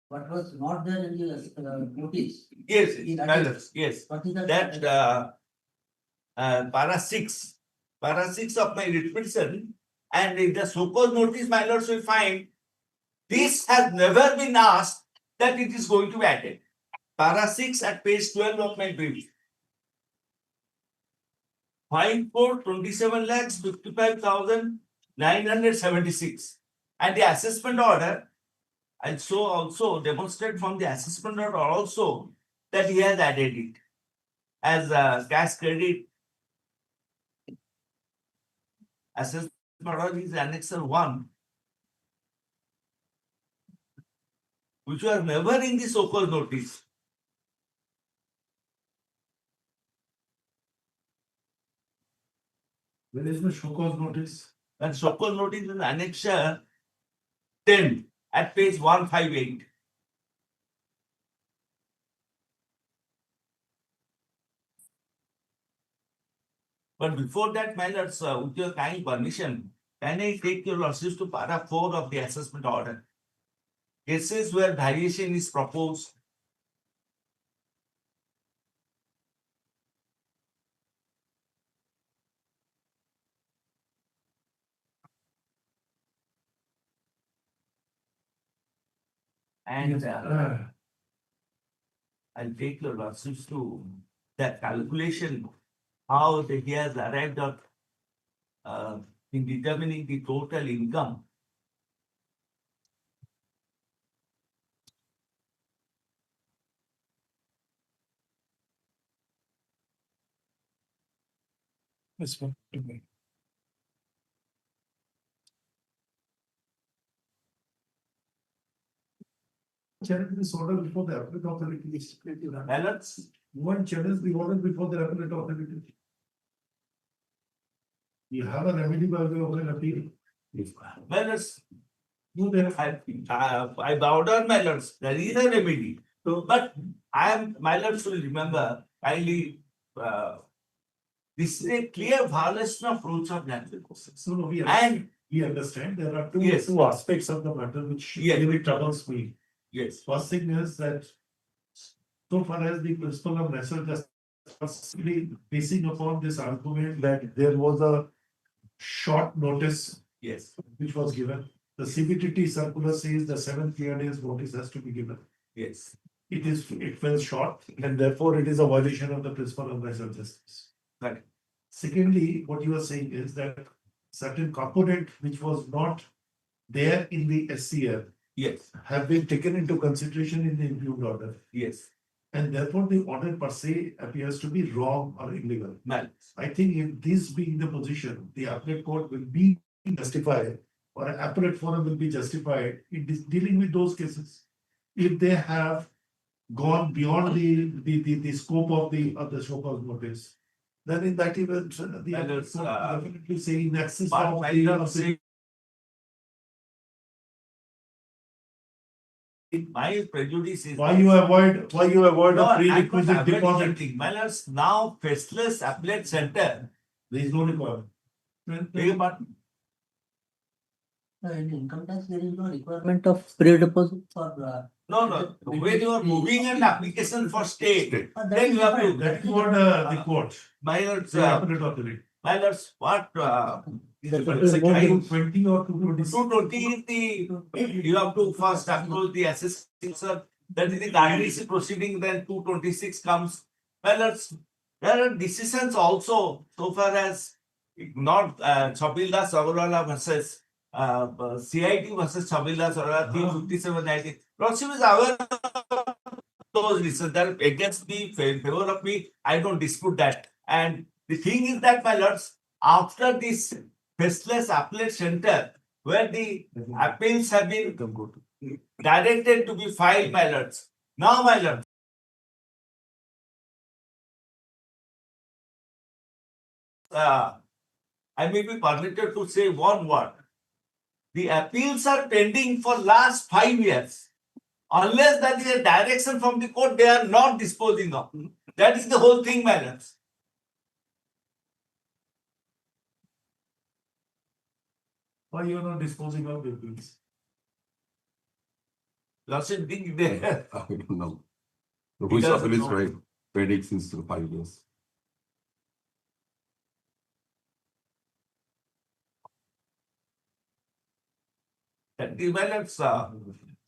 Speaker 1: What was not there in the notice?
Speaker 7: Yes,
Speaker 1: In
Speaker 7: balance, yes.
Speaker 1: What is that?
Speaker 7: That para 6 of my repetition, and in the so-called notice, my lords will find this has never been asked that it is going to be added. Para 6 at page 12 of my brief. Fine for 27 lakhs 55,976. And the assessment order, and so also demonstrate from the assessment order also that he has added it as a cash credit. Assessment order is annexer 1, which was never in the so-called notice.
Speaker 2: Where is the show cause notice?
Speaker 7: And so-called notice is annexure 10 at page 158. But before that, my lords, with your kind permission, can I take your lordship to para 4 of the assessment order? Cases where variation is proposed. And I'll take your lordships to that calculation, how he has arrived at in determining the total income.
Speaker 2: This one. Challenge this order before the appellate authority is stipulated.
Speaker 7: Balance.
Speaker 2: One challenge the order before the appellate authority. You have a remedy by way of an appeal.
Speaker 7: Balance.
Speaker 2: You there.
Speaker 7: I bow down, my lords. There is a remedy. So, but I am, my lords will remember kindly. This is a clear violation of rules of natural process.
Speaker 2: So no,
Speaker 7: And
Speaker 2: we understand there are
Speaker 7: Yes.
Speaker 2: two aspects of the matter which
Speaker 7: Yes.
Speaker 2: really troubles me.
Speaker 7: yes,
Speaker 2: First thing is that so far as the principle of natural justice was simply basing upon this argument that there was a short notice
Speaker 7: yes,
Speaker 2: which was given. The CBTT circular says the 7 clear days notice has to be given.
Speaker 7: yes,
Speaker 2: It fell short and therefore it is a violation of the principle of natural justice.
Speaker 7: Right.
Speaker 2: Secondly, what you are saying is that certain component which was not there in the SCF
Speaker 7: yes,
Speaker 2: have been taken into consideration in the impugned order.
Speaker 7: yes,
Speaker 2: And therefore the order per se appears to be wrong or illegal.
Speaker 7: malice.
Speaker 2: I think if this being the position, the appellate court will be justified or an appellate forum will be justified in dealing with those cases. If they have gone beyond the scope of the show cause notice, then in that event, the
Speaker 7: Well,
Speaker 2: appellate
Speaker 7: it's,
Speaker 2: court will definitely say in excess
Speaker 7: But
Speaker 2: of
Speaker 7: my
Speaker 2: the
Speaker 7: lords say my prejudice is.
Speaker 2: why you avoid
Speaker 7: No,
Speaker 2: a
Speaker 7: I'm not
Speaker 2: prerequisite
Speaker 7: avoiding
Speaker 2: deposit?
Speaker 7: anything. My lords, now faceless appellate center.
Speaker 2: There is no requirement.
Speaker 11: In income tax, there is no requirement of pre-deposit for.
Speaker 7: No. When you are moving an application for state, then you have to.
Speaker 2: That is what the court.
Speaker 7: My lords,
Speaker 2: The appellate authority.
Speaker 7: my lords, what?
Speaker 11: That is more than-
Speaker 2: 20 or 220.
Speaker 7: 220 is the, you have to first approach the assessing, sir. That is the RDC proceeding, then 226 comes. Well, there are decisions also, so far as not Chabildas Agarwala versus CIT versus Chabildas Agarwala 35790. Lordship is aware of those decisions that are against me, favor of me. I don't dispute that. And the thing is that, my lords, after this faceless appellate center, where the appeals have been directed to be filed, my lords. Now, my lords, I may be permitted to say one word. The appeals are pending for last 5 years. Unless that is a direction from the court, they are not disposing of. That is the whole thing, my lords.
Speaker 2: Why you are not disposing of the bills?
Speaker 7: Lordship, think they
Speaker 12: I don't know. The
Speaker 7: He
Speaker 12: Which
Speaker 7: doesn't
Speaker 12: appeal is
Speaker 7: know.
Speaker 12: right, pending since 5 years.
Speaker 7: that develops.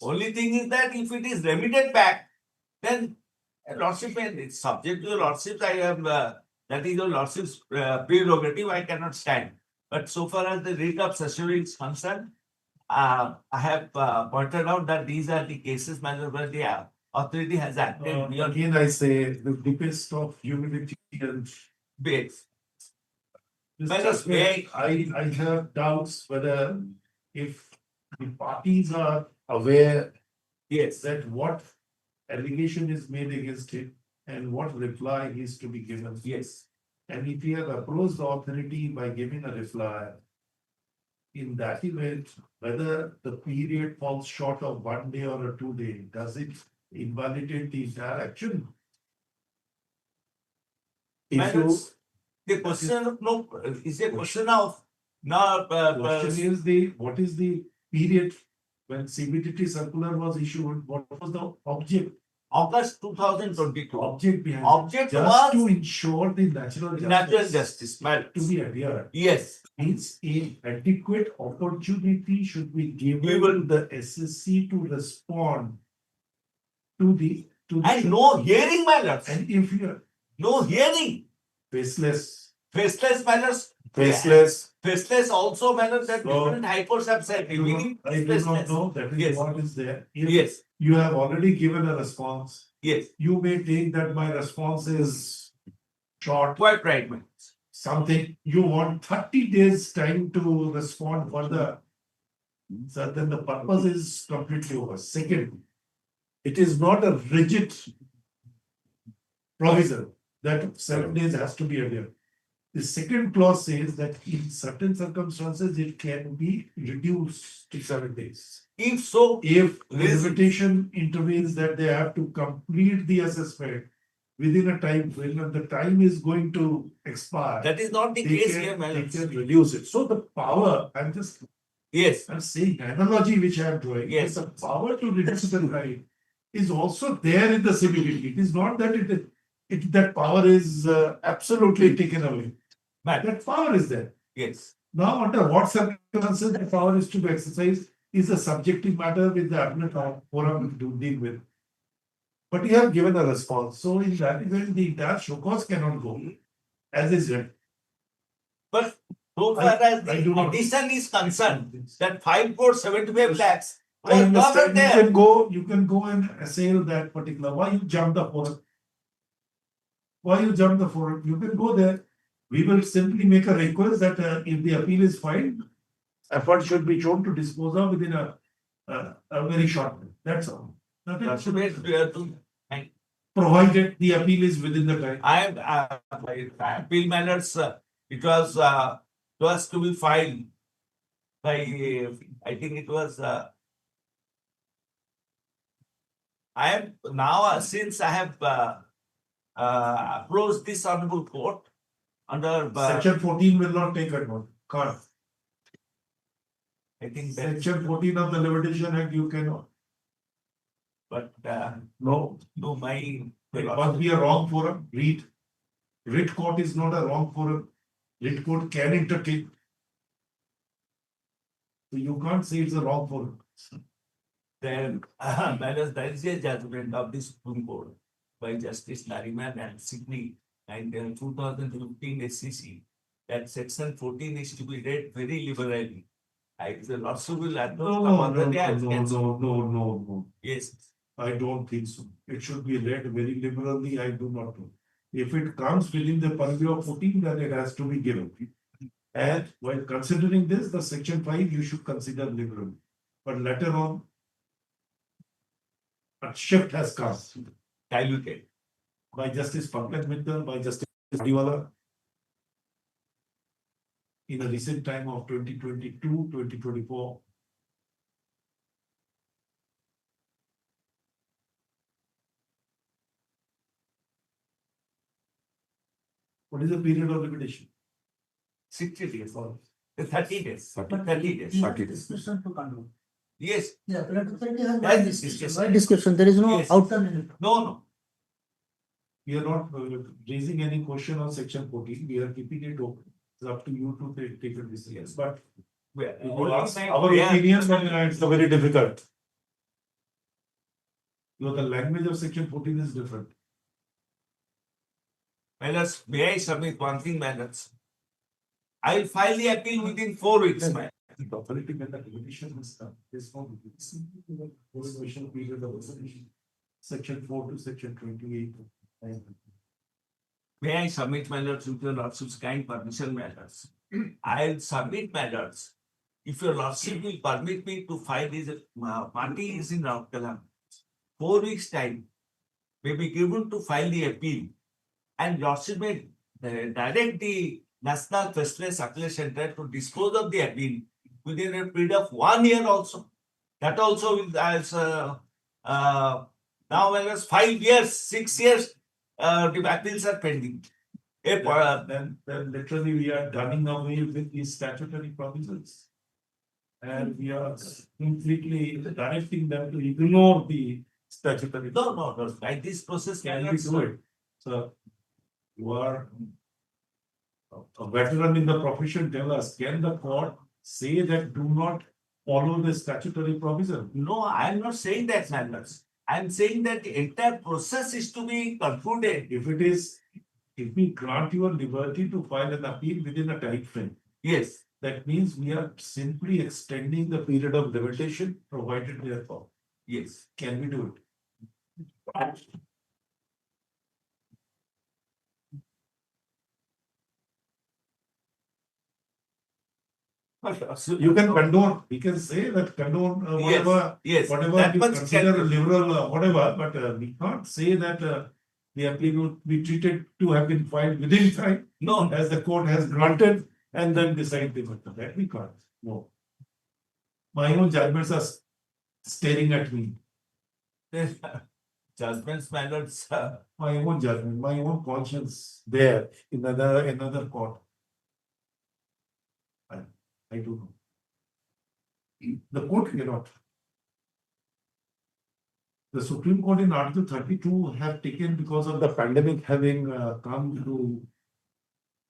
Speaker 7: Only thing is that if it is remitted back, then lordship, it's subject to your lordship. I am that is your lordship's prerogative. I cannot stand. But so far as the writ of certiorari is concerned, I have pointed out that these are the cases where the authority has acted beyond
Speaker 2: Again, I say the deepest of humility and
Speaker 7: base.
Speaker 2: Mr.
Speaker 7: Let us
Speaker 2: Smith, I have doubts whether if the parties are aware
Speaker 7: Yes.
Speaker 2: that what allegation is made against it and what reply is to be given.
Speaker 7: Yes.
Speaker 2: And if we have approached the authority by giving a reply, in that event, whether the period falls short of 1 day or a 2 day, does it invalidate the entire action? If you,
Speaker 7: Madam, the question of no is a question of now.
Speaker 2: question is what is the period when CBDT circular was issued? What was the object?
Speaker 7: August 2022.
Speaker 2: Object behind it?
Speaker 7: Object
Speaker 2: Just
Speaker 7: was
Speaker 2: to ensure the natural
Speaker 7: justice, madam.
Speaker 2: to be adhered.
Speaker 7: Yes.
Speaker 2: Means a adequate opportunity should be given
Speaker 7: Given.
Speaker 2: to the SSC to respond to the
Speaker 7: And no hearing, matters.
Speaker 2: and if you are
Speaker 7: No hearing.
Speaker 2: faceless,
Speaker 7: Faceless matters.
Speaker 2: faceless.
Speaker 7: Faceless also matters that
Speaker 2: So,
Speaker 7: different high courts have said.
Speaker 2: I do not know that is
Speaker 7: Yes.
Speaker 2: what is there. If
Speaker 7: Yes.
Speaker 2: you have already given a response,
Speaker 7: Yes.
Speaker 2: you may take that my response is short,
Speaker 7: Quite right, madam.
Speaker 2: something you want 30 days time to respond further. So then the purpose is completely over. Second, it is not a rigid provision that 7 days has to be adhered. The second clause says that in certain circumstances, it can be reduced to 7 days.
Speaker 7: If so,
Speaker 2: If limitation intervenes that they have to complete the assessment within a time frame and the time is going to expire,
Speaker 7: that is not the
Speaker 2: they
Speaker 7: case
Speaker 2: can,
Speaker 7: here,
Speaker 2: they
Speaker 7: madam.
Speaker 2: can reduce it. So the power,
Speaker 7: Yes.
Speaker 2: I'm saying analogy which I am drawing,
Speaker 7: Yes.
Speaker 2: the power to reduce the time is also there in the civility. It is not that that power is absolutely taken away.
Speaker 7: Madam.
Speaker 2: That power is there.
Speaker 7: Yes.
Speaker 2: Now, under what circumstances the power is to be exercised is a subjective matter with the appellate forum to deal with. But you have given a response. So in that event, the entire show cause cannot go as is written.
Speaker 7: But so far as
Speaker 2: I do
Speaker 7: the
Speaker 2: not-
Speaker 7: addition is concerned, that 5 crore 75 lakhs
Speaker 2: I
Speaker 7: was
Speaker 2: understand.
Speaker 7: covered there.
Speaker 2: You can go and assail that particular. Why you jump the forum? Why you jump the forum? You can go there. We will simply make a request that if the appeal is filed, effort should be shown to dispose of within a very short time. That's all. Nothing
Speaker 7: That's
Speaker 2: should
Speaker 7: the way
Speaker 2: be
Speaker 7: we are to.
Speaker 2: provided the appeal is within the time.
Speaker 7: I am by appeal matters. It was to be filed by I think it was. I am now since I have approached this honorable court under
Speaker 2: Section 14 will not take advantage. Can't.
Speaker 7: I think that,
Speaker 2: Section 14 of the Limitation Act, you cannot.
Speaker 7: but
Speaker 2: No,
Speaker 7: no, my
Speaker 2: it must be a wrong forum. Read. Writ court is not a wrong forum. Writ court can entertain. So you can't say it's a wrong forum.
Speaker 7: then there is a judgment of the Supreme Court by Justice Nariman and Sydney and 2015 SCC that section 14 is to be read very liberally. The lawsuit will adopt some other day.
Speaker 2: No.
Speaker 7: Yes.
Speaker 2: I don't think so. It should be read very liberally. I do not know. If it comes within the purview of 14, then it has to be given. And while considering this, the section 5 you should consider liberally. But later on, a shift has come
Speaker 7: Diluted.
Speaker 2: by Justice Pankaj Mittal, by Justice Adiwala in a recent time of 2022, 2024. What is the period of limitation?
Speaker 7: 60 days or 30 days.
Speaker 12: 30.
Speaker 7: 30 days.
Speaker 12: 30 days.
Speaker 4: Discussion to control.
Speaker 7: Yes.
Speaker 4: Yeah, letter 30 has
Speaker 7: That
Speaker 4: one
Speaker 7: is
Speaker 4: discussion.
Speaker 7: discussion.
Speaker 4: Why discussion? There is no
Speaker 7: Yes.
Speaker 4: outcome in it.
Speaker 7: No.
Speaker 2: We are not raising any question on section 14. We are keeping it open. It's up to you to take a decision. But our opinion, it's very difficult. The language of section 14 is different.
Speaker 7: Manners, may I submit one thing, Manners? I will file the appeal within 4 weeks, man.
Speaker 2: The authority when the limitation is done, is for question period of resolution. Section 4 to section 28.
Speaker 7: May I submit matters with your lordship's kind permission, matters? I'll submit matters. If your lordship will permit me to file this, party is in Raukalam. 4 weeks time may be given to file the appeal. And lordship may direct the National Festless Appellate Center to dispose of the appeal within a period of 1 year also. That also will as now when it's 5 years, 6 years, the appeals are pending.
Speaker 2: Then literally we are running away with these statutory provisions. And we are completely directing them to ignore the statutory.
Speaker 7: No. Like this process
Speaker 2: Can we do it? So you are a veteran in the profession. Tell us, can the court say that do not follow the statutory provision?
Speaker 7: No, I am not saying that, Sanders. I am saying that the entire process is to be concluded.
Speaker 2: If we grant you a liberty to file an appeal within a time frame,
Speaker 7: Yes.
Speaker 2: that means we are simply extending the period of limitation provided therefore.
Speaker 7: Yes.
Speaker 2: Can we do it? You can condone, we can say that condone whatever
Speaker 7: Yes.
Speaker 2: whatever
Speaker 7: That
Speaker 2: you
Speaker 7: much
Speaker 2: consider
Speaker 7: can be.
Speaker 2: liberal whatever, but we can't say that the appeal would be treated to have been filed within time
Speaker 7: No.
Speaker 2: as the court has granted and then decide the matter. That we can't. No. My own judgments are staring at me.
Speaker 7: Judgments, matters.
Speaker 2: My own judgment, my own conscience there in another court. I don't know. The court cannot. The Supreme Court in Article 32 have taken because of the pandemic having come to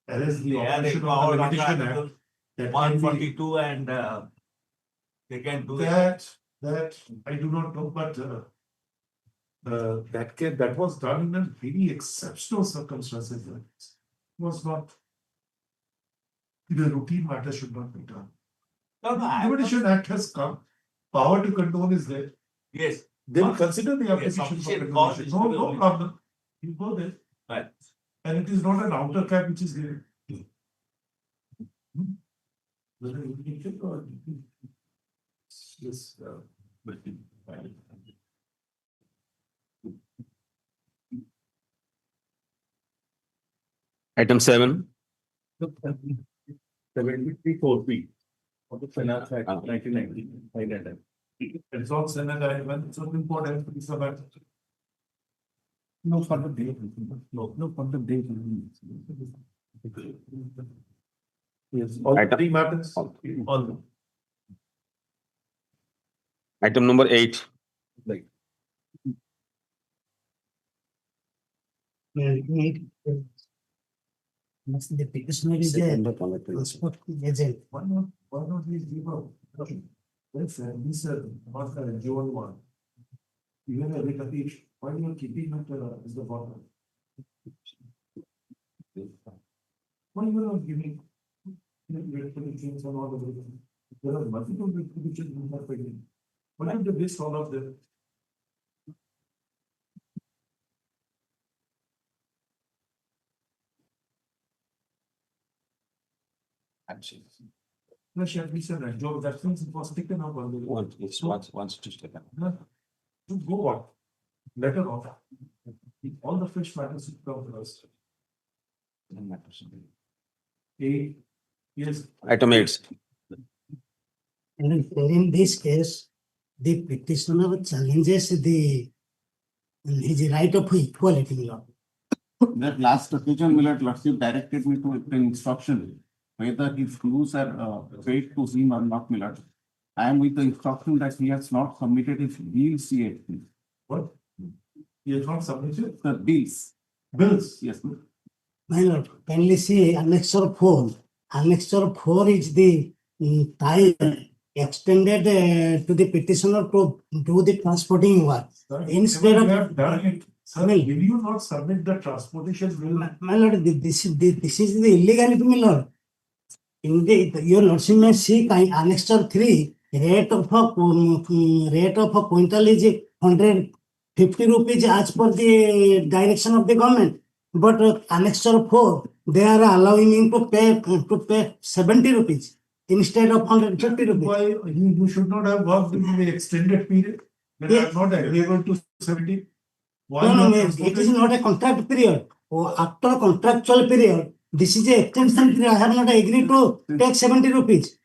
Speaker 2: arrest the operation of the Limitation Act. That
Speaker 7: 142 and they can do it.
Speaker 2: That I do not know, but that was done in a very exceptional circumstances. It was not. The routine matter should not be done.
Speaker 7: No,
Speaker 2: Limitation Act has come. Power to condone is there.
Speaker 7: Yes.
Speaker 2: They will consider the
Speaker 7: Yes,
Speaker 2: application for
Speaker 7: official
Speaker 2: condonation.
Speaker 7: call is
Speaker 2: No problem. You go there.
Speaker 7: Right.
Speaker 2: And it is not an outer cap which is given. Yes.
Speaker 13: Item 7.
Speaker 2: 73-4B of the Finance Act 1990. It's all Senator, when Supreme Court has to be submitted. No further date. No further date. Yes, all
Speaker 12: Item-
Speaker 2: three matters.
Speaker 12: all
Speaker 2: All.
Speaker 12: Item number 8.
Speaker 4: The petitioner is a transport agent.
Speaker 2: Why not we give a, let's say, this was the June one. Even a repetition, why you are keeping it as the bottom? Why you are not giving? Repetitions and all of it. There are multiple repetitions in that again. Why don't you list all of them? No, shall we say that, Joe, that means it was taken up on the.
Speaker 12: Once to step in.
Speaker 2: No, to go on. Letter of. All the fish matters come first. A, yes.
Speaker 12: Item 8.
Speaker 4: And in this case, the petitioner challenges his right of equality law.
Speaker 13: That last occasion, Millard Lordship directed me to an instruction whether his clues are paid to him or not, Millard. I am with the instruction that he has not submitted his bills yet.
Speaker 2: What? He has not submitted
Speaker 13: The bills.
Speaker 2: bills.
Speaker 13: Yes, ma'am.
Speaker 4: My lord, kindly see annexure 4. Annexure 4 is the time extended to the petitioner to do the transporting work. Instead of-
Speaker 2: You have done it. Sir,
Speaker 4: Well-
Speaker 2: will you not submit the transportation bill?
Speaker 4: My lord, this is the illegality, my lord. In your lordship may see annexure 3, rate of a quintal is 150 rupees as per the direction of the government. But annexure 4, they are allowing him to pay 70 rupees instead of 150 rupees.
Speaker 2: Why, you should not have worked in the extended period. When I
Speaker 4: Yeah.
Speaker 2: am not agreeable to 70. Why
Speaker 4: No,
Speaker 2: not
Speaker 4: it
Speaker 2: transported?
Speaker 4: is not a contract period. After contractual period, this is a extension period. I have not agreed to take 70 rupees.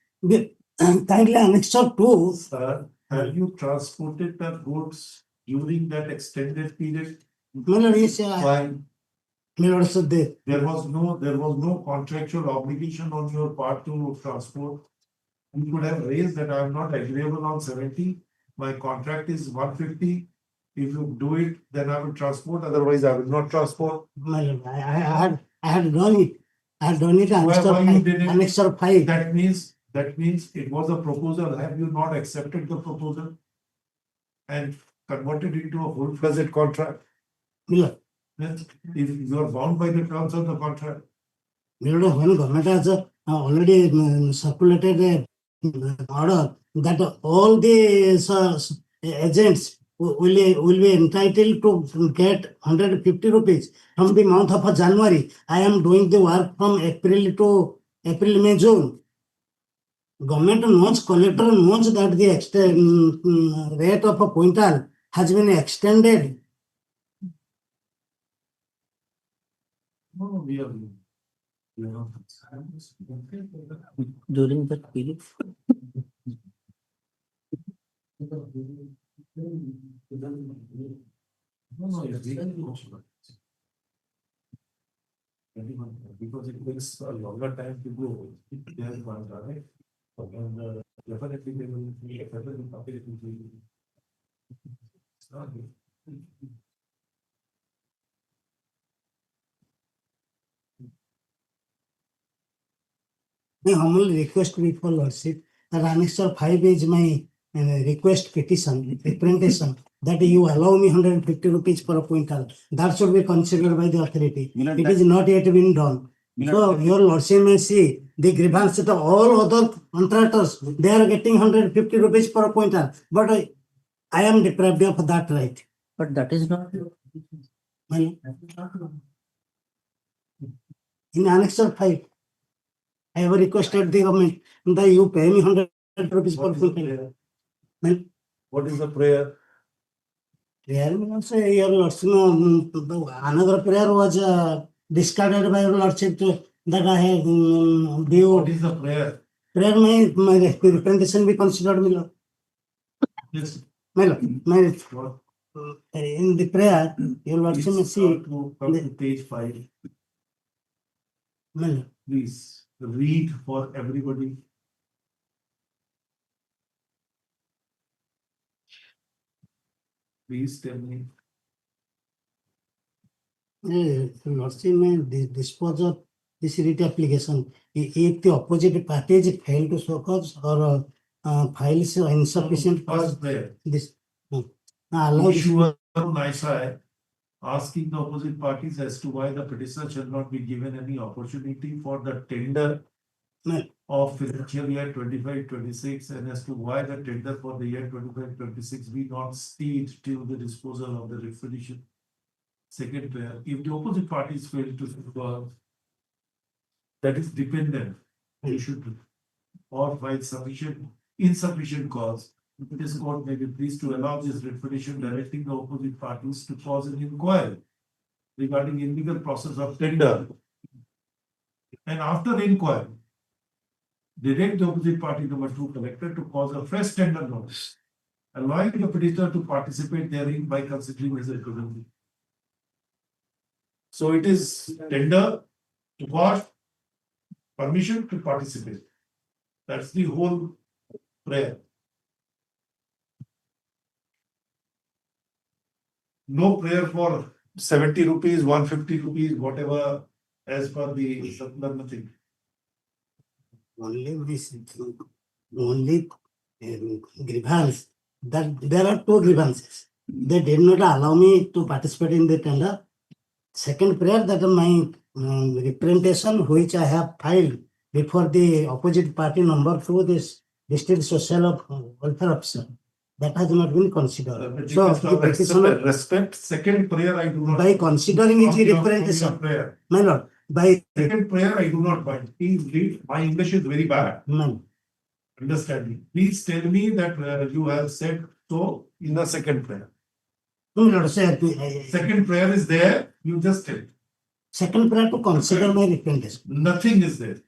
Speaker 4: Kindly annexure 2.
Speaker 2: Sir, have you transported the goods during that extended period?
Speaker 4: My lord, yes,
Speaker 2: Why?
Speaker 4: my lord, so
Speaker 2: There was no contractual obligation on your part to transport. You could have raised that I am not agreeable on 70. My contract is 150. If you do it, then I will transport, otherwise I will not transport.
Speaker 4: my lord, I had done it. I had done it annexure
Speaker 2: Why you
Speaker 4: 5.
Speaker 2: did it?
Speaker 4: Annexure 5.
Speaker 2: That means it was a proposal. Have you not accepted the proposal? And converted into a full-fledged contract?
Speaker 4: My lord,
Speaker 2: Yes, if you are bound by the terms of the contract.
Speaker 4: my lord, when government has already circulated a order that all the agents will be entitled to get 150 rupees from the month of January. I am doing the work from April, May, June. Government knows, collector knows that the rate of a quintal has been extended.
Speaker 2: No, we are.
Speaker 11: During that period,
Speaker 2: No, it's legally possible. Because it takes a longer time to go. They have one, right? And definitely they will be definitely happy to be. It's not good.
Speaker 4: My humble request before Lordship that annexure 5 is my request petition, representation that you allow me 150 rupees per quintal. That should be considered by the authority.
Speaker 13: Millard,
Speaker 4: It is not yet been done. So your Lordship may see the grievance of all other contractors, they are getting 150 rupees per quintal. But I am deprived of that right.
Speaker 11: but that is not.
Speaker 4: Well, in annexure 5, I have requested the government that you pay me 100 rupees per
Speaker 2: What is the
Speaker 4: quintal.
Speaker 2: prayer?
Speaker 4: Well,
Speaker 2: What is the prayer?
Speaker 4: prayer means your lordship, another prayer was discarded by your lordship that I have
Speaker 2: What
Speaker 4: due.
Speaker 2: is the prayer?
Speaker 4: Prayer my representation be considered, my lord.
Speaker 2: Yes.
Speaker 4: My lord, my
Speaker 2: What?
Speaker 4: in the prayer, your lordship may see,
Speaker 2: Come to page 5,
Speaker 4: my lord.
Speaker 2: please. read for everybody? Please tell me.
Speaker 4: Lordship may dispose of this writ application if the opposite parties fail to show cause or files insufficient cause.
Speaker 2: First there,
Speaker 4: This allow this.
Speaker 2: issuer NISA asking the opposite parties as to why the petitioner shall not be given any opportunity for the tender
Speaker 4: No.
Speaker 2: of financial year 25-26 and as to why the tender for the year 25-26 be not stayed till the disposal of the requisition. Second prayer, if the opposite parties fail to resolve, that is dependent, you should or find insufficient cause. This court may be pleased to allow this requisition directing the opposite parties to cause an inquiry regarding illegal process of tender. And after inquiry, direct the opposite party number 2 collector to cause a fresh tender notice, allowing the petitioner to participate therein by considering his equivalent. So it is tender to cause permission to participate. That's the whole prayer. No prayer for 70 rupees, 150 rupees, whatever, as per the circular, nothing.
Speaker 4: Only this, only grievance, that there are two grievances. They did not allow me to participate in the tender. Second prayer, that my representation which I have filed before the opposite party number 2, this district social welfare officer, that has not been considered. So the petitioner,
Speaker 2: Respect. Second prayer, I do not.
Speaker 4: by considering his representation,
Speaker 2: Prayer.
Speaker 4: my lord, by
Speaker 2: Second prayer, I do not find. Please read. My English is very bad.
Speaker 4: no,
Speaker 2: Understand me. Please tell me that you have said so in the second prayer.
Speaker 4: no, lord, sir,
Speaker 2: Second prayer is there. You just tell.
Speaker 4: second prayer to consider my representation.
Speaker 2: Nothing is there.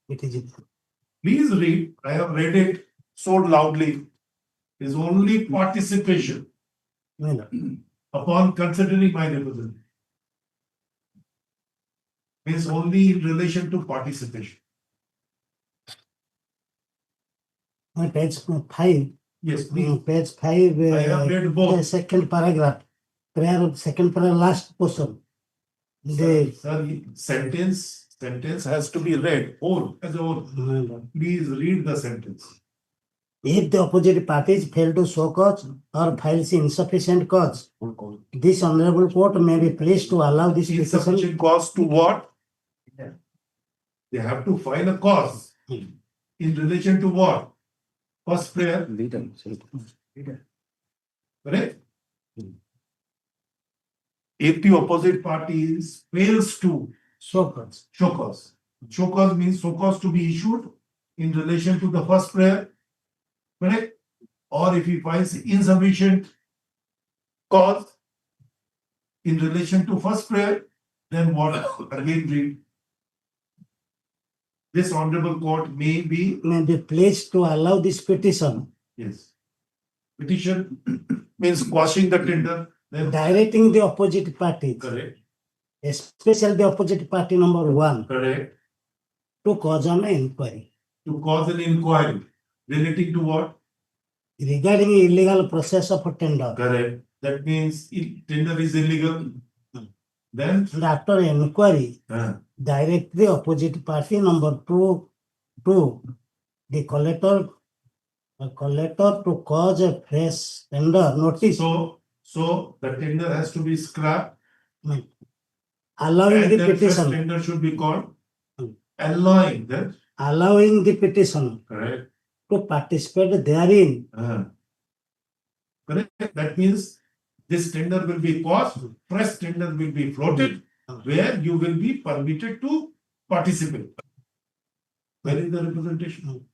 Speaker 4: It is
Speaker 2: Please read. I have read it so loudly. Is only participation
Speaker 4: my lord.
Speaker 2: upon considering my representation. Means only in relation to participation.
Speaker 4: My page 5.
Speaker 2: Yes, please.
Speaker 4: Page 5.
Speaker 2: I have read both.
Speaker 4: The second paragraph. Prayer, second prayer, last portion. The
Speaker 2: Sir, sentence has to be read whole as a whole.
Speaker 4: my lord.
Speaker 2: Please read the sentence.
Speaker 4: If the opposite parties fail to show cause or files insufficient cause, this honorable court may be pleased to allow this petition.
Speaker 2: Insufficient cause to what? They have to file a cause. In relation to what? First prayer. Correct? If the opposite parties fails to
Speaker 4: Show cause.
Speaker 2: show cause. Show cause means show cause to be issued in relation to the first prayer. Correct? Or if he finds insufficient cause in relation to first prayer, then what? Again read. This honorable court may be,
Speaker 4: Pleased to allow this petition,
Speaker 2: yes. Petition means quashing the tender. Then
Speaker 4: directing the opposite parties,
Speaker 2: correct.
Speaker 4: especially the opposite party number 1,
Speaker 2: Correct.
Speaker 4: to cause an inquiry
Speaker 2: To cause an inquiry relating to what?
Speaker 4: regarding illegal process of a tender.
Speaker 2: Correct. That means if tender is illegal, then
Speaker 4: And after inquiry, direct the opposite party number 2 to the collector to cause a fresh tender notice,
Speaker 2: so the tender has to be scrapped.
Speaker 4: allowing
Speaker 2: And
Speaker 4: the
Speaker 2: then first
Speaker 4: petition,
Speaker 2: tender should be called
Speaker 4: Hmm.
Speaker 2: allowing that.
Speaker 4: allowing the petition
Speaker 2: Correct.
Speaker 4: to participate therein.
Speaker 2: Correct. That means this tender will be paused, fresh tender will be floated, where you will be permitted to participate. Where is the representation?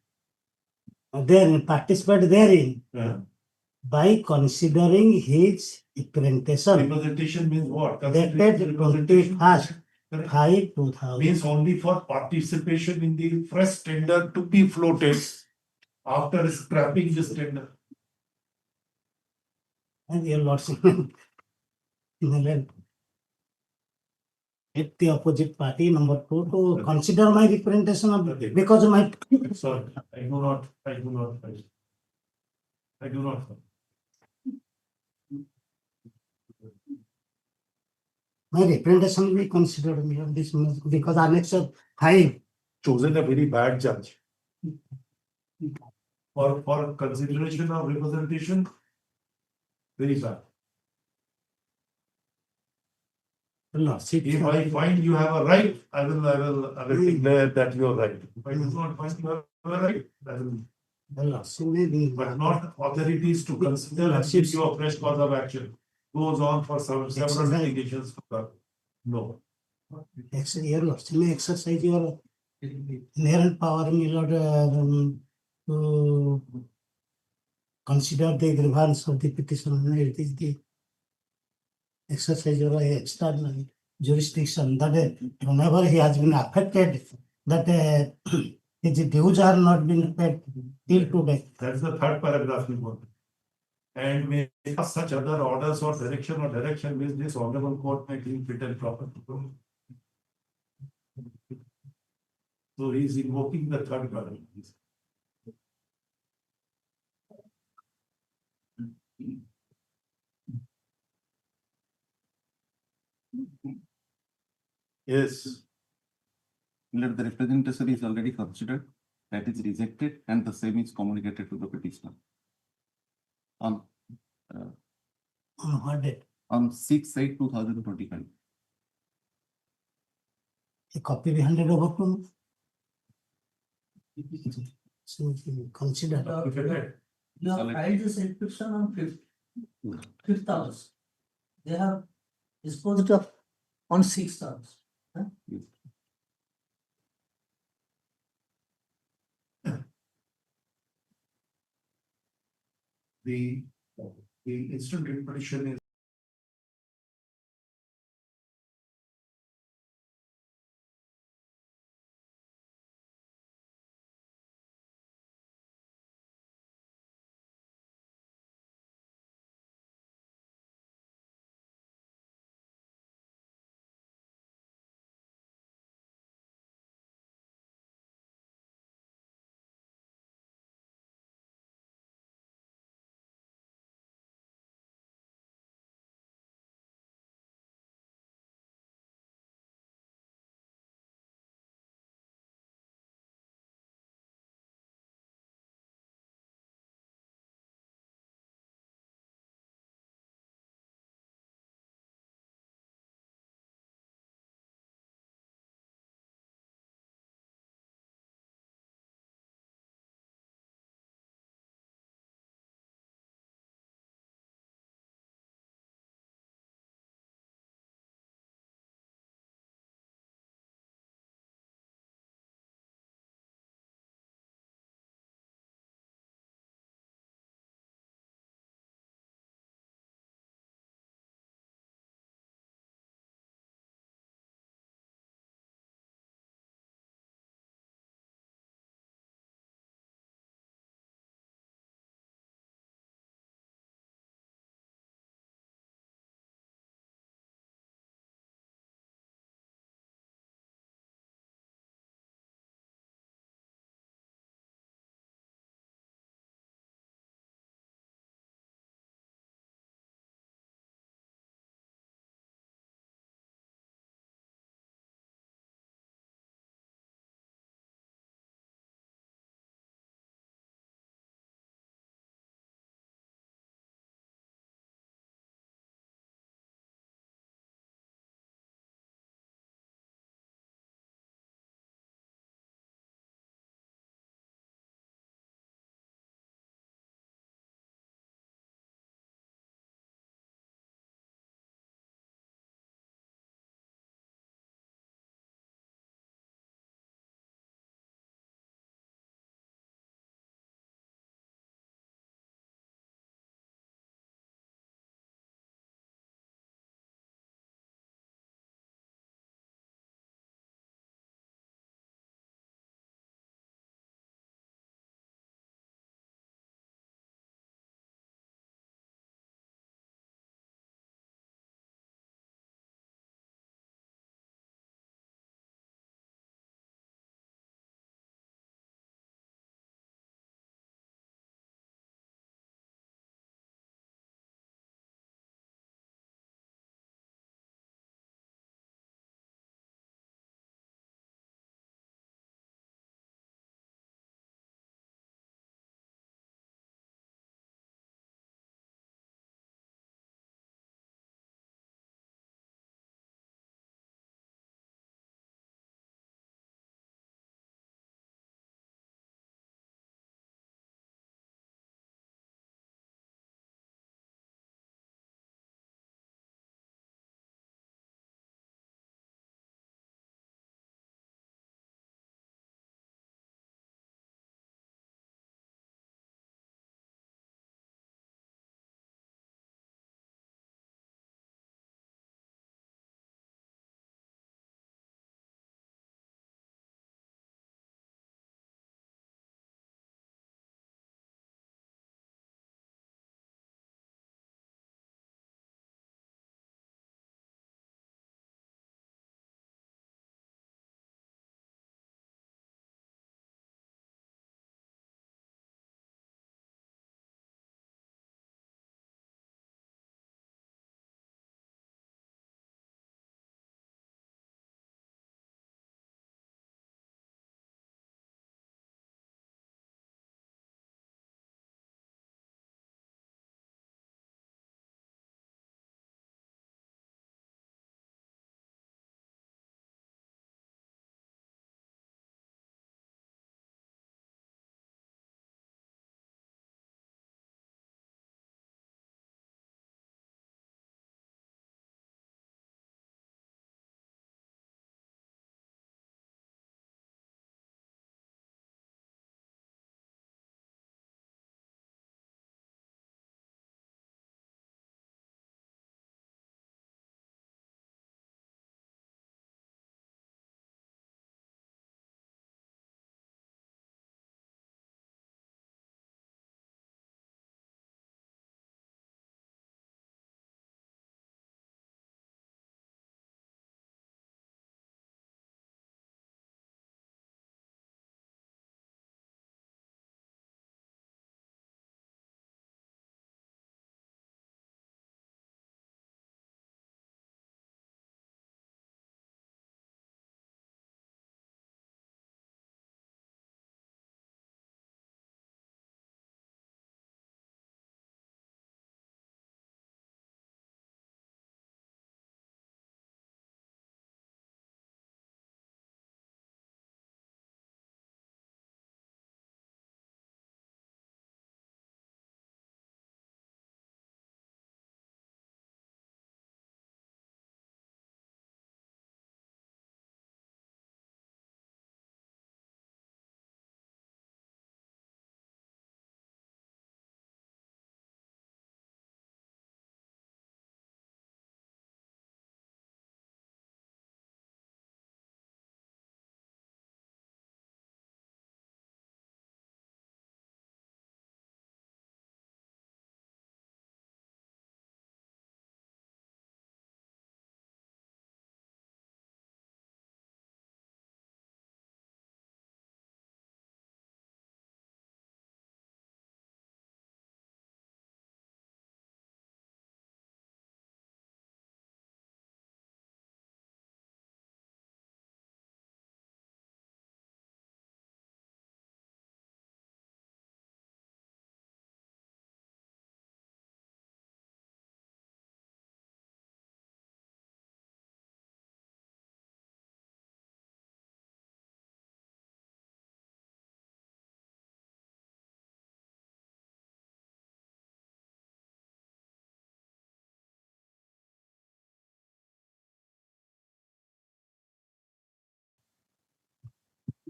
Speaker 4: Therein, participate therein
Speaker 2: Yeah.
Speaker 4: by considering his representation
Speaker 2: Representation means what?
Speaker 4: dated
Speaker 2: Considering representation.
Speaker 4: 21st
Speaker 2: Correct.
Speaker 4: 5 2000.
Speaker 2: Means only for participation in the fresh tender to be floated after scrapping this tender.
Speaker 4: And your lordship, Hit the opposite party. Number two, to consider my representation of, because my
Speaker 2: Sorry, I do not. I do not.
Speaker 4: my representation will be considered me on this because Annex 5.
Speaker 2: Chosen a very bad judge. For consideration of representation, very bad. If I find you have a right, I will declare that you are right. If I do not find you have a right, I will. But not authorities to consider and give you a fresh cause of action. Goes on for several litigations. No.
Speaker 4: Your Lordship may exercise your inherent power in your to consider the grievance of the petitioner. It is the exercise your external jurisdiction that whenever he has been affected, that his dues are not being paid till today.
Speaker 2: That's the third paragraph report. And may pass such other orders or direction which this honorable court may deem fit and proper. So he is invoking the third paragraph. Yes.
Speaker 13: Let the representation is already considered, that is rejected, and the same is communicated to the petitioner. On
Speaker 4: What date?
Speaker 13: on 6/8/2025.
Speaker 4: A copy be handed over to me. So consider.
Speaker 11: You have filed this inspection on 5th August. They have disposed of on 6th August. Huh?
Speaker 2: The instant petition is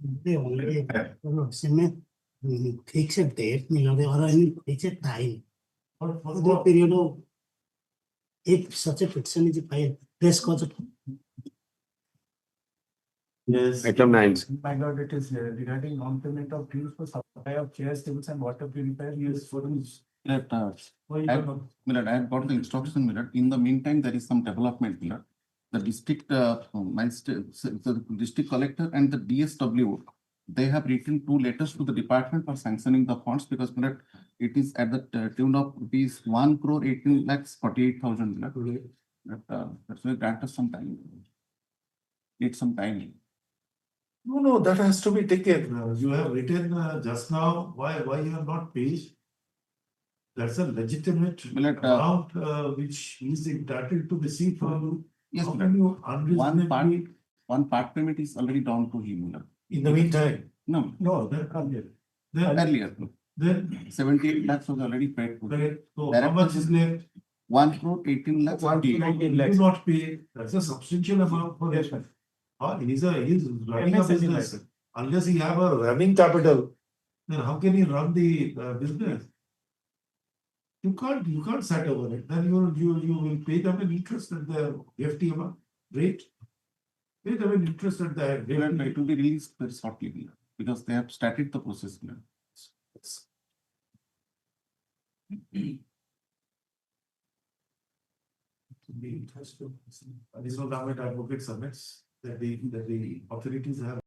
Speaker 4: They already, fix a date, or any fix a time. For the period of, if such a petition is filed, press cause.
Speaker 2: Yes.
Speaker 12: Item 9.
Speaker 11: My lord, it is regarding non-payment of dues for supply of chairs, tables and water purifier used for use.
Speaker 13: Milord, I have got the instruction, Milord. In the meantime, there is some development, Milord. The district, the district collector and the DSW, they have written 2 letters to the department for sanctioning the funds because, Milord, it is at the tune of rupees 1,18,48,000, Milord. That's why grant us some time. Need some time.
Speaker 2: No, that has to be taken. You have written just now, why you have not paid? That's a legitimate
Speaker 13: Milord,
Speaker 2: amount which is entitled to receive from you.
Speaker 13: yes,
Speaker 2: How
Speaker 13: Milord.
Speaker 2: can you unreasonably?
Speaker 13: One part payment is already down to him, Milord.
Speaker 2: In the meantime,
Speaker 13: No,
Speaker 2: no, then earlier. Then,
Speaker 13: earlier.
Speaker 2: then,
Speaker 13: 78 lakhs was already paid.
Speaker 2: correct. So how
Speaker 13: Director
Speaker 2: much is left?
Speaker 13: 1,18 lakhs.
Speaker 11: 1,19
Speaker 2: You
Speaker 11: lakhs.
Speaker 2: do not pay, that's a substantial amount for
Speaker 11: Yes,
Speaker 2: him. He's running a
Speaker 11: MSME
Speaker 2: business. Unless he have a running capital, then how can he run the business? You can't set over it. Then you will pay them an interest at the FT amount rate. Pay them an interest at the
Speaker 13: Milord,
Speaker 2: FT.
Speaker 13: it will be released very shortly, Milord, because they have started the process, Milord.
Speaker 2: The interest of additional government advocate submits that the authorities have.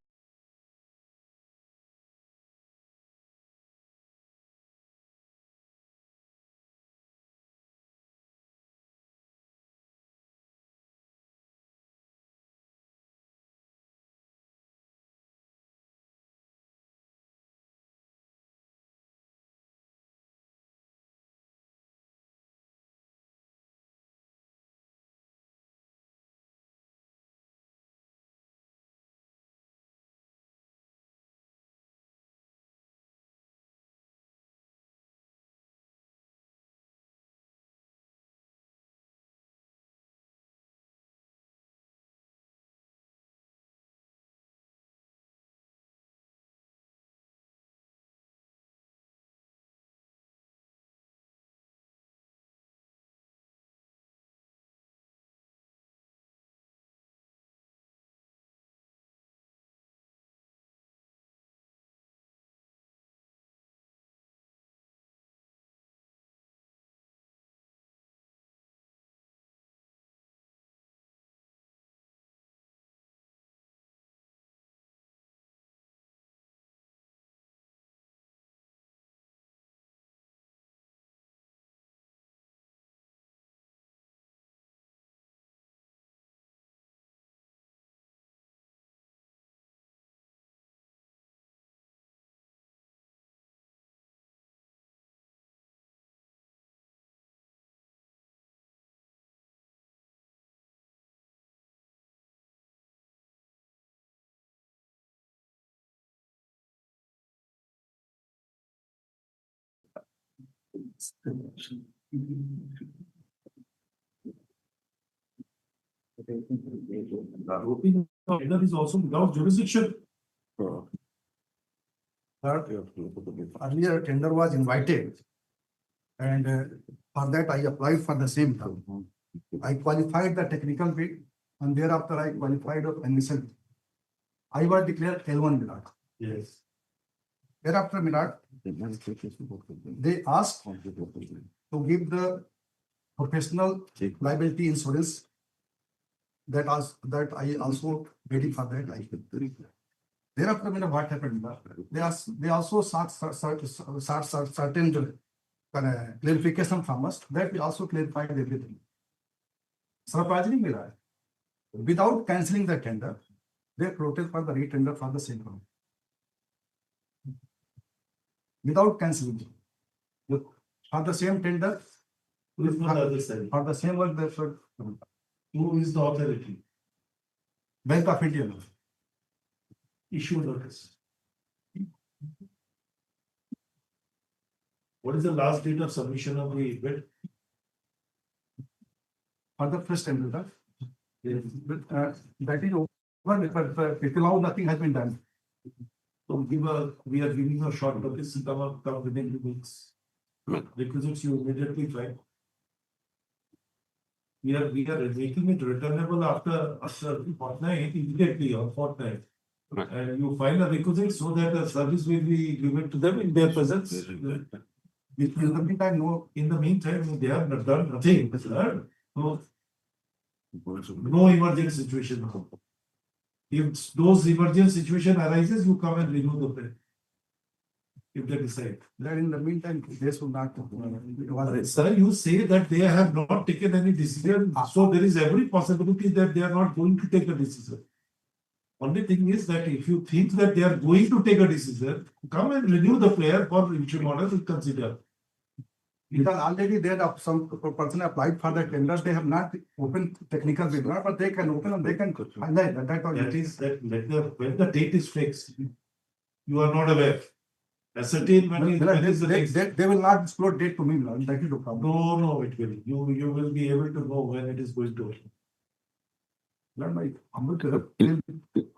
Speaker 2: Opening of tender is also without jurisdiction.
Speaker 6: Earlier tender was invited. And for that I applied for the same job. I qualified the technical bid and thereafter I qualified of initial. I was declared L1 Milord.
Speaker 2: Yes.
Speaker 6: Thereafter Milord, they asked to give the professional liability insurance. That I also waiting for that. Thereafter, what happened? They also sought certain clarification from us that we also clarified everything. Surprisingly, without cancelling the tender, they floated for the re-tender for the same round. Without cancelling it. For the same tender,
Speaker 2: Who is on the other side?
Speaker 6: for the same work, they should.
Speaker 2: Who is the authority?
Speaker 6: Bank of India.
Speaker 2: Issue notice. What is the last date of submission of the bid?
Speaker 6: For the first tender,
Speaker 2: Yes.
Speaker 6: that is over, but till now nothing has been done.
Speaker 2: So we are giving a short notice to come within 2 weeks. Requisites you immediately file. We are making it returnable after fortnight, immediately or fortnight. And you file a requisite so that the service will be given to them in their presence. In the meantime, they have not done nothing. No emergent situation. If those emergent situation arises, you come and renew the plan. If they decide.
Speaker 6: That in the meantime, they should not.
Speaker 2: Sir, you say that they have not taken any decision, so there is every possibility that they are not going to take a decision. Only thing is that if you think that they are going to take a decision, come and renew the player for interim order to consider.
Speaker 6: Because already there are some person applied for the tenders, they have not opened technical webinar, but they can open and they can highlight that.
Speaker 2: That is that when the date is fixed, you are not aware. Ascertain when is the next.
Speaker 6: They will not disclose date to me, that is the problem.
Speaker 2: No, it will. You will be able to know when it is going to happen.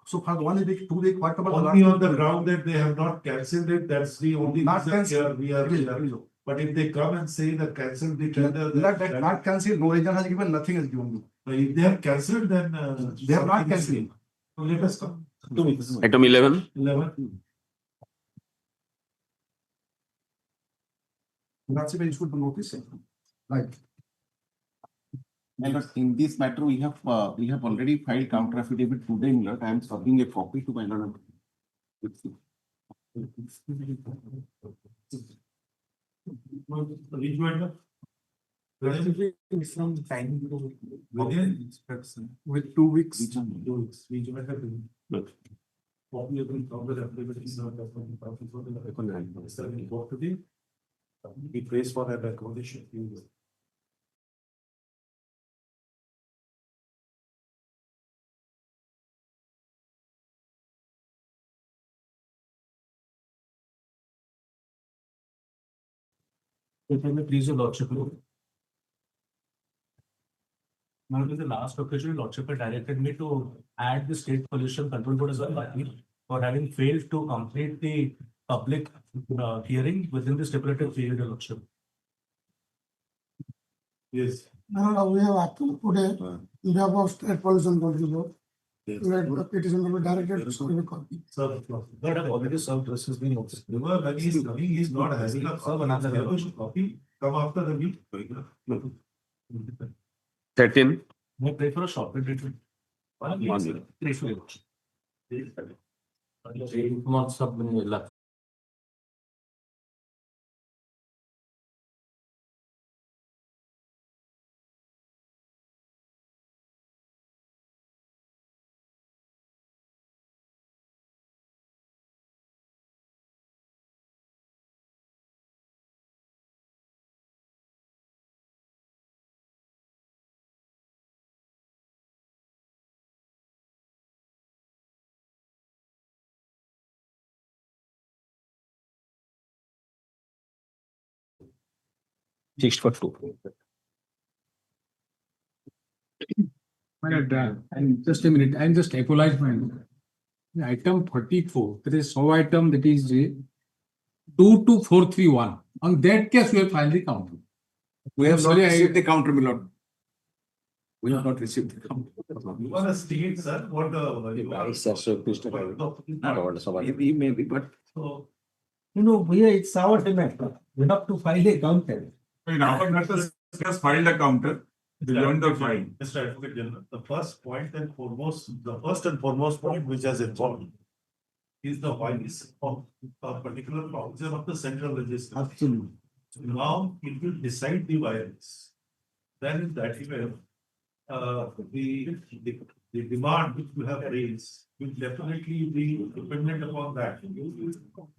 Speaker 6: So for 1 week, 2 week, what about
Speaker 2: Only on the ground that they have not cancelled it, that's the only
Speaker 6: Not
Speaker 2: reason
Speaker 6: cancelled.
Speaker 2: we are. But if they come and say that cancel the tender,
Speaker 6: not cancelled, no agent has given, nothing has given.
Speaker 2: if they have cancelled, then
Speaker 6: They have not cancelled.
Speaker 2: So let us come. 2 weeks.
Speaker 12: Item 11.
Speaker 2: 11.
Speaker 6: That's a very good notice. Right.
Speaker 13: And in this matter, we have already filed counter affidavit today, Milord. I am serving a copy to my Lord.
Speaker 2: Which matter?
Speaker 6: Some time
Speaker 2: Within
Speaker 6: with 2 weeks.
Speaker 2: 2 weeks. Which matter? Copy of the counter affidavit is not that one. Go to the. Be praised for that accommodation.
Speaker 7: Please, your lordship. Now, in the last occasion, lordship had directed me to add the state pollution control board as well, for having failed to complete the public hearing within the stipulated period, your lordship.
Speaker 2: Yes.
Speaker 6: Now we have appealed today, in behalf of State Pollution Control Board. Let the petition will be directed to serve a copy.
Speaker 2: Sir,
Speaker 7: But I've already served, this has been also.
Speaker 2: remember when he is coming, he is not having a copy. Come after the meet.
Speaker 12: 13.
Speaker 7: May I pray for a short retreat?
Speaker 12: 1 minute.
Speaker 7: 3 months have been left.
Speaker 12: Fixed for 2.
Speaker 14: And just a minute, I'm just equalize my item 34. There is so item that is 22431. On that case, we have filed the counter.
Speaker 8: We have not
Speaker 14: Sorry,
Speaker 8: received the counter, my lord. We have not received the counter.
Speaker 2: You want to state, sir, what you are.
Speaker 8: He may be, but.
Speaker 2: So,
Speaker 8: It's our demand. We have to file a counter.
Speaker 15: In our matters, just filed a counter beyond the file.
Speaker 2: Mr. Advocate General, the first and foremost point which has involved is the violation of a particular provision of the central legislature.
Speaker 8: Absolutely.
Speaker 2: So now it will decide the violence. Then in that event, the demand which you have raised will definitely be dependent upon that.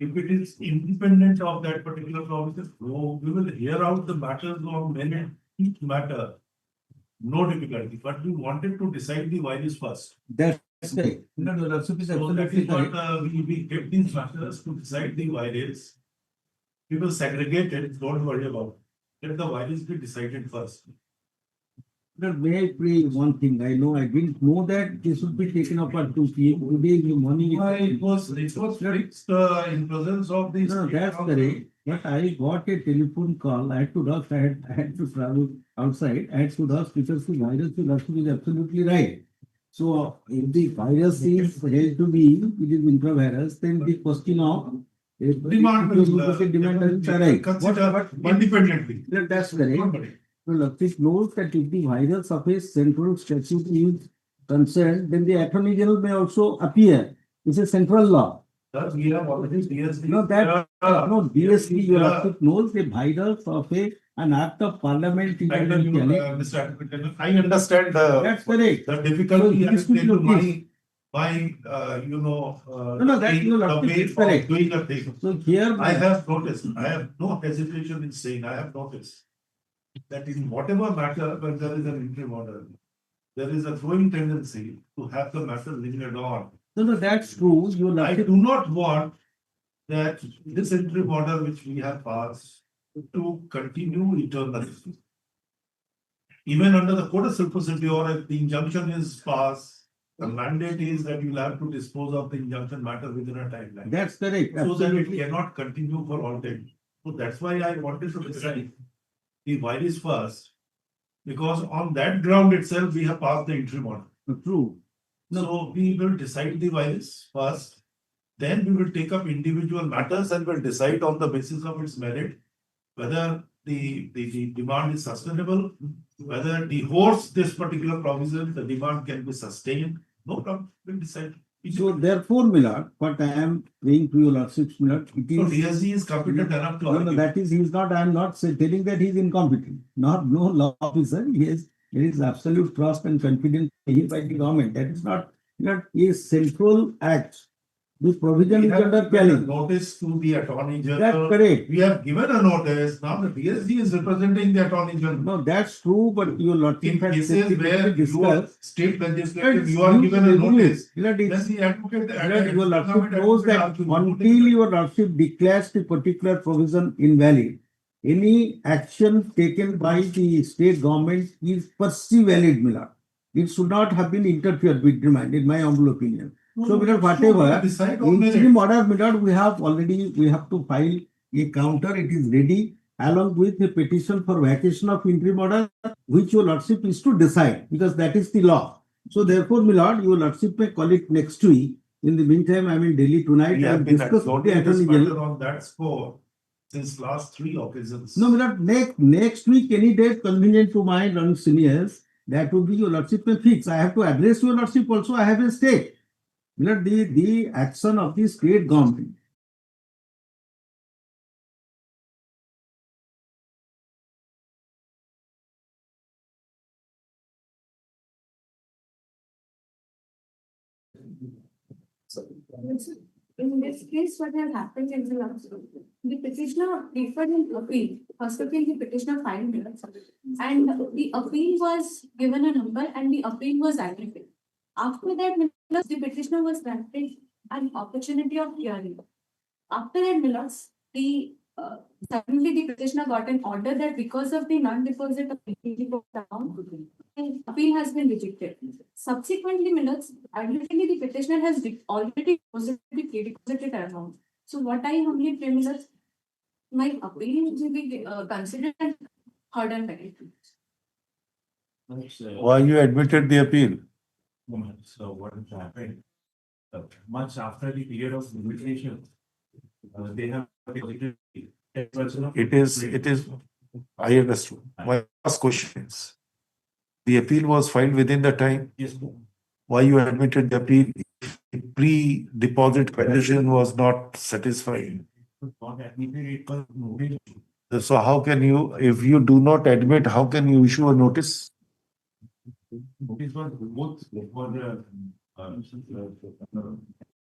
Speaker 2: If it is independent of that particular provision, we will hear out the matters on many each matter. No difficulty, but we wanted to decide the violence first.
Speaker 8: That's right. No,
Speaker 2: So that is what we get these matters to decide the violence. We will segregate it, don't worry about it. Let the violence be decided first.
Speaker 8: May I pray one thing? I know I didn't know that this would be taken up at 2 p.m. Today in the morning.
Speaker 2: It was fixed in presence of the.
Speaker 8: No, that's correct. But I got a telephone call. I had to rush. I had to travel outside. I had to rush because the virus is absolutely right. So if the virus is held to be, it is intravirus, then the question of
Speaker 2: Demand
Speaker 8: demand is correct.
Speaker 2: Consider independently.
Speaker 8: That's correct. So Lakshit knows that if the virus of a central statute is concerned, then the Attorney General may also appear. It's a central law.
Speaker 2: Sir, we have already DSD.
Speaker 8: No, DSD, your Lakshit knows the virus of an act of parliament is under challenge.
Speaker 2: Mr. Advocate, I understand
Speaker 8: That's correct.
Speaker 2: the difficulty
Speaker 8: So,
Speaker 2: and
Speaker 8: this will
Speaker 2: to
Speaker 8: be
Speaker 2: my
Speaker 8: that you
Speaker 2: the way
Speaker 8: is correct.
Speaker 2: of doing a thing.
Speaker 8: So here
Speaker 2: I have noticed, I have no hesitation in saying, I have noticed that in whatever matter, when there is an interim order, there is a growing tendency to have the matter lingered on.
Speaker 8: No, that's true. You
Speaker 2: I do not want that this interim order which we have passed to continue eternally. Even under the Code of Simplicity or if the injunction is passed, the mandate is that you'll have to dispose of the injunction matter within a timeline.
Speaker 8: That's correct.
Speaker 2: So that it
Speaker 8: Absolutely.
Speaker 2: cannot continue for all time. So that's why I wanted to decide the virus first, because on that ground itself, we have passed the interim order.
Speaker 8: True.
Speaker 2: So we will decide the virus first, then we will take up individual matters and will decide on the basis of its merit whether the demand is sustainable, whether the horse this particular provision, the demand can be sustained. No problem, we'll decide.
Speaker 8: So therefore, Milord, what I am praying to you, Lordship, Milord, it
Speaker 2: So
Speaker 8: is.
Speaker 2: DSG is competent enough to
Speaker 8: No,
Speaker 2: argue.
Speaker 8: that is, he's not, I am not telling that he is incompetent. No law officer, there is absolute trust and confidence in him by the government. That is not a central act. The provision
Speaker 2: We
Speaker 8: is
Speaker 2: have
Speaker 8: under
Speaker 2: given a
Speaker 8: challenge.
Speaker 2: notice to the Attorney General.
Speaker 8: That's correct.
Speaker 2: We have given a notice, now the DSG is representing the Attorney General.
Speaker 8: No, that's true, but your Lordship
Speaker 2: In
Speaker 8: has
Speaker 2: cases where you are
Speaker 8: discussed.
Speaker 2: state legislative, you are given a notice, then
Speaker 8: Milord,
Speaker 2: the advocate.
Speaker 8: your Lordship knows that until your Lordship declares the particular provision invalid, any action taken by the state government is per se valid, Milord. It should not have been interfered with, in my humble opinion. So, Milord, whatever, interim order, Milord, we have to file a counter, it is ready, along with a petition for vacation of interim order, which your Lordship is to decide, because that is the law. So therefore, Milord, your Lordship may call it next week. In the meantime, I am in Delhi tonight
Speaker 2: We have
Speaker 8: and
Speaker 2: been
Speaker 8: discuss with the
Speaker 2: advocating this
Speaker 8: Attorney General.
Speaker 2: matter on that score since last 3 occasions.
Speaker 8: No, Milord, next week, any date convenient to my young seniors, that would be your Lordship may fix. I have to address your Lordship also, I have a stake. Milord, the action of the state government.
Speaker 16: In this case, what has happened is the petitioner referred in appeal. First appeal, the petitioner filed it, and the appeal was given a number and the appeal was agreed. After that, the petitioner was granted an opportunity of hearing. After that, Milots, suddenly the petitioner got an order that because of the non-deposit of amount, the appeal has been rejected. Subsequently, Milots, admittedly the petitioner has already deposited the pre-deposited amount. So what I humbly pray, Milots, my appeal will be considered and heard and merit.
Speaker 2: Why you admitted the appeal?
Speaker 15: So what has happened, much after the period of limitation, they have.
Speaker 2: It is, I understood. My first question is, the appeal was filed within the time?
Speaker 15: Yes.
Speaker 2: Why you admitted the appeal? If pre-deposit condition was not satisfied.
Speaker 15: Not admitted, it was noted.
Speaker 2: So how can you, if you do not admit, how can you issue a notice?
Speaker 15: Notice was both for the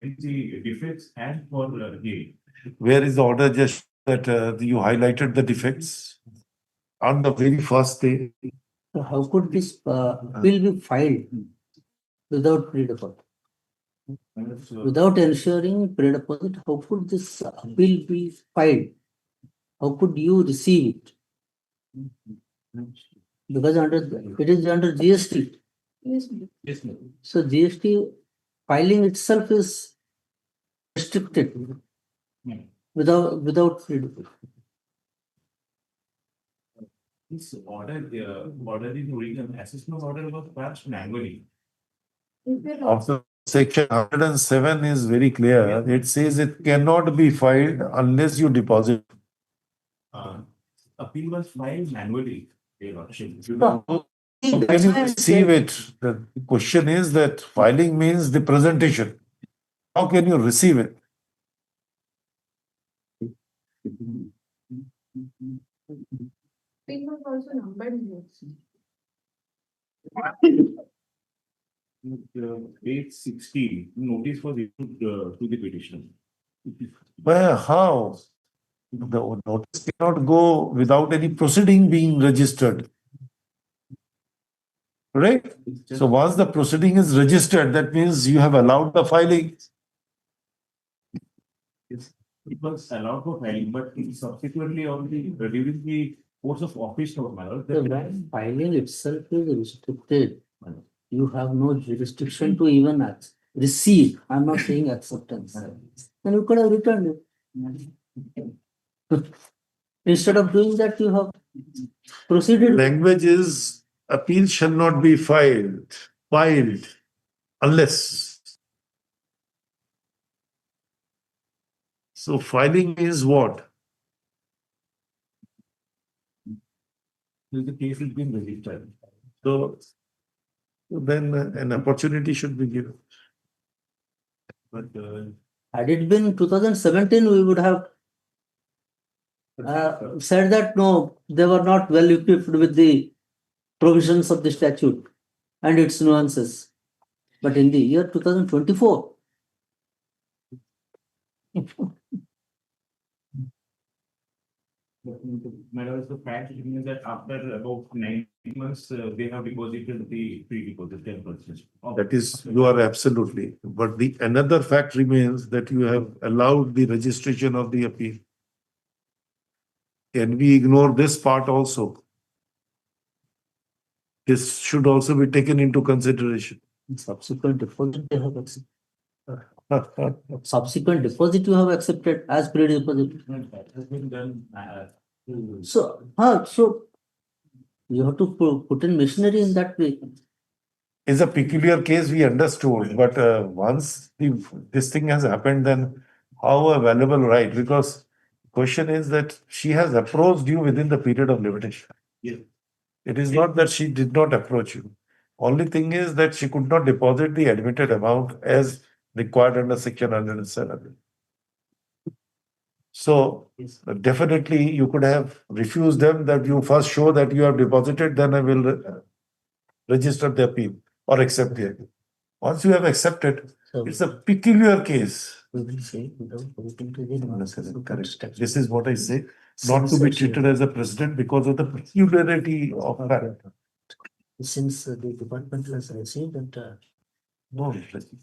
Speaker 15: defects and for the.
Speaker 2: Where is the order just that you highlighted the defects on the very first day?
Speaker 11: So how could this appeal be filed without pre-deposit? Without ensuring pre-deposit, how could this appeal be filed? How could you receive it? Because it is under GST.
Speaker 16: Yes, ma'am.
Speaker 7: Yes, ma'am.
Speaker 11: So GST filing itself is restricted without freedom.
Speaker 15: This order in origin, assessment order was passed manually.
Speaker 2: Also, section 107 is very clear. It says it cannot be filed unless you deposit.
Speaker 15: Appeal was filed manually. Your Lordship.
Speaker 2: When you receive it, the question is that filing means the presentation. How can you receive it?
Speaker 16: Appeal was also numbered notes.
Speaker 15: Page 16, notice was issued to the petitioner.
Speaker 2: Well, how? The notice cannot go without any proceeding being registered. Right? So once the proceeding is registered, that means you have allowed the filing.
Speaker 15: It was allowed for filing, but subsequently on the during the course of office note, my lord,
Speaker 11: The when filing itself is restricted, you have no jurisdiction to even receive. I'm not saying acceptance. Then you could have returned it. Instead of doing that, you have proceeded.
Speaker 2: Language is appeal shall not be filed unless. So filing is what?
Speaker 15: the case has been registered.
Speaker 2: So then an opportunity should be given.
Speaker 15: But
Speaker 11: Had it been 2017, we would have said that no, they were not well equipped with the provisions of the statute and its nuances. But in the year 2024,
Speaker 15: my lord, the fact is that after about 9 months, they have deposited the pre-deposit 10%.
Speaker 2: That is, you are absolutely. But the another fact remains that you have allowed the registration of the appeal. Can we ignore this part also? This should also be taken into consideration.
Speaker 11: subsequent deposit they have accepted. Subsequent deposit you have accepted as pre-deposit.
Speaker 15: That has been done.
Speaker 11: So you have to put in machinery in that way.
Speaker 2: Is a peculiar case we understood, but once this thing has happened, then how a valuable right? Because question is that she has approached you within the period of limitation.
Speaker 15: Yes.
Speaker 2: It is not that she did not approach you. Only thing is that she could not deposit the admitted amount as required under section 107. So definitely you could have refused them that you first show that you have deposited, then I will register the appeal or accept the appeal. Once you have accepted, it's a peculiar case.
Speaker 11: We will say without going to the
Speaker 2: Correct. This is what I say, not to be treated as a precedent because of the peculiarity of that.
Speaker 11: Since the department has received and
Speaker 2: No,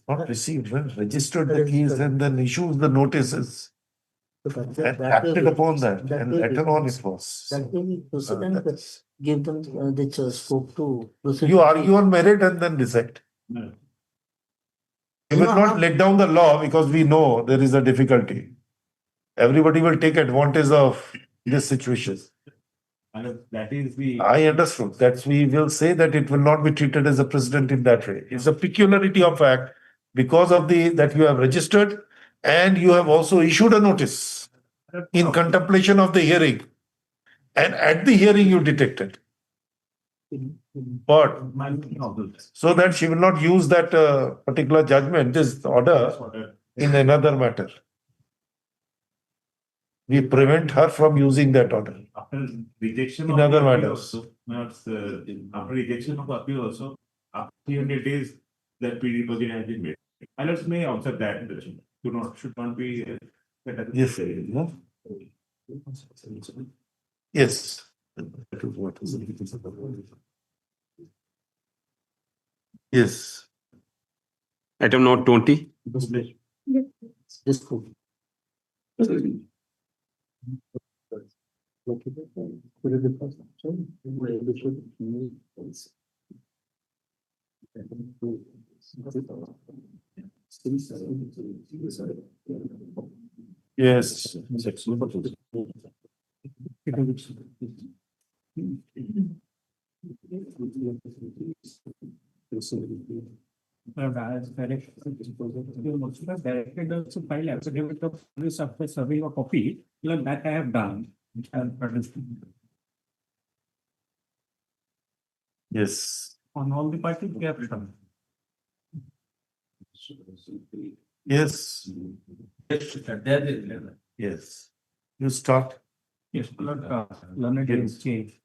Speaker 2: not received, well, registered the case and then issues the notices. And acted upon that, and later on it was.
Speaker 11: that way we proceed and give them the scope to proceed.
Speaker 2: You argue on merit and then decide.
Speaker 15: No.
Speaker 2: We will not let down the law because we know there is a difficulty. Everybody will take advantage of this situation.
Speaker 15: And that is the.
Speaker 2: I understood. That's we will say that it will not be treated as a precedent in that way. It's a peculiarity of act because of that you have registered and you have also issued a notice in contemplation of the hearing. And at the hearing you detected. But so that she will not use that particular judgment, this order in another matter. We prevent her from using that order.
Speaker 15: After rejection
Speaker 2: In
Speaker 15: of
Speaker 2: other
Speaker 15: the appeal
Speaker 2: matters.
Speaker 15: also, after rejection of the appeal also, after 300 days, that pre-deposit has been made. And let may observe that, should not be.
Speaker 2: Yes, sir. Yes. That is what is Yes.
Speaker 12: Item note 20.
Speaker 11: This
Speaker 2: Yes.
Speaker 14: Directed also file affidavit of service after serving a copy, that I have done.
Speaker 2: Yes.
Speaker 14: On all the parties, we have done.
Speaker 2: Yes. Yes. You start.
Speaker 14: Yes, learned is changed.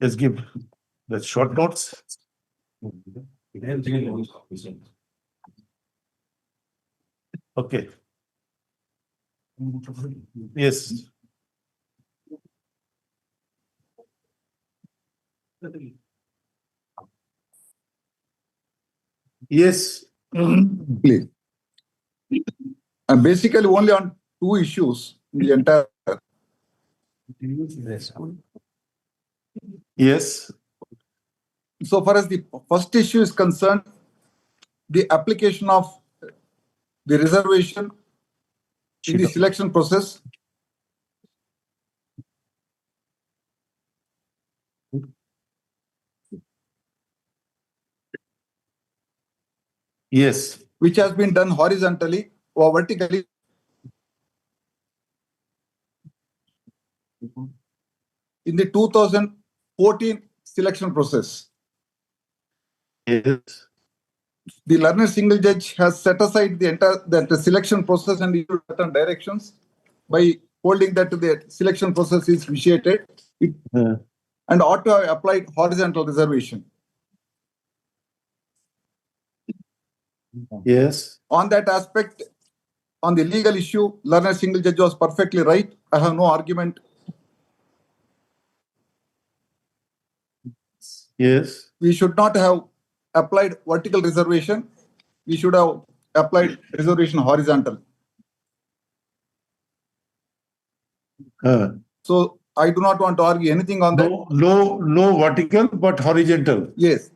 Speaker 2: Just give the short notes. Okay. Yes. Yes.
Speaker 17: Please. And basically only on two issues in the entire.
Speaker 2: Yes.
Speaker 17: So far as the first issue is concerned, the application of the reservation in the selection process.
Speaker 2: Yes.
Speaker 17: Which has been done horizontally or vertically. In the 2014 selection process.
Speaker 2: Yes.
Speaker 17: The learned single judge has set aside the entire selection process and issued certain directions by holding that the selection process is vitiated and ought to have applied horizontal reservation.
Speaker 2: Yes.
Speaker 17: On that aspect, on the legal issue, learned single judge was perfectly right. I have no argument.
Speaker 2: Yes.
Speaker 17: We should not have applied vertical reservation. We should have applied reservation horizontal. So I do not want to argue anything on that.
Speaker 2: No vertical, but horizontal.
Speaker 17: Yes.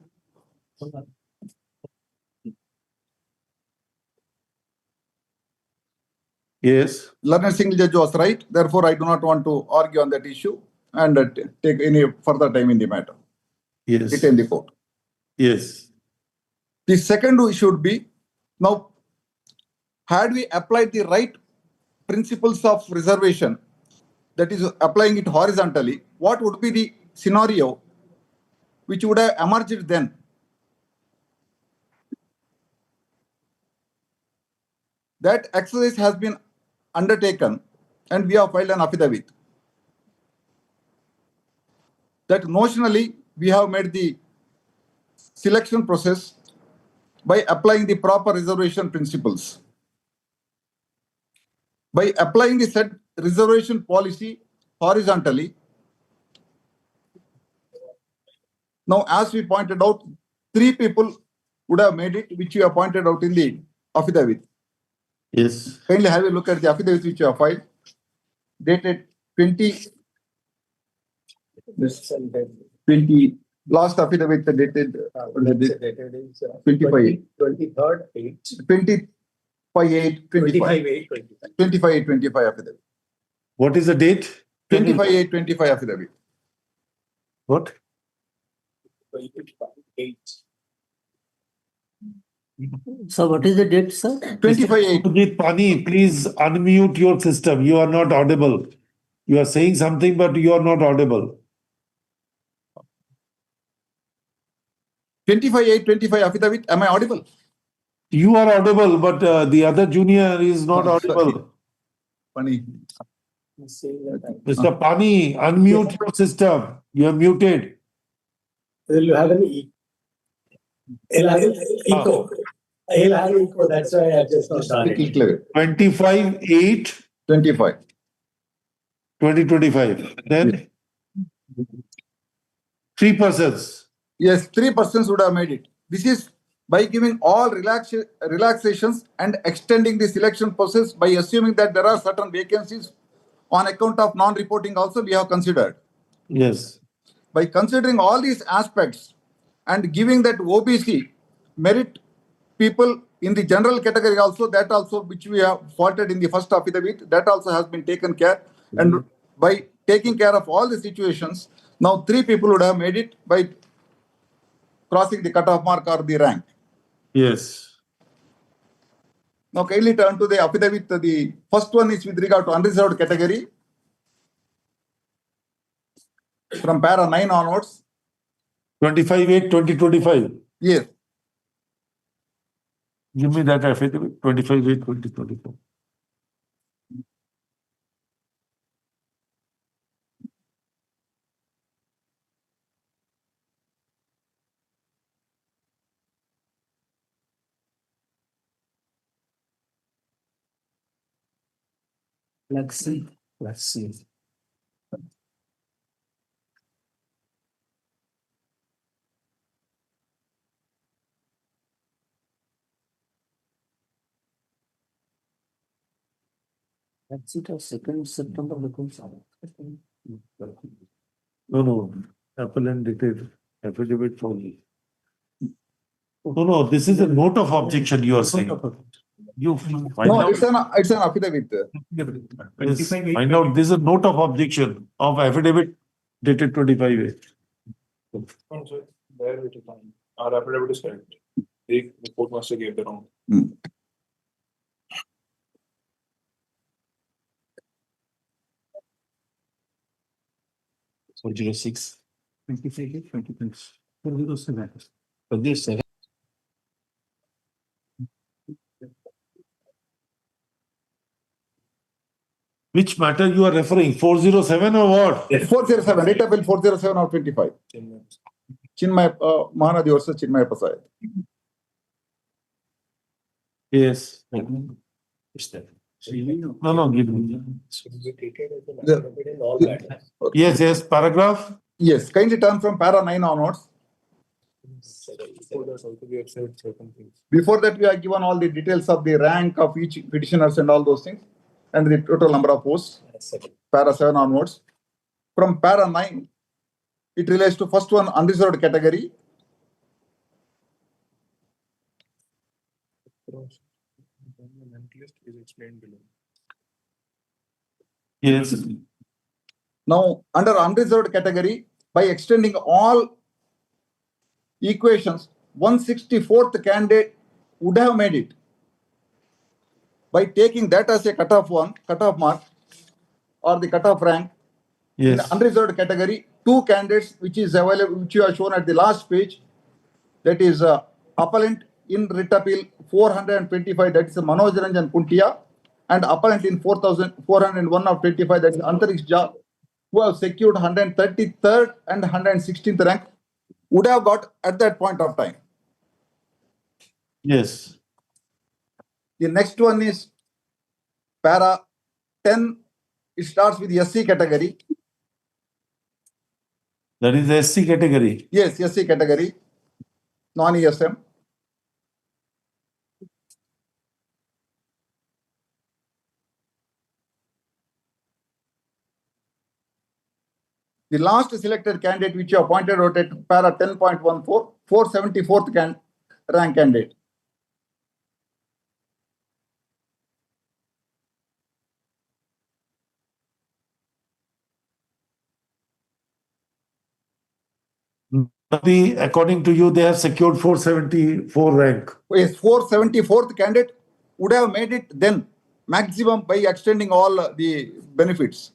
Speaker 2: Yes.
Speaker 17: Learned single judge was right. Therefore, I do not want to argue on that issue and take any further time in the matter.
Speaker 2: Yes.
Speaker 17: Detain the court.
Speaker 2: Yes.
Speaker 17: The second issue would be, now, had we applied the right principles of reservation, that is applying it horizontally, what would be the scenario which would have emerged then? That exercise has been undertaken and we have filed an affidavit. That notionally we have made the selection process by applying the proper reservation principles. By applying the said reservation policy horizontally, now as we pointed out, 3 people would have made it, which you have pointed out in the affidavit.
Speaker 2: Yes.
Speaker 17: Kindly have a look at the affidavit which you have filed, dated 20, last affidavit dated 25/8. 25/8/25 affidavit.
Speaker 2: What is the date?
Speaker 17: 25/8/25 affidavit.
Speaker 2: What?
Speaker 11: So what is the date, sir?
Speaker 17: 25/8.
Speaker 2: Pani, please unmute your system. You are not audible. You are saying something, but you are not audible.
Speaker 17: 25/8/25 affidavit. Am I audible?
Speaker 2: You are audible, but the other junior is not audible.
Speaker 17: Funny.
Speaker 2: Mr. Pani, unmute your system. You are muted.
Speaker 18: Will you have an he'll have an echo. He'll have an echo. That's why I just not started.
Speaker 2: 25/8/25. 2025. Then 3 persons.
Speaker 17: Yes, 3 persons would have made it. This is by giving all relaxations and extending the selection process by assuming that there are certain vacancies on account of non-reporting also we have considered.
Speaker 2: Yes.
Speaker 17: By considering all these aspects and giving that OBC merit people in the general category also, that also which we have faulted in the first affidavit, that also has been taken care. And by taking care of all the situations, now 3 people would have made it by crossing the cutoff mark or the rank.
Speaker 2: Yes.
Speaker 17: Now kindly turn to the affidavit. The first one is with regard to unreserved category. From para 9 onwards.
Speaker 2: 25/8/2025.
Speaker 17: Yes.
Speaker 2: Give me that affidavit, 25/8/2024.
Speaker 11: Let's see. Let's see. That's it. 2nd September.
Speaker 2: No. Appellant dated affidavit for me. No. This is a note of objection you are saying. You find
Speaker 17: No,
Speaker 2: out.
Speaker 17: it's an affidavit.
Speaker 2: Yes, find out. This is a note of objection of affidavit dated 25/8.
Speaker 19: There it is fine. Our affidavit is correct. The court master gave the wrong.
Speaker 14: 406. 407.
Speaker 2: Which matter you are referring? 407 or what?
Speaker 17: 407. Data bill 407 or 25. Chinmay Mahanadi versus Chinmay Pasayat.
Speaker 2: Yes. No, give me. Yes, paragraph.
Speaker 17: Yes, kindly turn from para 9 onwards. Before that, we have given all the details of the rank of each petitioners and all those things, and the total number of posts. Para 7 onwards. From para 9, it relates to first one, unreserved category.
Speaker 2: Yes.
Speaker 17: Now, under unreserved category, by extending all equations, 164th candidate would have made it. By taking that as a cutoff mark, or the cutoff rank.
Speaker 2: Yes.
Speaker 17: In the unreserved category, 2 candidates which is available, which you have shown at the last page, that is appellant in writ appeal 425, that is Manoj Ranjan Kuntia, and appellant in 4401 of 25, that is Antarish Jha, who have secured 133rd and 116th rank, would have got at that point of time.
Speaker 2: Yes.
Speaker 17: The next one is para 10. It starts with SC category.
Speaker 2: That is the SC category.
Speaker 17: Yes, SC category, non-ESM. The last selected candidate which you have pointed out at para 10.14, 474th rank candidate.
Speaker 2: According to you, they have secured 474 rank.
Speaker 17: Yes, 474th candidate would have made it then maximum by extending all the benefits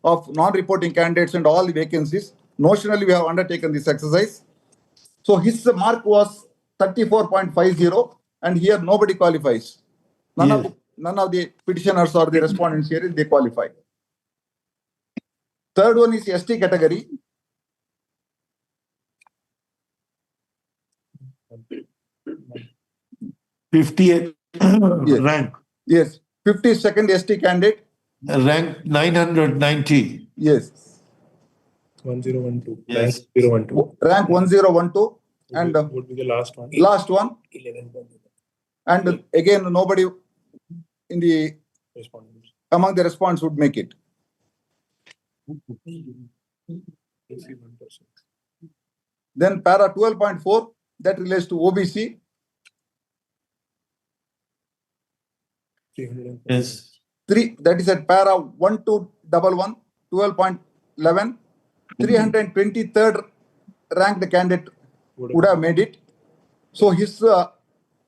Speaker 17: of non-reporting candidates and all the vacancies. Notionally, we have undertaken this exercise. So his mark was 34.50, and here nobody qualifies. None of the petitioners or the respondents here, they qualify. Third one is ST category.
Speaker 2: _58 rank.
Speaker 17: Yes, 52nd ST candidate.
Speaker 2: Rank 990.
Speaker 17: Yes.
Speaker 19: 1012.
Speaker 2: Yes.
Speaker 19: Rank 012.
Speaker 17: Rank 1012. And
Speaker 19: would be the last one.
Speaker 17: last one.
Speaker 18: 11.
Speaker 17: And again, nobody in the
Speaker 19: Respondents.
Speaker 17: among the response would make it. Then para 12.4 that relates to OBC.
Speaker 2: Yes.
Speaker 17: 3 that is at para 1211, 12.11. 323rd ranked candidate would have made it. So his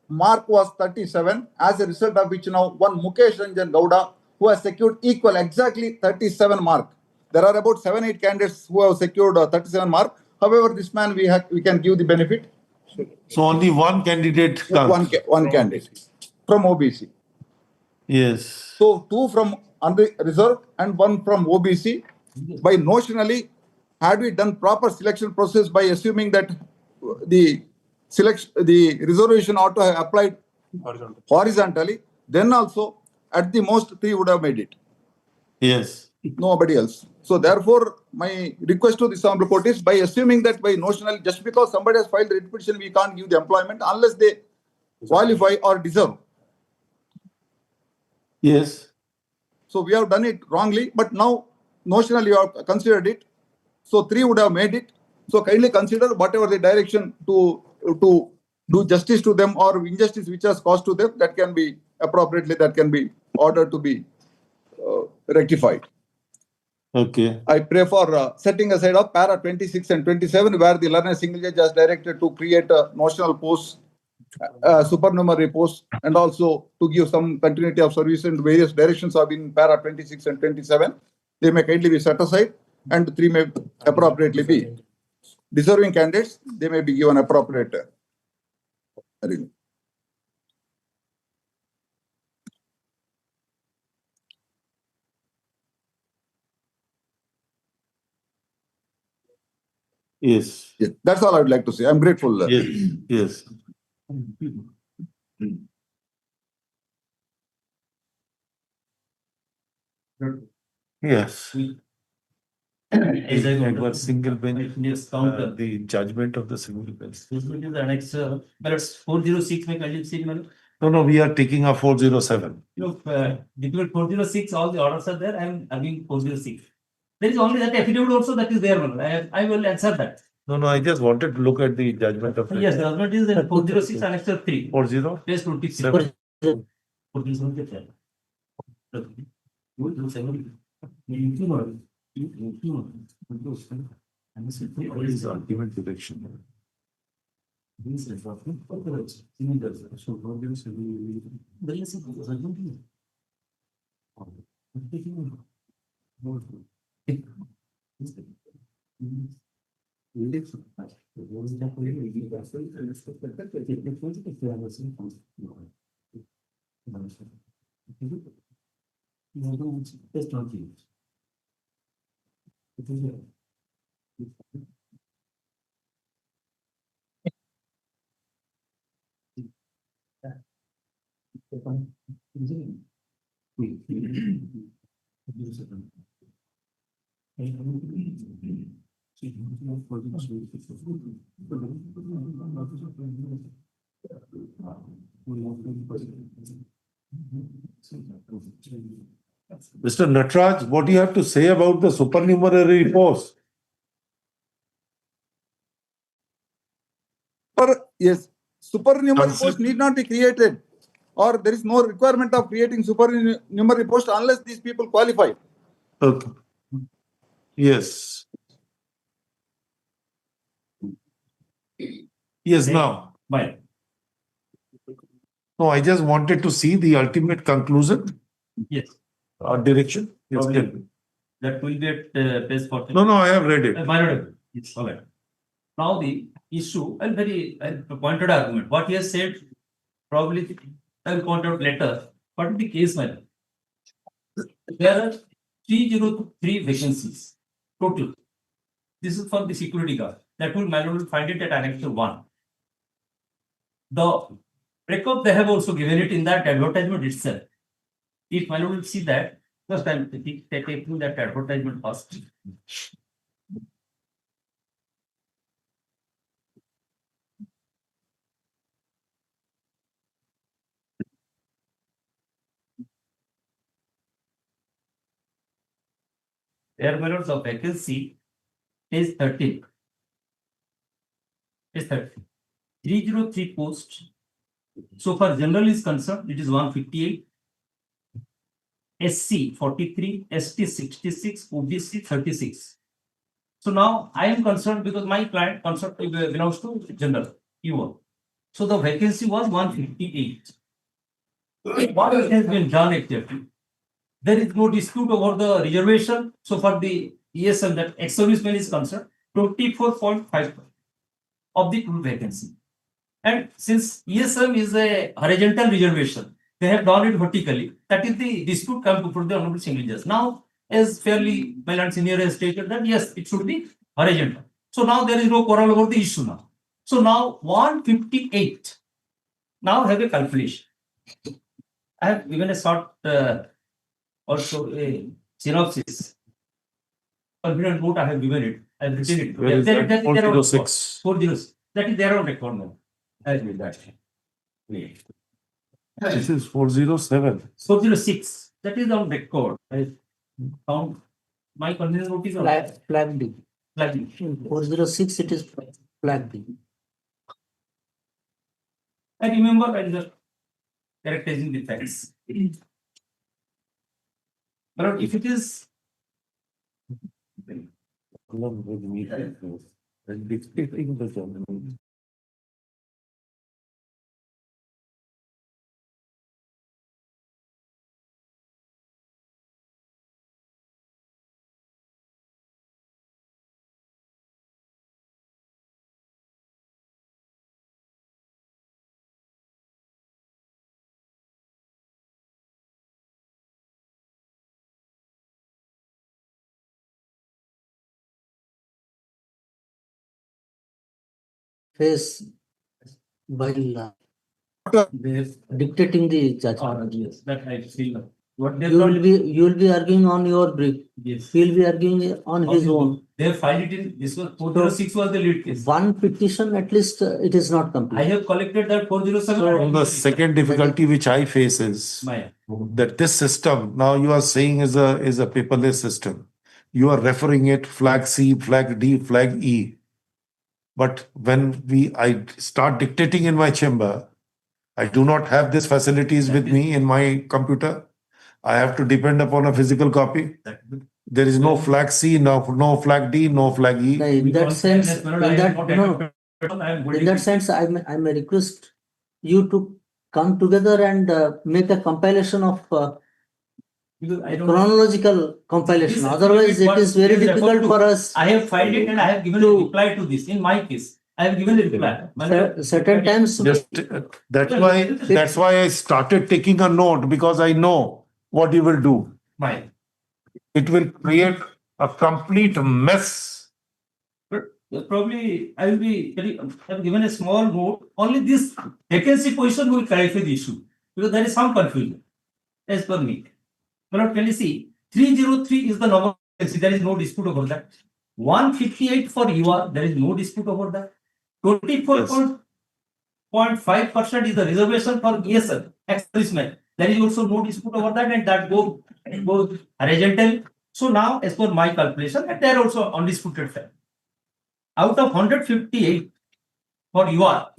Speaker 17: mark was 37, as a result of which now one Mukesh Ranjan Gowda, who has secured equal exactly 37 mark. There are about 7-8 candidates who have secured 37 mark. However, this man we can give the benefit.
Speaker 2: So only one candidate comes.
Speaker 17: One candidate from OBC.
Speaker 2: Yes.
Speaker 17: So 2 from unreserved and 1 from OBC. By notionally, had we done proper selection process by assuming that the reservation ought to have applied horizontally, then also at the most 3 would have made it.
Speaker 2: Yes.
Speaker 17: Nobody else. So therefore, my request to the Honorable Court is, by assuming that by notional, just because somebody has filed writ petition, we can't give the employment unless they qualify or deserve.
Speaker 2: Yes.
Speaker 17: So we have done it wrongly, but now notionally you have considered it. So 3 would have made it. So kindly consider whatever the direction to do justice to them or injustice which has caused to them, that can be appropriately, that can be ordered to be rectified.
Speaker 2: Okay.
Speaker 17: I pray for setting aside of para 26 and 27, where the learned single judge has directed to create a notional post, supernumerary post, and also to give some continuity of service in various directions have been para 26 and 27. They may kindly be set aside, and 3 may appropriately be deserving candidates. They may be given appropriate relief.
Speaker 2: Yes.
Speaker 17: Yes, that's all I would like to say. I'm grateful.
Speaker 2: Yes. Yes. Yes.
Speaker 20: As I
Speaker 2: It was single bench.
Speaker 20: Yes, counter.
Speaker 2: The judgment of the single bench.
Speaker 20: This will be the next, but it's 406 may kindly see, madam.
Speaker 2: No, we are taking a 407.
Speaker 20: Look, between 406, all the orders are there. I am having 406. There is only that affidavit also that is there, madam. I will answer that.
Speaker 2: No, I just wanted to look at the judgment of.
Speaker 20: Yes, the judgment is in 406 Annex 3.
Speaker 2: 40?
Speaker 20: Page 26. 407.
Speaker 2: What is the ultimate direction? Mr. Natraj, what do you have to say about the supernumerary post?
Speaker 17: Yes, supernumerary post need not be created, or there is no requirement of creating supernumerary post unless these people qualify.
Speaker 2: Okay. Yes. Yes, now.
Speaker 20: Why?
Speaker 2: No, I just wanted to see the ultimate conclusion.
Speaker 20: Yes.
Speaker 2: Or direction. Yes,
Speaker 20: That will be at page 40.
Speaker 2: No, I have read it.
Speaker 20: Yes, all right. Now the issue, and very pointed argument. What he has said, probably I will point out later. What is the case, madam? There are 303 vacancies total. This is for the security guard. That will manually find it at Annex 1. The breakup they have also given it in that advertisement itself. If I will see that, first I'm taking that advertisement first. There, my lords, the vacancy is 13. Is 13. 303 posts. So far general is concerned, it is 158. SC 43, ST 66, OBC 36. So now I am concerned because my client concerned belongs to general U1. So the vacancy was 158. What has been done exactly? There is no dispute over the reservation. So for the ESM that ex-serviceman is concerned, 24.5 of the total vacancy. And since ESM is a horizontal reservation, they have done it vertically. That is the dispute come before the Honorable Single Judge. Now, as fairly my Lord Senior has stated that yes, it should be horizontal. So now there is no quarrel about the issue now. So now 158. Now have a calculation. I have given a short also a synopsis. Confident note I have given it. I have written it.
Speaker 19: Where is that? 406.
Speaker 20: 406. That is there on record now. I will that.
Speaker 2: This is 407.
Speaker 20: 406. That is on record. I found my confidence note is on
Speaker 11: Flag B.
Speaker 20: Flag B.
Speaker 11: 406, it is flag B.
Speaker 20: I remember I was characterizing the facts. But if it is
Speaker 11: Face while dictating the judgment.
Speaker 20: yes, that I feel. What they
Speaker 11: You will be arguing on your brief.
Speaker 20: Yes.
Speaker 11: He will be arguing on his own.
Speaker 20: They have filed it in this was 406 was the lead case.
Speaker 11: One petition, at least it is not complete.
Speaker 20: I have collected that 407.
Speaker 2: So the second difficulty which I face is
Speaker 20: Maya.
Speaker 2: that this system now you are saying is a paperless system. You are referring it flag C, flag D, flag E. But when I start dictating in my chamber, I do not have these facilities with me in my computer. I have to depend upon a physical copy. There is no flag C, no flag D, no flag E.
Speaker 11: In that sense, I may request you to come together and make a compilation of chronological compilation. Otherwise, it is very difficult for us.
Speaker 20: I have filed it and I have given a reply to this. In my case, I have given a reply.
Speaker 11: Certain times,
Speaker 2: That's why I started taking a note because I know what you will do.
Speaker 20: Mine.
Speaker 2: It will create a complete mess.
Speaker 20: Probably I will be I have given a small note. Only this vacancy position will clarify the issue because there is some confusion as per me. But can you see 303 is the normal vacancy. There is no dispute over that. 158 for UR, there is no dispute over that. 24.5% is the reservation for ESL, ex-servicemen. There is also no dispute over that, and that goes horizontal. So now, as per my calculation, and there are also undisputed fact. Out of 158 for UR,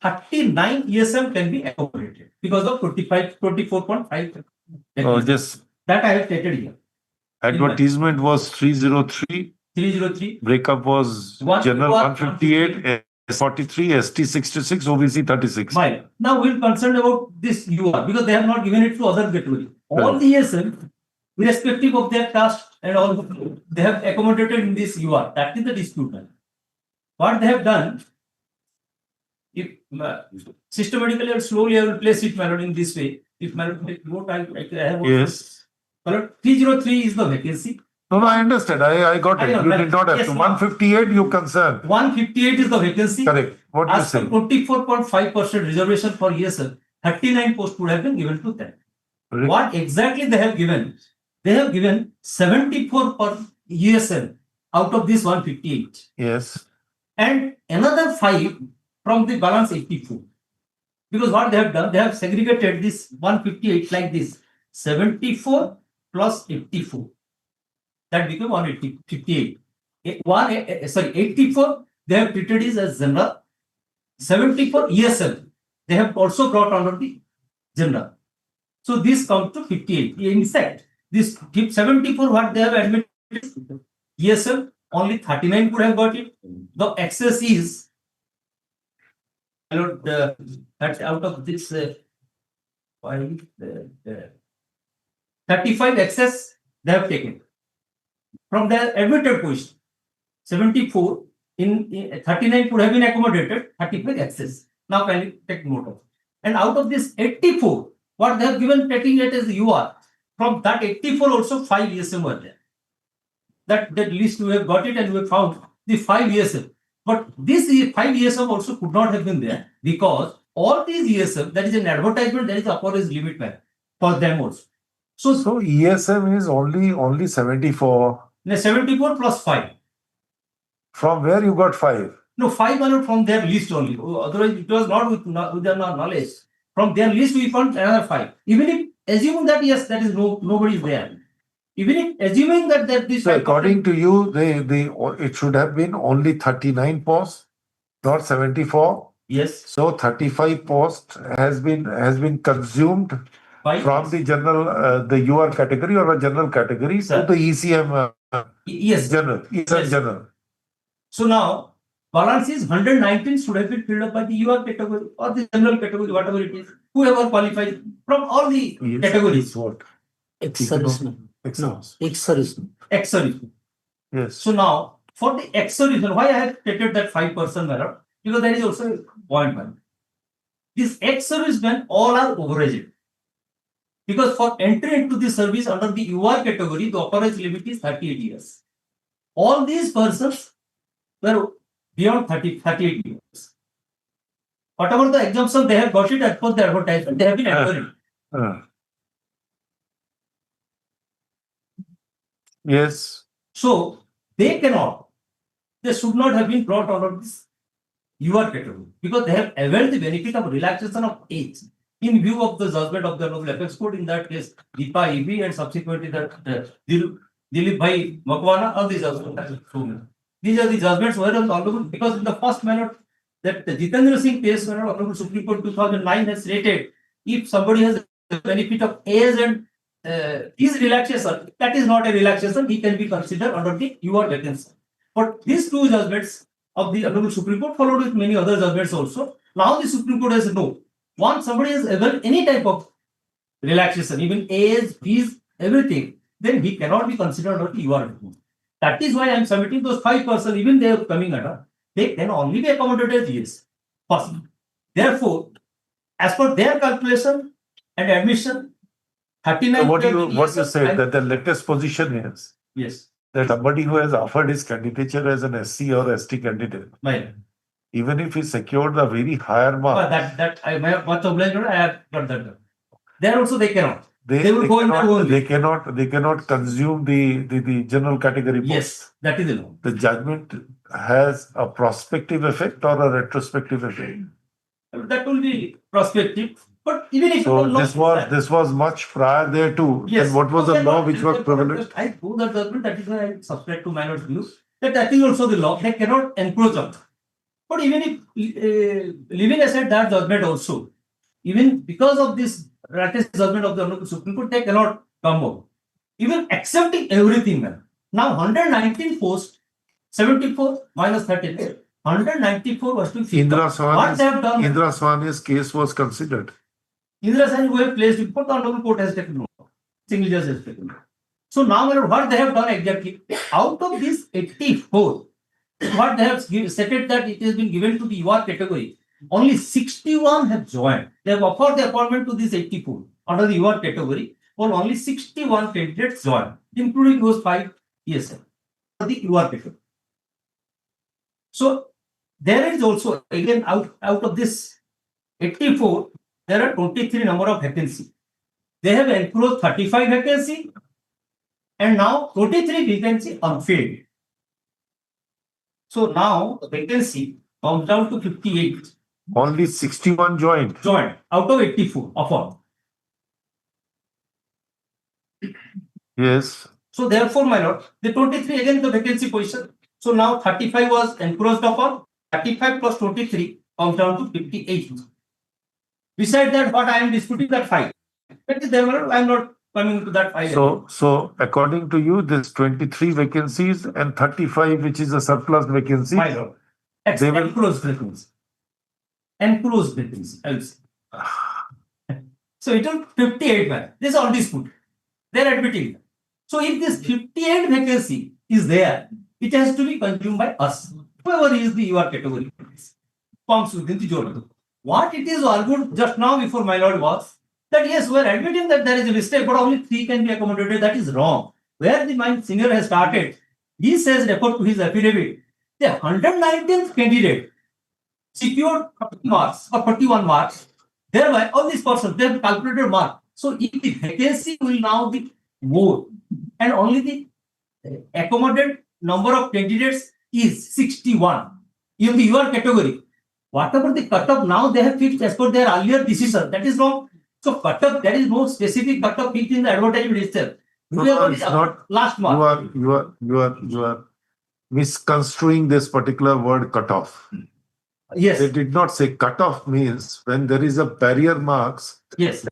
Speaker 20: 39 ESM can be accommodated because of 24.5.
Speaker 2: Oh, this
Speaker 20: that I have stated here.
Speaker 2: Advertisement was 303.
Speaker 20: 303.
Speaker 2: Breakup was general 158, S43, ST 66, OBC 36.
Speaker 20: Fine. Now we're concerned about this UR because they have not given it to other category. All the ESM, irrespective of their caste and all, they have accommodated in this UR. That is the dispute. What they have done, if systematically or slowly I will place it in this way. If I have
Speaker 2: yes.
Speaker 20: 303 is the vacancy.
Speaker 2: No, I understand. I got it. You did not have to. 158, you concerned.
Speaker 20: 158 is the vacancy.
Speaker 2: Correct. What you say?
Speaker 20: 24.5% reservation for ESL. 39 posts would have been given to them.
Speaker 2: Correct.
Speaker 20: What exactly they have given? They have given 74 per ESL out of this 158.
Speaker 2: Yes.
Speaker 20: And another 5 from the balance 84. Because what they have done, they have segregated this 158 like this. 74 plus 84. that became 158. 84, they have treated it as general. 74 ESL, they have also brought under the general. So this comes to 58. In fact, this 74 what they have admitted ESL, only 39 could have got it. The excess is that out of this 35 excess they have taken from their admitted position. 74 in 39 could have been accommodated, 35 excess. Now can you take note of? And out of this 84, what they have given taking it as UR, from that 84 also 5 ESM were there. That list we have got it and we have found the 5 ESM. But this 5 ESM also could not have been there because all these ESM, that is an advertisement, that is the upper is limit man for them also.
Speaker 2: So ESM is only 74.
Speaker 20: 74 plus 5.
Speaker 2: From where you got 5?
Speaker 20: No, 5 are from their list only. Otherwise, it was not with their knowledge. From their list, we found another 5. Even if assuming that yes, that is nobody is there. Even if assuming that this.
Speaker 2: So according to you, it should have been only 39 posts, not 74.
Speaker 20: Yes.
Speaker 2: So 35 posts has been consumed from the general the UR category or a general category to the ECM
Speaker 20: yes.
Speaker 2: general. ECM general.
Speaker 20: So now balance is 119 should have been filled up by the UR category or the general category, whatever it is, whoever qualifies from all the categories.
Speaker 2: What?
Speaker 20: Ex-servicemen.
Speaker 2: Yes.
Speaker 20: So now for the ex-servicemen, why I have stated that 5% error? Because there is also a point one. These ex-servicemen all are overaged. Because for entry into the service under the UR category, the upper age limit is 38 years. All these persons were beyond 38 years. Whatever the exemption they have got it as per the advertisement, they have been entering.
Speaker 2: Yes.
Speaker 20: So they should not have been brought out of this UR category because they have availed the benefit of relaxation of age in view of the judgment of the Honorable Apex Court, in that case, Deepa EB and subsequently that Dilip Bhai Makwana, all these judgments. These are the judgments where honorable, because in the first manner that the Jitendra Singh case, where Honorable Supreme Court 2009 has stated, if somebody has the benefit of age and is relaxation, that is not a relaxation, he can be considered under the UR vacancy. But these two judgments of the Honorable Supreme Court followed with many other judgments also. Now the Supreme Court has no. Once somebody has availed any type of relaxation, even age, fees, everything, then he cannot be considered under the UR vacancy. That is why I am submitting those 5%, even they are coming under, they can only be accommodated as yes, possible. Therefore, as per their calculation and admission, 39.
Speaker 2: So what you said that the latest position is that somebody who has offered his candidature as an SC or ST candidate, even if he secured the very higher mark,
Speaker 20: that I have much obliged, I have got that. There also they cannot. They will go in their own.
Speaker 2: They cannot consume the general category post.
Speaker 20: Yes, that is the law.
Speaker 2: The judgment has a prospective effect or a retrospective effect.
Speaker 20: That will be prospective. But even if
Speaker 2: this was much prior there too.
Speaker 20: Yes.
Speaker 2: Then what was the law which was prevalent?
Speaker 20: I do the judgment, that is why I subscribe to Manor's views. That is also the law. They cannot encroach on. But even if leaving aside that judgment also, even because of this latest judgment of the Honorable Supreme Court, they cannot come out. Even accepting everything, man. Now 119 posts, 74 minus 13, 194 was to
Speaker 2: Indra
Speaker 20: what they have done.
Speaker 2: Indra Swani's case was considered.
Speaker 20: Indra Swani who have placed it, but the Honorable Court has taken note. Single judge has taken note. So now what they have done exactly, out of this 84, what they have stated that it has been given to the UR category, only 61 have joined. They have offered the appointment to this 84 under the UR category, but only 61 candidates joined, including those 5 ESM under the UR category. So there is also, again, out of this 84, there are 23 number of vacancy. They have enclosed 35 vacancy and now 23 vacancy unfilled. So now the vacancy comes down to 58.
Speaker 2: Only 61 joined.
Speaker 20: Joined out of 84 offered.
Speaker 2: Yes.
Speaker 20: So therefore, my lord, the 23 again the vacancy position. So now 35 was encroached upon, 35 plus 23 comes down to 58. Besides that, what I am disputing that 5. But there I am not coming to that 5.
Speaker 2: So according to you, this 23 vacancies and 35, which is a surplus vacancy,
Speaker 20: My lord.
Speaker 2: they will
Speaker 20: Enclosed vacancy. Enclosed vacancy, I will say. So it is 58, man. This is all dispute. They are admitting. So if this 58 vacancy is there, it has to be consumed by us. Whoever is the UR category comes within the journal. What it is argued just now before my lord was that yes, we are admitting that there is a mistake, but only 3 can be accommodated. That is wrong. Where the my senior has started, he says, refer to his affidavit, the 119th candidate secured 40 marks or 41 marks. Thereby, all these persons, they have calculated mark. So if the vacancy will now be more and only the accommodated number of candidates is 61 in the UR category. Whatever the cutoff now they have fixed as per their earlier decision, that is wrong. So cutoff, there is no specific cutoff fixed in the advertisement itself.
Speaker 2: it's not
Speaker 20: Last mark.
Speaker 2: You are misconstruing this particular word cutoff.
Speaker 20: Yes.
Speaker 2: They did not say cutoff means when there is a barrier marks.
Speaker 20: Yes.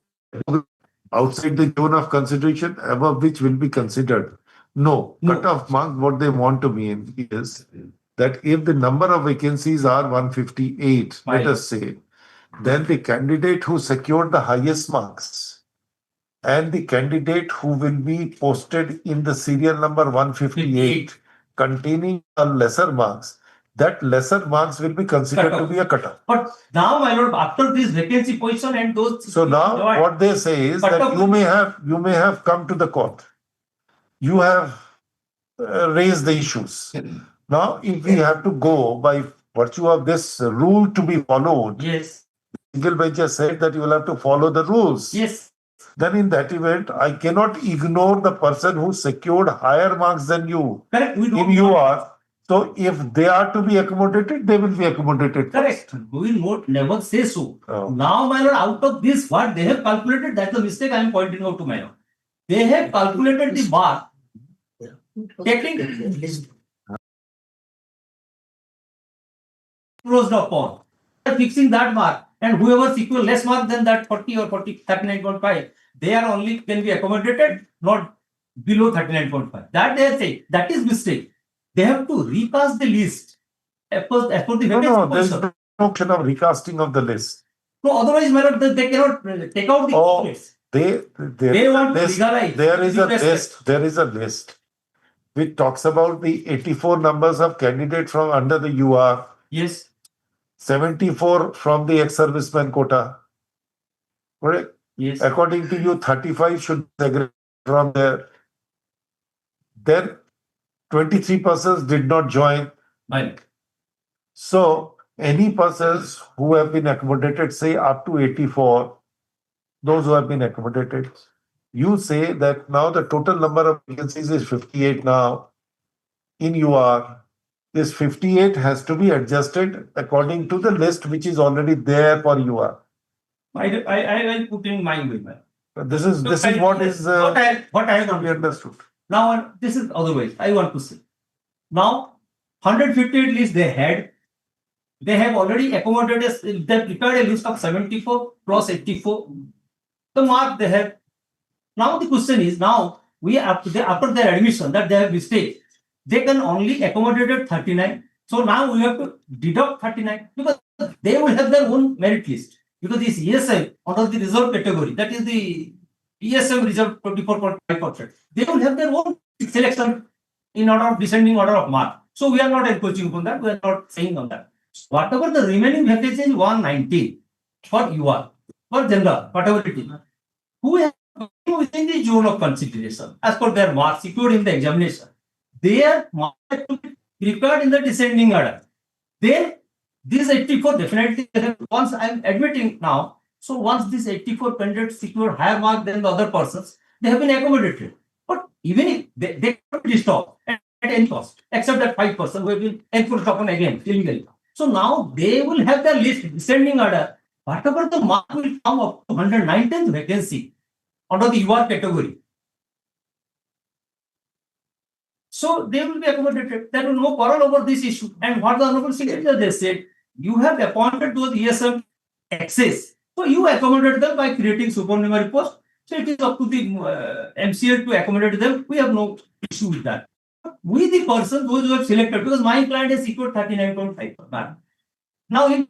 Speaker 2: Outside the zone of consideration, above which will be considered. No, cutoff mark, what they want to mean is that if the number of vacancies are 158, let us say, then the candidate who secured the highest marks and the candidate who will be posted in the serial number 158 containing a lesser marks, that lesser marks will be considered to be a cutoff.
Speaker 20: But now, my lord, after this vacancy position and those.
Speaker 2: So now what they say is that you may have come to the court. You have raised the issues. Now, if we have to go by virtue of this rule to be followed,
Speaker 20: yes,
Speaker 2: single bench has said that you will have to follow the rules.
Speaker 20: Yes.
Speaker 2: Then in that event, I cannot ignore the person who secured higher marks than you.
Speaker 20: Correct.
Speaker 2: In UR. So if they are to be accommodated, they will be accommodated.
Speaker 20: Correct. We will never say so. Now, my lord, out of this, what they have calculated, that's the mistake I am pointing out to my lord. They have calculated the bar, taking closed upon, fixing that mark, and whoever secured less mark than that 40 or 39.5, they are only can be accommodated, not below 39.5. That they say that is mistake. They have to recast the list as per the
Speaker 2: No, there is no option of recasting of the list.
Speaker 20: No, otherwise, my lord, they cannot take out the list.
Speaker 2: They
Speaker 20: want to
Speaker 2: list,
Speaker 20: legalize.
Speaker 2: there is a list which talks about the 84 numbers of candidates from under the UR.
Speaker 20: Yes.
Speaker 2: 74 from the ex-serviceman quota. Correct?
Speaker 20: Yes.
Speaker 2: According to you, 35 should be segregated from there. Then 23 persons did not join.
Speaker 20: Right.
Speaker 2: So any persons who have been accommodated, say up to 84, those who have been accommodated, you say that now the total number of vacancies is 58 now in UR. This 58 has to be adjusted according to the list which is already there for UR.
Speaker 20: I will put in mind with that.
Speaker 2: This is what is
Speaker 20: what I have
Speaker 2: understood.
Speaker 20: Now this is otherwise. I want to say. Now 158 list they have already accommodated. They prepared a list of 74 plus 84. The mark they have. Now the question is now after their admission that they have mistake, they can only accommodate 39. So now we have to deduct 39 because they will have their own merit list. Because this ESM under the reserve category, that is the ESM reserve 24.5%. They will have their own selection in order of descending order of mark. So we are not encroaching upon that. We are not saying on that. Whatever the remaining vacancy is 119 for UR, for general, whatever it is, who have within the zone of consideration as per their mark secured in the examination. Their mark to be prepared in the descending order. Then these 84 definitely, once I am admitting now, so once these 84 candidates secure higher mark than the other persons, they have been accommodated. But even if they cannot be stopped at any cost, except that 5% who have been enforced upon again illegally. So now they will have their list descending order. Whatever the mark will come up to 119th vacancy under the UR category. So they will be accommodated. There will be no quarrel over this issue. And what the Honorable Secretary they said, you have appointed those ESM access. So you accommodate them by creating supernumerary post. So it is up to the MCL to accommodate them. We have no issue with that. We the person, those who have selected, because my client has secured 39.5%. Now in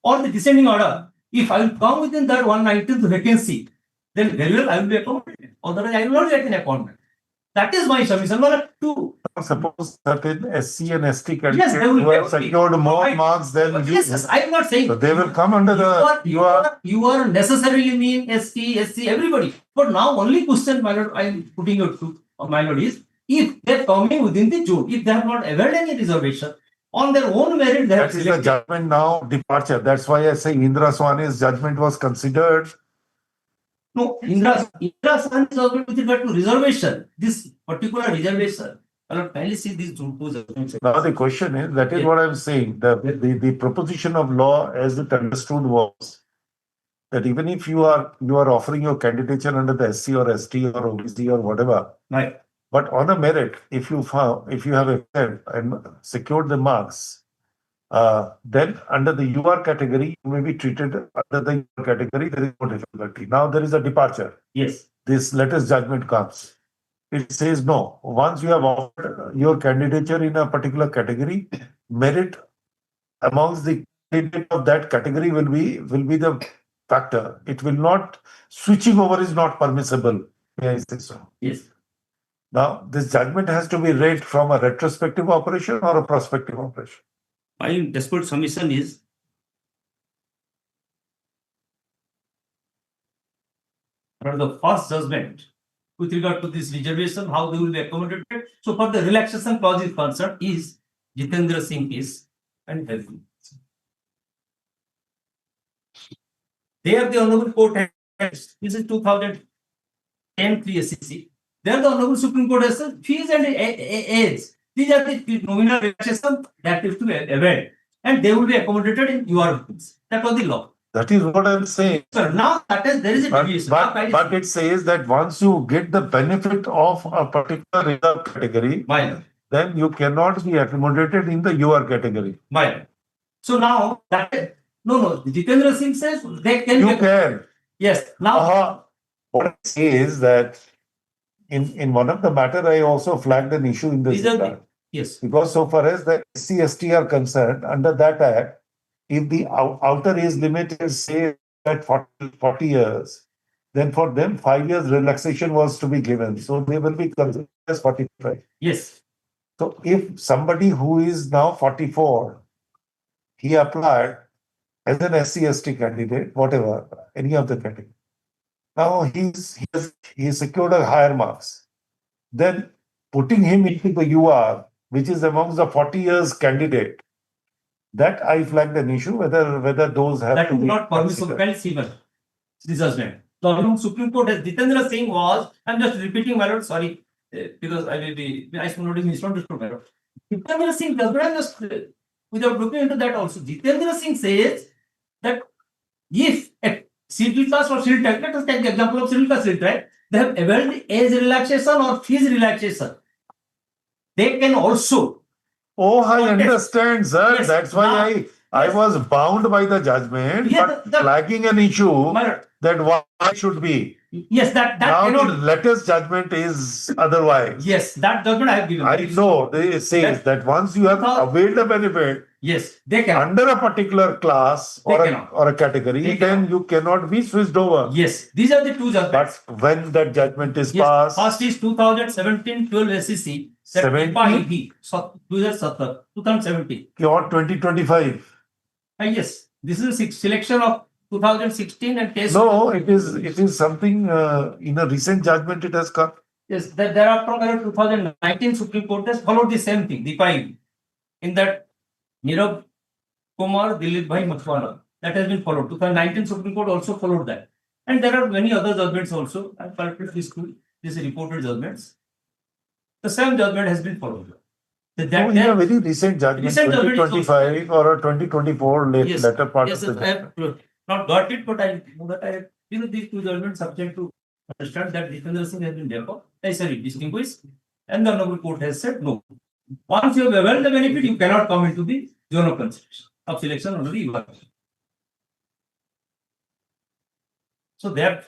Speaker 20: or the descending order, if I will come within that 119th vacancy, then very well I will be accommodated. Otherwise, I will not get an appointment. That is my submission. Number two.
Speaker 2: Suppose certain SC and ST candidates
Speaker 20: Yes, they will
Speaker 2: who have
Speaker 20: be.
Speaker 2: secured more marks than you.
Speaker 20: Yes, I am not saying.
Speaker 2: So they will come under
Speaker 20: You are necessarily mean ST, SC, everybody. But now only question, my lord, I am putting it to my lord is, if they are coming within the zone, if they have not availed any reservation, on their own merit, they have
Speaker 2: That is the judgment now departure. That's why I say Indra Swani's judgment was considered.
Speaker 20: No, Indra Swani is also with regard to reservation. This particular reservation. Kindly see these two judgments.
Speaker 2: Now the question is, that is what I'm saying. The proposition of law as it understood was that even if you are offering your candidature under the SC or ST or OBC or whatever,
Speaker 20: right?
Speaker 2: But on a merit, if you have excelled and secured the marks, then under the UR category, you may be treated under the UR category. There is no difficulty. Now there is a departure.
Speaker 20: Yes.
Speaker 2: This latest judgment comes. It says no. Once you have offered your candidature in a particular category, merit amongst the candidate of that category will be the factor. It will not, switching over is not permissible. May I say so?
Speaker 20: Yes.
Speaker 2: Now, this judgment has to be read from a retrospective operation or a prospective operation.
Speaker 20: My desperate submission is for the first judgment with regard to this reservation, how they will be accommodated. So, for the relaxation clause is concerned, is Jitendra Singh case and healthy. There, the Honorable Court has, this is 2010 3 SEC. There, the Honorable Supreme Court has said fees and age. These are the nominal relaxation that is to be availed, and they will be accommodated in your fees. That was the law.
Speaker 2: That is what I'm saying.
Speaker 20: So now that is there is a deviation.
Speaker 2: But it says that once you get the benefit of a particular reserve category, then you cannot be accommodated in the UR category.
Speaker 20: So now that no, Jitendra Singh says they can.
Speaker 2: You can.
Speaker 20: Yes. Now
Speaker 2: what I say is that in one of the matter, I also flagged an issue in this regard.
Speaker 20: Yes.
Speaker 2: Because so far as the SC, ST are concerned, under that act, if the outer age limit is say at 40 years, then for them 5 years relaxation was to be given. So they will be considered as 45.
Speaker 20: Yes.
Speaker 2: So if somebody who is now 44, he applied as an SC, ST candidate, whatever, any of the category. Now he secured a higher marks. Then putting him into the UR, which is amongst the 40 years candidate, that I flagged an issue whether those have
Speaker 20: that
Speaker 2: to
Speaker 20: is
Speaker 2: be
Speaker 20: not permissible. This judgment. The Honorable Supreme Court has Jitendra Singh was. I'm just repeating, my lord. Sorry, because I may be. I should not be misunderstood, my lord. Jitendra Singh does not just without looking into that also. Jitendra Singh says that if a civil class or civil tax, let us take the example of civil class civil tax, they have availed age relaxation or fees relaxation. They can also.
Speaker 2: Oh, I understand, sir.
Speaker 20: Yes,
Speaker 2: that's why I was bound by the judgment, but flagging an issue that why should be.
Speaker 20: Yes, that
Speaker 2: now
Speaker 20: cannot.
Speaker 2: The latest judgment is otherwise.
Speaker 20: Yes, that judgment I have given.
Speaker 2: I know. It says that once you have availed the benefit,
Speaker 20: yes, they can
Speaker 2: under a particular class or a category, then you cannot be switched over.
Speaker 20: Yes, these are the two judgments.
Speaker 2: But when that judgment is passed,
Speaker 20: first is 2017-12 SEC.
Speaker 2: 17?
Speaker 20: 2017.
Speaker 2: Or 2025.
Speaker 20: Yes, this is a selection of 2016 and case.
Speaker 2: No, it is something in a recent judgment it has come.
Speaker 20: Yes, thereafter 2019 Supreme Court has followed the same thing, the 5. In that Nirav Kumar Dilip Bhai Mathwala, that has been followed. 2019 Supreme Court also followed that. And there are many other judgments also. I collected these reported judgments. The same judgment has been followed.
Speaker 2: In a very recent judgment, 2025 or a 2024 later part of the judgment.
Speaker 20: I have not got it, but I know that I have these two judgments subject to understand that Jitendra Singh has been therefore distinguished And the Honorable Court has said no. Once you have availed the benefit, you cannot come into the zone of consideration of selection under the evaluation. So that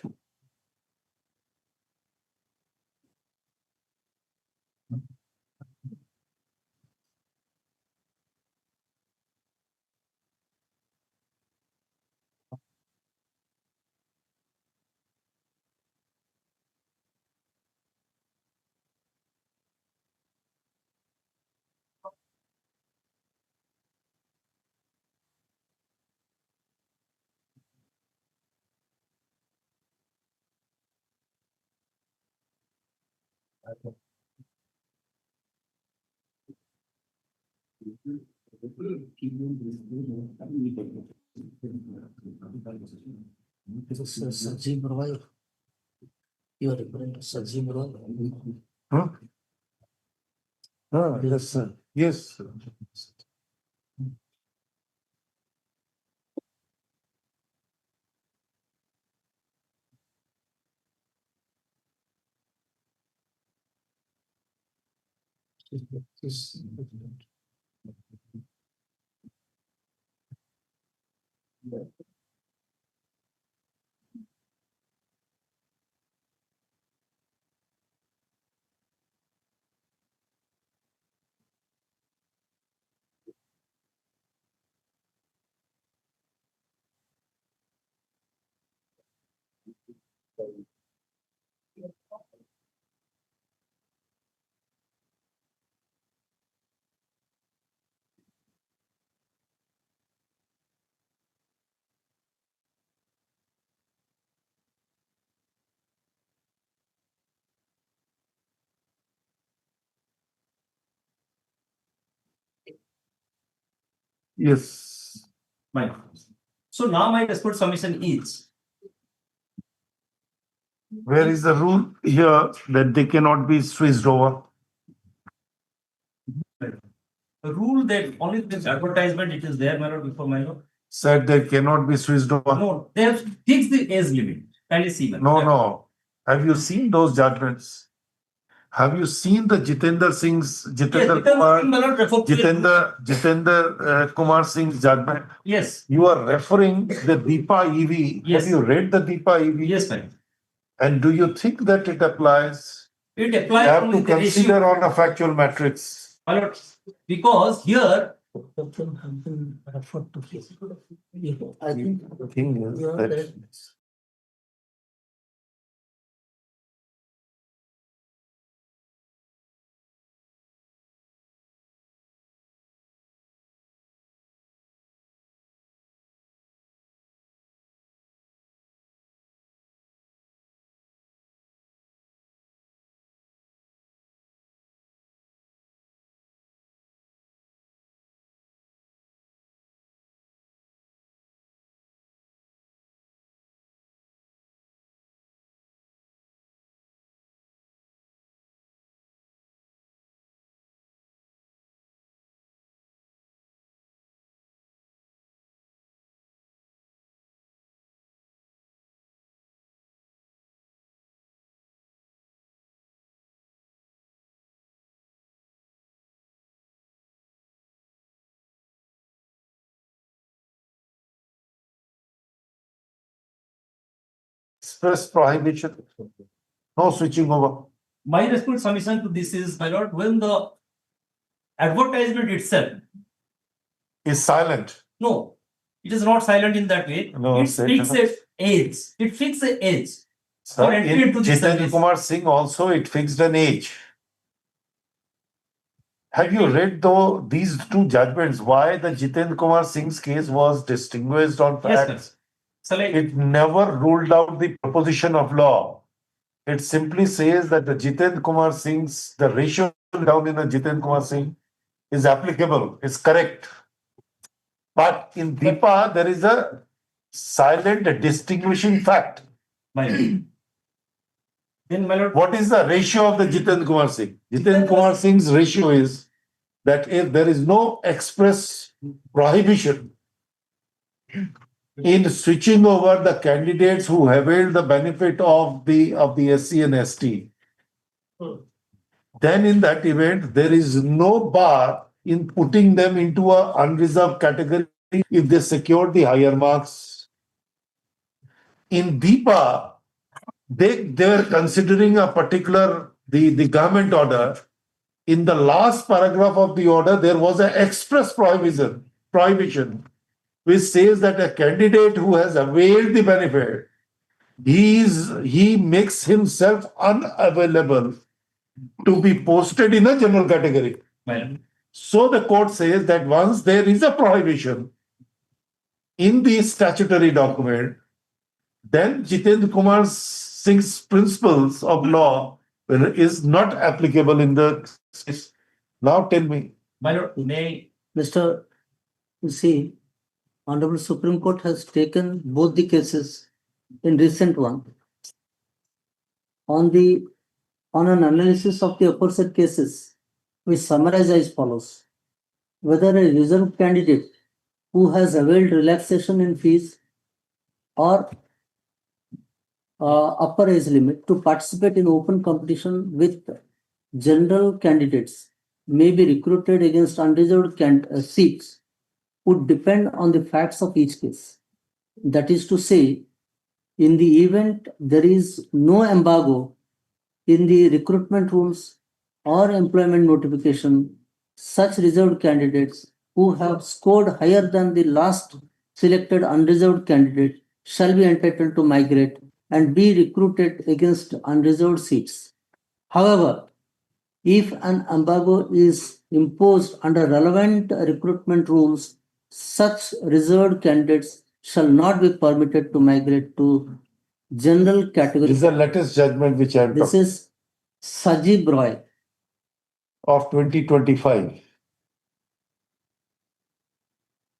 Speaker 11: Sajib Roy. You are referring to Sajib Roy.
Speaker 2: Huh? Yes, sir. Yes. Sir. Yes.
Speaker 20: my so now my expert submission is
Speaker 2: Where is the rule here that they cannot be switched over?
Speaker 20: the rule that only this advertisement it is there, my lord, before my lord.
Speaker 2: Said they cannot be switched over.
Speaker 20: No, they have fixed the age limit. Kindly see,
Speaker 2: No, no. Have you seen those judgments? Have you seen the Jitendra Singh's Jitendra Kumar Singh's judgment?
Speaker 20: Yes.
Speaker 2: You are referring the Deepa EV.
Speaker 20: Yes.
Speaker 2: Have you read the Deepa EV?
Speaker 20: Yes, ma'am.
Speaker 2: And do you think that it applies?
Speaker 20: It
Speaker 2: You
Speaker 20: applies
Speaker 2: have
Speaker 20: only
Speaker 2: to
Speaker 20: the
Speaker 2: consider
Speaker 20: ratio.
Speaker 2: on a factual matrix.
Speaker 20: My lord, because here
Speaker 11: I think
Speaker 2: The thing is
Speaker 11: you are
Speaker 2: that
Speaker 11: correct.
Speaker 2: express prohibition, no switching over.
Speaker 20: my response submission to this is, my lord, when the advertisement itself
Speaker 2: Is silent.
Speaker 20: no, it is not silent in that way.
Speaker 2: No,
Speaker 20: It
Speaker 2: said
Speaker 20: fixes
Speaker 2: no.
Speaker 20: age. It fixes age.
Speaker 2: Sir,
Speaker 20: For entry
Speaker 2: in
Speaker 20: into the
Speaker 2: Jitendra
Speaker 20: service.
Speaker 2: Kumar Singh also it fixed an age. Have you read though these two judgments why the Jitendra Kumar Singh's case was distinguished on
Speaker 20: Yes,
Speaker 2: facts?
Speaker 20: sir. So like,
Speaker 2: It never ruled out the proposition of law. It simply says that the Jitendra Kumar Singh's, the ratio down in the Jitendra Kumar Singh is applicable, is correct. But in Deepa, there is a silent distinguishing fact.
Speaker 20: my lord. Then, my lord,
Speaker 2: What is the ratio of the Jitendra Kumar Singh? Jitendra Kumar Singh's ratio is that if there is no express prohibition in switching over the candidates who availed the benefit of the SC and ST, then in that event, there is no bar in putting them into a unreserved category if they secure the higher marks. In DIPA, they were considering a particular, the government order. In the last paragraph of the order, there was an express prohibition, which says that a candidate who has availed the benefit, he makes himself unavailable to be posted in a general category. So the court says that once there is a prohibition in the statutory document, then Jitendra Kumar Singh's principles of law is not applicable in the case. Now tell me.
Speaker 11: Mr. You see, Honorable Supreme Court has taken both the cases in recent one. On an analysis of the aforesaid cases, we summarize as follows. Whether a reserved candidate who has availed relaxation in fees or upper age limit to participate in open competition with general candidates may be recruited against unreserved seats would depend on the facts of each case. That is to say, in the event there is no embargo in the recruitment rules or employment notification, such reserved candidates who have scored higher than the last selected unreserved candidate shall be entitled to migrate and be recruited against unreserved seats. However, if an embargo is imposed under relevant recruitment rules, such reserved candidates shall not be permitted to migrate to general category.
Speaker 2: This is the latest judgment which I have
Speaker 11: This is Sajib Roy
Speaker 2: of 2025.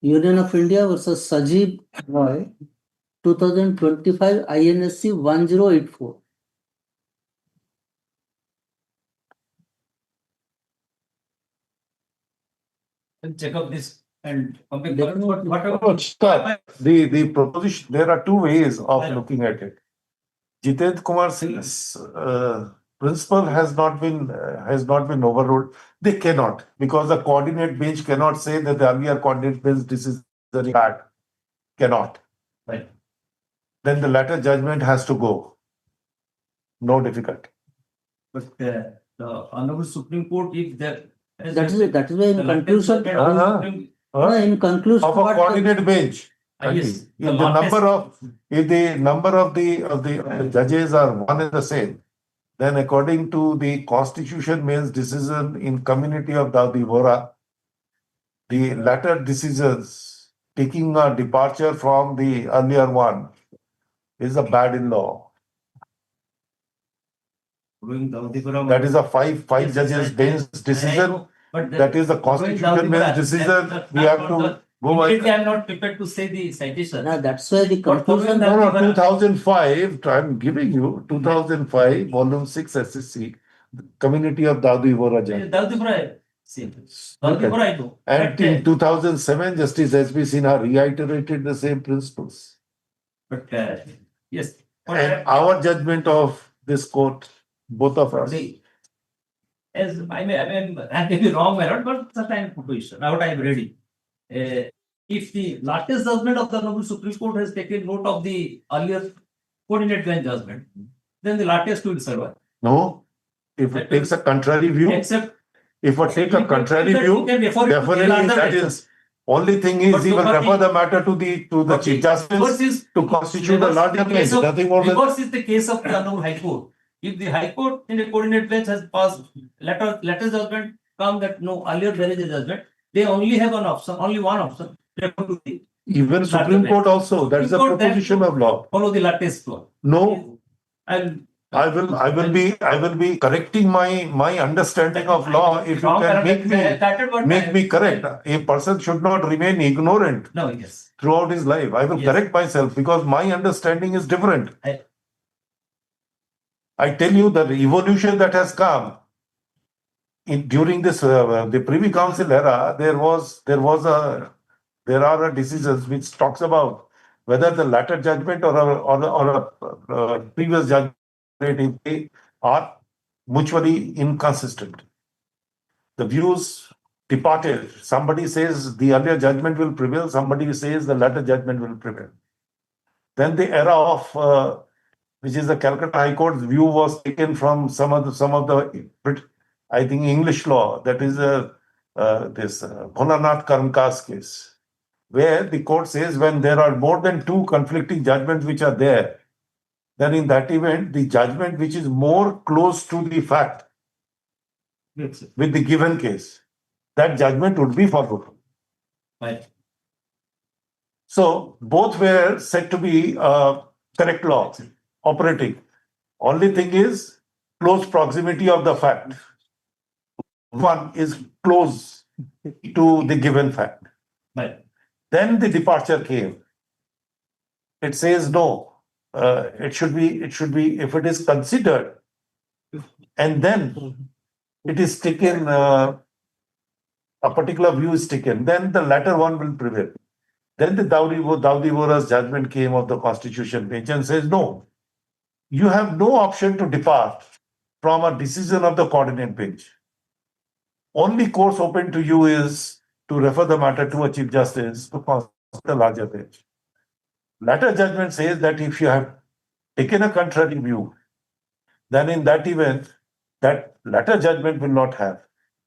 Speaker 11: Union of India versus Sajib Roy, 2025 INSC 1084.
Speaker 20: Check up this and compare
Speaker 2: The proposition, there are two ways of looking at it. Jitendra Kumar Singh's principle has not been overruled. They cannot, because the coordinate bench cannot say that the earlier coordinate bench decision is bad. Cannot.
Speaker 20: Right.
Speaker 2: Then the latter judgment has to go. No difficulty.
Speaker 20: But the Honorable Supreme Court, if there
Speaker 11: That is why in conclusion, in conclusion
Speaker 2: of a coordinate bench.
Speaker 20: Yes,
Speaker 2: If the number of the judges are one and the same, then according to the constitution means decision in community of Daudi Vora, the latter decisions taking a departure from the earlier one is a bad in law. That is a five judges bench decision. That is the constitution bench decision. We have to go by.
Speaker 20: I am not prepared to say the citation.
Speaker 11: No, that's why the conclusion.
Speaker 2: No, 2005, I'm giving you 2005, volume 6 SSC, Community of Daudi Vora Judge.
Speaker 20: Daudi Vora, Daudi Vora I know.
Speaker 2: And in 2007, Justice S.B. Sinha reiterated the same principles.
Speaker 20: But yes.
Speaker 2: And our judgment of this court, both of us.
Speaker 20: As I may be wrong, but sometimes position. Now I am ready. If the latest judgment of the Honorable Supreme Court has taken note of the earlier coordinate bench judgment, then the latest will survive.
Speaker 2: No, if it takes a contrary view,
Speaker 20: except
Speaker 2: if it takes a contrary view, definitely that is only thing is he will refer the matter to the Chief Justice to constitute a larger case. Nothing more than
Speaker 20: reverse is the case of the Honorable High Court. If the High Court in a coordinate bench has passed latest judgment, come that no earlier there is a judgment, they only have one option, only one option.
Speaker 2: Even Supreme Court also, that is a proposition of law.
Speaker 20: Follow the latest law.
Speaker 2: No,
Speaker 20: And
Speaker 2: I will be correcting my understanding of law if you can make me correct. A person should not remain ignorant throughout his life. I will correct myself because my understanding is different. I tell you the evolution that has come during this the Privy Council era. There are decisions which talks about whether the latter judgment or a previous judgment are mutually inconsistent. The views departed. Somebody says the earlier judgment will prevail, somebody says the latter judgment will prevail. Then the era of which is the Calcutta High Court's view was taken from some of the I think English law, that is this Bholanath Karmkas case, where the court says when there are more than two conflicting judgments which are there, then in that event, the judgment which is more close to the fact with the given case, that judgment would be followed.
Speaker 20: Right.
Speaker 2: So both were said to be correct law operating. Only thing is close proximity of the fact. One is close to the given fact.
Speaker 20: Right.
Speaker 2: Then the departure came. It says no. It should be if it is considered, and then it is taken. A particular view is taken. Then the latter one will prevail. Then the Daudi Vora's judgment came of the Constitution bench and says no. You have no option to depart from a decision of the coordinate bench. Only course open to you is to refer the matter to a Chief Justice to consult the larger bench. Latter judgment says that if you have taken a contrary view, then in that event, that latter judgment will not have.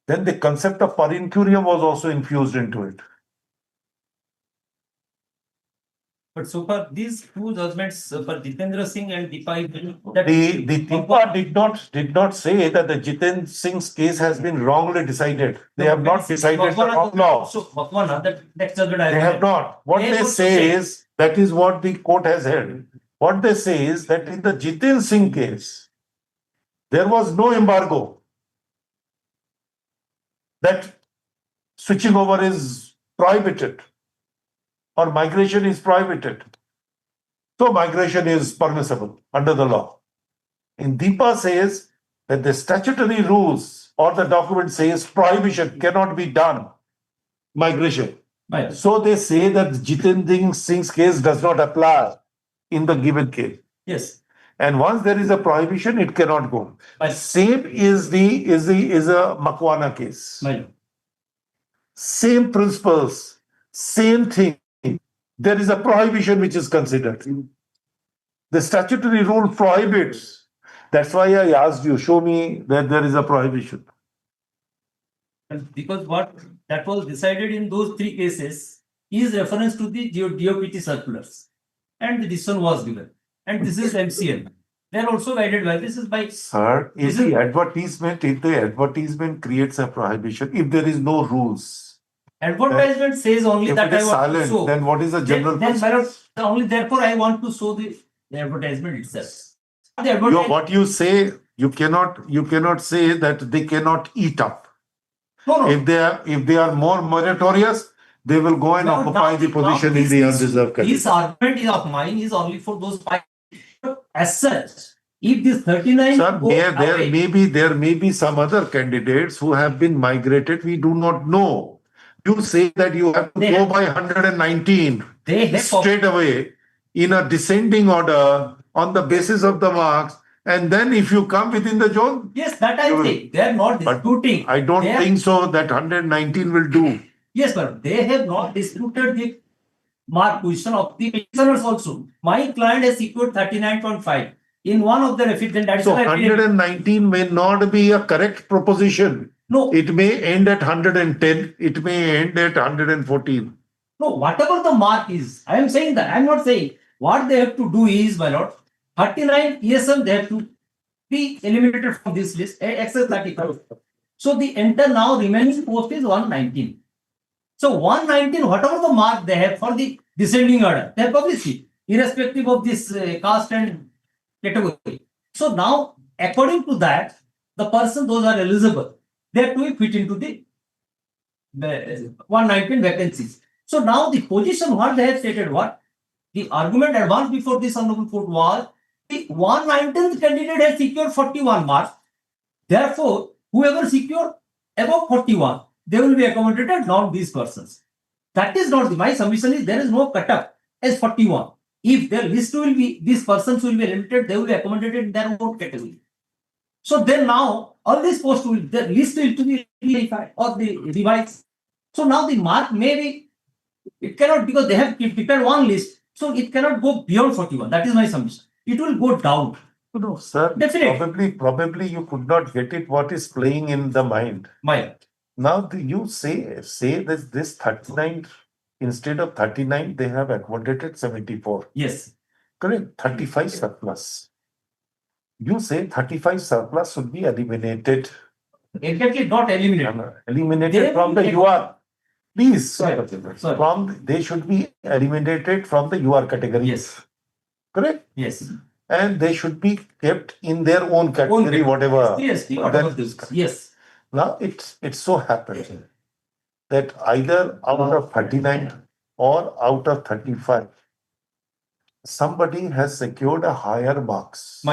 Speaker 2: Then the concept of per incuriam was also infused into it.
Speaker 20: But so far, these two judgments for Jitendra Singh and Deepa,
Speaker 2: The Deepa did not say that the Jitendra Singh's case has been wrongly decided. They have not decided the wrong law. They have not. What they say is, that is what the court has held. What they say is that in the Jitendra Singh case, there was no embargo. That switching over is prohibited or migration is prohibited. So migration is permissible under the law. In Deepa says that the statutory rules or the document says prohibition cannot be done, migration.
Speaker 20: Right.
Speaker 2: So they say that Jitendra Singh's case does not apply in the given case.
Speaker 20: Yes.
Speaker 2: And once there is a prohibition, it cannot go. Same is a Makwana case.
Speaker 20: Right.
Speaker 2: Same principles, same thing. There is a prohibition which is considered. The statutory rule prohibits. That's why I asked you, show me that there is a prohibition.
Speaker 20: And because what that was decided in those three cases is reference to the DOPT circulars. And the decision was given. And this is MCL. They are also guided by this is by.
Speaker 2: Sir, if the advertisement creates a prohibition, if there is no rules.
Speaker 20: Advertisement says only
Speaker 2: if
Speaker 20: that
Speaker 2: it is
Speaker 20: I want
Speaker 2: silent,
Speaker 20: to show.
Speaker 2: then what is the general
Speaker 20: purpose? Only therefore I want to show the advertisement itself.
Speaker 2: What you say, you cannot say that they cannot eat up.
Speaker 20: No.
Speaker 2: If they are more meritorious, they will go and occupy the position in the unreserved category.
Speaker 20: This argument of mine is only for those five. As such, if this 39
Speaker 2: Sir, there may be some other candidates who have been migrated. We do not know. You say that you have to go by 119 straight away in a descending order on the basis of the marks, and then if you come within the zone.
Speaker 20: Yes, that I think they are not disputing.
Speaker 2: I don't think so that 119 will do.
Speaker 20: Yes, but they have not disputed the mark position of the petitioners also. My client has secured 39.5 in one of the reference. That is
Speaker 2: so 119 may not be a correct proposition.
Speaker 20: No.
Speaker 2: It may end at 110. It may end at 114.
Speaker 20: No, whatever the mark is, I am saying that. I am not saying what they have to do is, my lord, 39 ESM, they have to be eliminated from this list, except 35. So the entire now remaining post is 119. So 119, whatever the mark they have for the descending order, they have published it, irrespective of this caste and category. So now, according to that, the person, those are eligible, they have to be fit into the 119 vacancies. So now the position, what they have stated, what? The argument advanced before this honorable court was, the 119th candidate has secured 41 marks. Therefore, whoever secured above 41, they will be accommodated, not these persons. That is not my submission is there is no cut-up as 41. If their list will be, these persons will be limited, they will be accommodated in their own category. So then now all these posts will the list will to be verified or the revised. So now the mark maybe it cannot because they have prepared one list, so it cannot go beyond 41. That is my submission. It will go down.
Speaker 2: No, sir.
Speaker 20: Definitely.
Speaker 2: Probably you could not get it. What is playing in the mind?
Speaker 20: Mind.
Speaker 2: Now you say this 39 instead of 39 they have accommodated 74.
Speaker 20: Yes.
Speaker 2: Correct. 35 surplus. You say 35 surplus should be eliminated.
Speaker 20: Exactly, not eliminated.
Speaker 2: Eliminated from the UR. Please.
Speaker 20: Sorry.
Speaker 2: They should be eliminated from the UR category.
Speaker 20: Yes.
Speaker 2: Correct?
Speaker 20: Yes.
Speaker 2: And they should be kept in their own category, whatever.
Speaker 20: Yes. Yes.
Speaker 2: Now it so happened that either out of 39 or out of 35, somebody has secured a higher marks.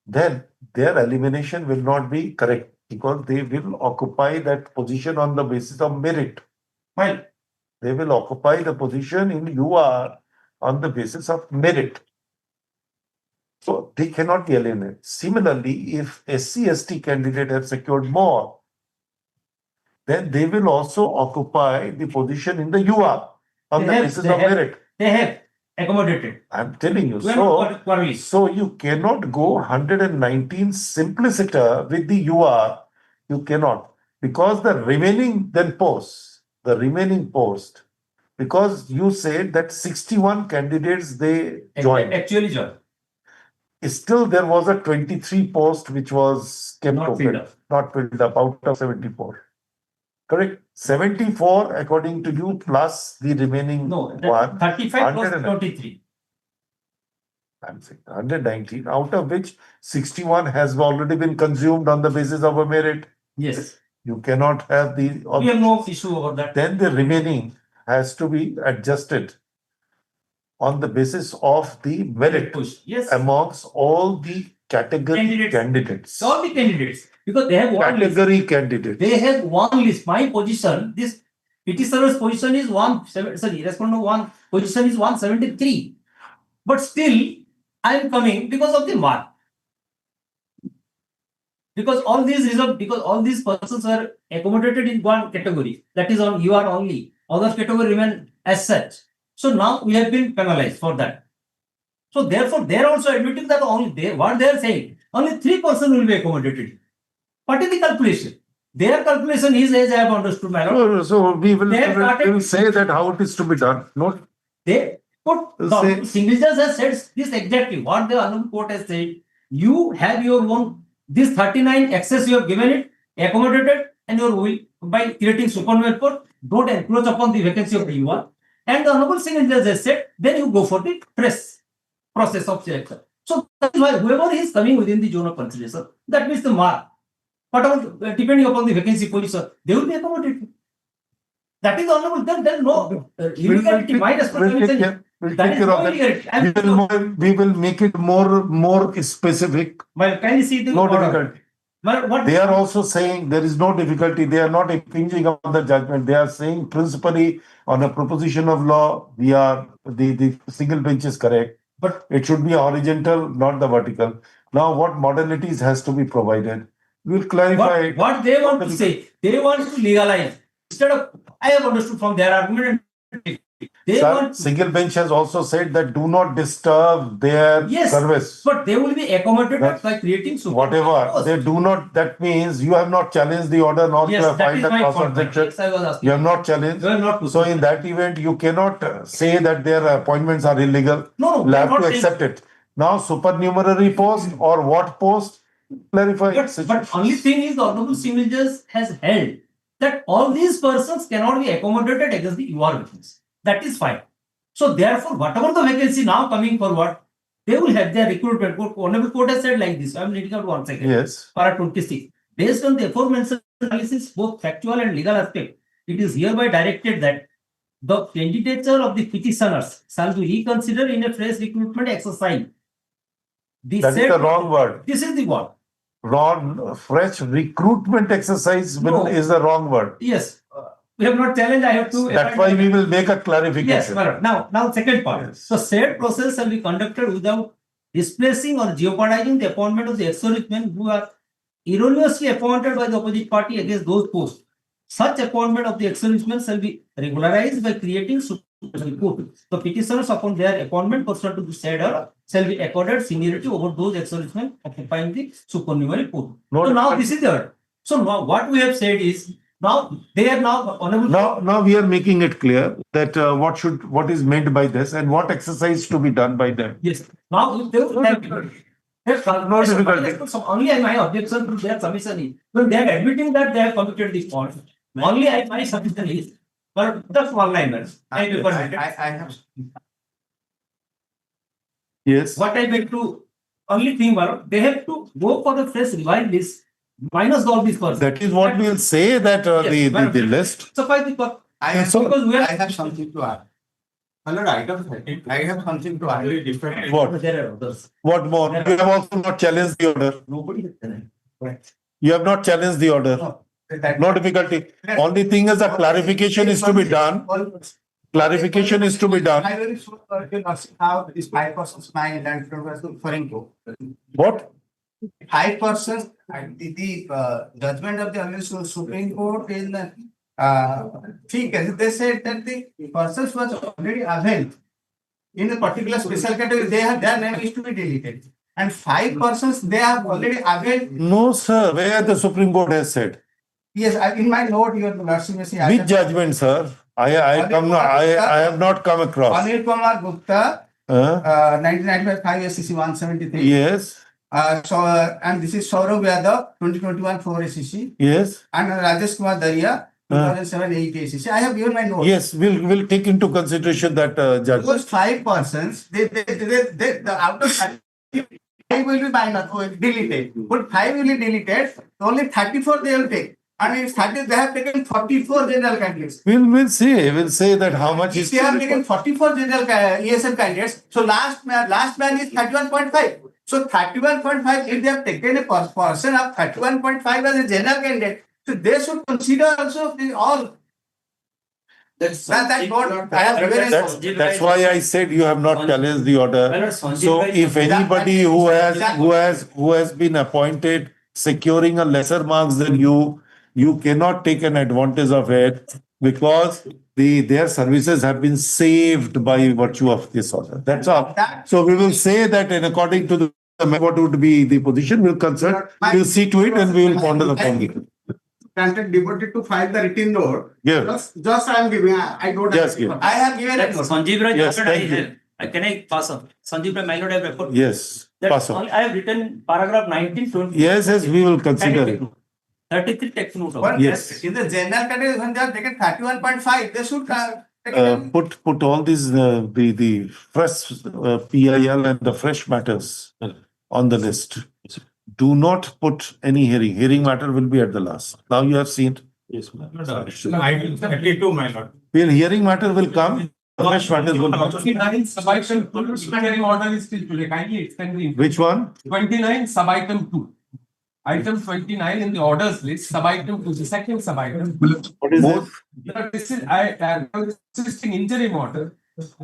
Speaker 2: Then their elimination will not be correct because they will occupy that position on the basis of merit. They will occupy the position in UR on the basis of merit. So they cannot be eliminated. Similarly, if SC/ST candidate have secured more, then they will also occupy the position in the UR on the basis of merit.
Speaker 20: They have accommodated.
Speaker 2: I'm telling you.
Speaker 20: Well,
Speaker 2: So you cannot go 119 simpliciter with the UR. You cannot. Because the remaining post, because you said that 61 candidates they joined.
Speaker 20: Actually joined.
Speaker 2: Still there was a 23 post which was kept
Speaker 20: Not
Speaker 2: open, not filled up out of 74. Correct? 74 according to you plus the remaining one.
Speaker 20: 35 plus 23.
Speaker 2: I'm saying 119, out of which 61 has already been consumed on the basis of a merit.
Speaker 20: Yes.
Speaker 2: You cannot have the.
Speaker 20: We have no issue over that.
Speaker 2: Then the remaining has to be adjusted on the basis of the merit amongst all the category candidates.
Speaker 20: All the candidates. Because they have one
Speaker 2: category
Speaker 20: list.
Speaker 2: Candidates.
Speaker 20: They have one list. My position, this petitioner's position is respondent one position is 173. But still, I am coming because of the mark. Because all these persons were accommodated in one category, that is on UR only. Other category remain as such. So now we have been penalized for that. So therefore, they are also admitting that what they are saying, only 3% will be accommodated. What is the calculation? Their calculation is, as I have understood, my lord.
Speaker 2: So we will say that how it is to be done. Not
Speaker 20: they put the single judge has said this exactly what the Honorable Court has said. You have your own this 39 access you have given it, accommodated, and your will by creating supernumerary court, don't encroach upon the vacancy of the UR. And the Honorable Single Judge has said, then you go for the process of selection. So that is why whoever is coming within the zone of consideration, that means the mark. Whatever, depending upon the vacancy position, they will be accommodated. That is honorable. Then no illegality. My responsibility. That is no illegality.
Speaker 2: We will make it more specific.
Speaker 20: Well, can you see the
Speaker 2: no
Speaker 20: order?
Speaker 2: difficulty.
Speaker 20: What
Speaker 2: they are also saying there is no difficulty. They are not impinging on the judgment. They are saying principally on a proposition of law, we are the single bench is correct, but it should be horizontal, not the vertical. Now, what modalities has to be provided? We'll clarify.
Speaker 20: What they want to say, they want to legalize instead of. I have understood from their argument.
Speaker 2: Single bench has also said that do not disturb their service.
Speaker 20: But they will be accommodated by creating
Speaker 2: whatever they do not. That means you have not challenged the order, nor you have filed a cross objection. You have not challenged. So in that event, you cannot say that their appointments are illegal.
Speaker 20: No,
Speaker 2: you have to accept it. Now, supernumerary post or what post? Clarify.
Speaker 20: But only thing is, the Honorable Single Judge has held that all these persons cannot be accommodated against the UR vacancy. That is fine. So therefore, whatever the vacancy now coming forward, they will have their recruitment. Honorable Court has said like this. I am reading out 1 second.
Speaker 2: Yes.
Speaker 20: Para 26. Based on the aforementioned analysis, both factual and legal aspect, it is hereby directed that the candidature of the petitioners shall be reconsidered in a fresh recruitment exercise.
Speaker 2: That is the wrong word.
Speaker 20: This is the word.
Speaker 2: Wrong. Fresh recruitment exercise is the wrong word.
Speaker 20: Yes. We have not challenged. I have to.
Speaker 2: That's why we will make a clarification.
Speaker 20: Yes, now second part. Yes. So said process shall be conducted without displacing or jeopardizing the appointment of the ex-servicemen who are erroneously appointed by the opposite party against those posts. Such appointment of the ex-servicemen shall be regularized by creating supervisory court. The petitioners upon their appointment pursuant to the said order shall be accorded seniority over those ex-servicemen occupying the supernumerary post. So now this is the order. So now what we have said is now they are now honorable.
Speaker 2: Now we are making it clear that what is meant by this and what exercise to be done by them.
Speaker 20: Yes. Now they will have
Speaker 2: No difficulty.
Speaker 20: So only my objection to their submission is when they are admitting that they have committed this fault. Only my submission is for just one liners. I have.
Speaker 2: Yes.
Speaker 20: What I meant to only thing about they have to go for the fresh revised list minus all these persons.
Speaker 2: That is what we will say that the list.
Speaker 20: Suffice the purpose.
Speaker 21: I have something to add.
Speaker 19: Under item 30, I have something to add. Different.
Speaker 2: What?
Speaker 20: There are others.
Speaker 2: What more? You have also not challenged the order.
Speaker 20: Nobody has done it.
Speaker 2: You have not challenged the order. No difficulty. Only thing is that clarification is to be done. Clarification is to be done.
Speaker 21: I very sure how this 5% my land was referring to.
Speaker 2: What?
Speaker 21: 5%, the judgment of the Honorable Supreme Court in three cases, they said that the persons was already availed in a particular special category, their name is to be deleted. And 5 persons, they have already availed.
Speaker 2: No, sir. Where the Supreme Court has said?
Speaker 21: Yes, in my note, your mercy.
Speaker 2: Which judgment, sir? I have not come across.
Speaker 21: Anil Kumar Gupta, 1995 SCC 173.
Speaker 2: Yes.
Speaker 21: And this is Saurav Yadav, 2021 4 SCC.
Speaker 2: Yes.
Speaker 21: And Rajesh Kumar Daria, 2007 8 SCC. I have given my note.
Speaker 2: Yes, we'll take into consideration that judgment.
Speaker 21: Those 5 persons, the out of 5 will be deleted. But 5 will be deleted, only 34 they will take. And if 30, they have taken 44 general candidates.
Speaker 2: We'll say that how much is.
Speaker 21: They have taken 44 general ESM candidates. So last man is 31.5. So 31.5, if they have taken a person of 31.5 as a general candidate, so they should consider also all. That's
Speaker 2: why I said you have not challenged the order. So if anybody who has been appointed securing a lesser marks than you cannot take an advantage of it because their services have been saved by virtue of this order. That's all. So we will say that in according to the what would be the position, we'll consult, we'll see to it and we will ponder upon it.
Speaker 21: Granted, devoted to file the written note.
Speaker 2: Yes.
Speaker 21: Just I am giving. I don't.
Speaker 2: Yes, give.
Speaker 21: I have given it.
Speaker 20: Sanjeev Rai,
Speaker 2: Yes, thank you.
Speaker 20: Can I pass on? Sanjeev Rai, my lord, I have referred.
Speaker 2: Yes, pass on.
Speaker 20: I have written paragraph 19, 20.
Speaker 2: Yes, we will consider it.
Speaker 20: 33 text note.
Speaker 2: Yes.
Speaker 21: In the general category, when they have taken 31.5, they should
Speaker 2: put all these the fresh PIL and the fresh matters on the list. Do not put any hearing. Hearing matter will be at the last. Now you have seen.
Speaker 19: Yes, ma'am. Item 32, my lord.
Speaker 2: Hearing matter will come. Fresh matters will come.
Speaker 14: 29 sub-item 2 hearing order is still today. Kindly extend the.
Speaker 2: Which one?
Speaker 14: 29 sub-item 2. Item 29 in the orders list, sub-item 2, the second sub-item.
Speaker 2: What is it?
Speaker 14: This is existing interim order.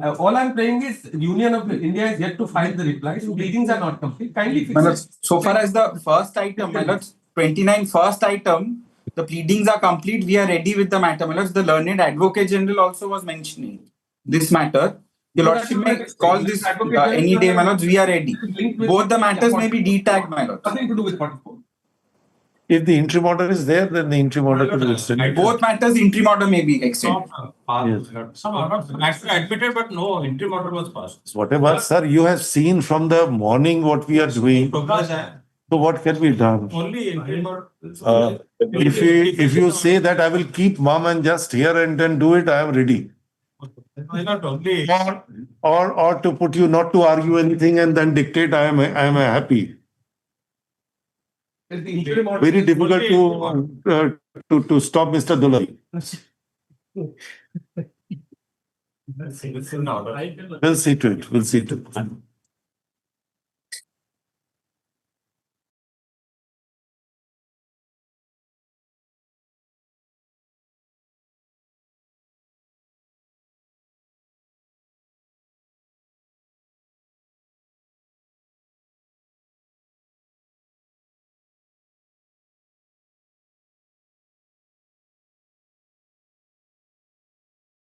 Speaker 14: All I'm saying is Union of India is yet to file the replies. Pleadings are not complete. Kindly fix it.
Speaker 3: So far as the first item, 29 first item, the pleadings are complete. We are ready with the matter. The learned advocate general also was mentioning this matter. The lordship may call this any day, my lords. We are ready. Both the matters may be detagged, my lords.
Speaker 14: Nothing to do with 44.
Speaker 2: If the interim order is there, then the interim order could be extended.
Speaker 3: Both matters, interim order may be extended.
Speaker 19: Some orders actually admitted, but no interim order was passed.
Speaker 2: Whatever, sir, you have seen from the morning what we are doing. So what can be done?
Speaker 19: Only interim order.
Speaker 2: If you say that I will keep mum and just here and then do it, I am ready.
Speaker 19: Not only.
Speaker 2: Or to put you not to argue anything and then dictate, I am happy. Very difficult to stop Mr. Dulari. We'll see to it.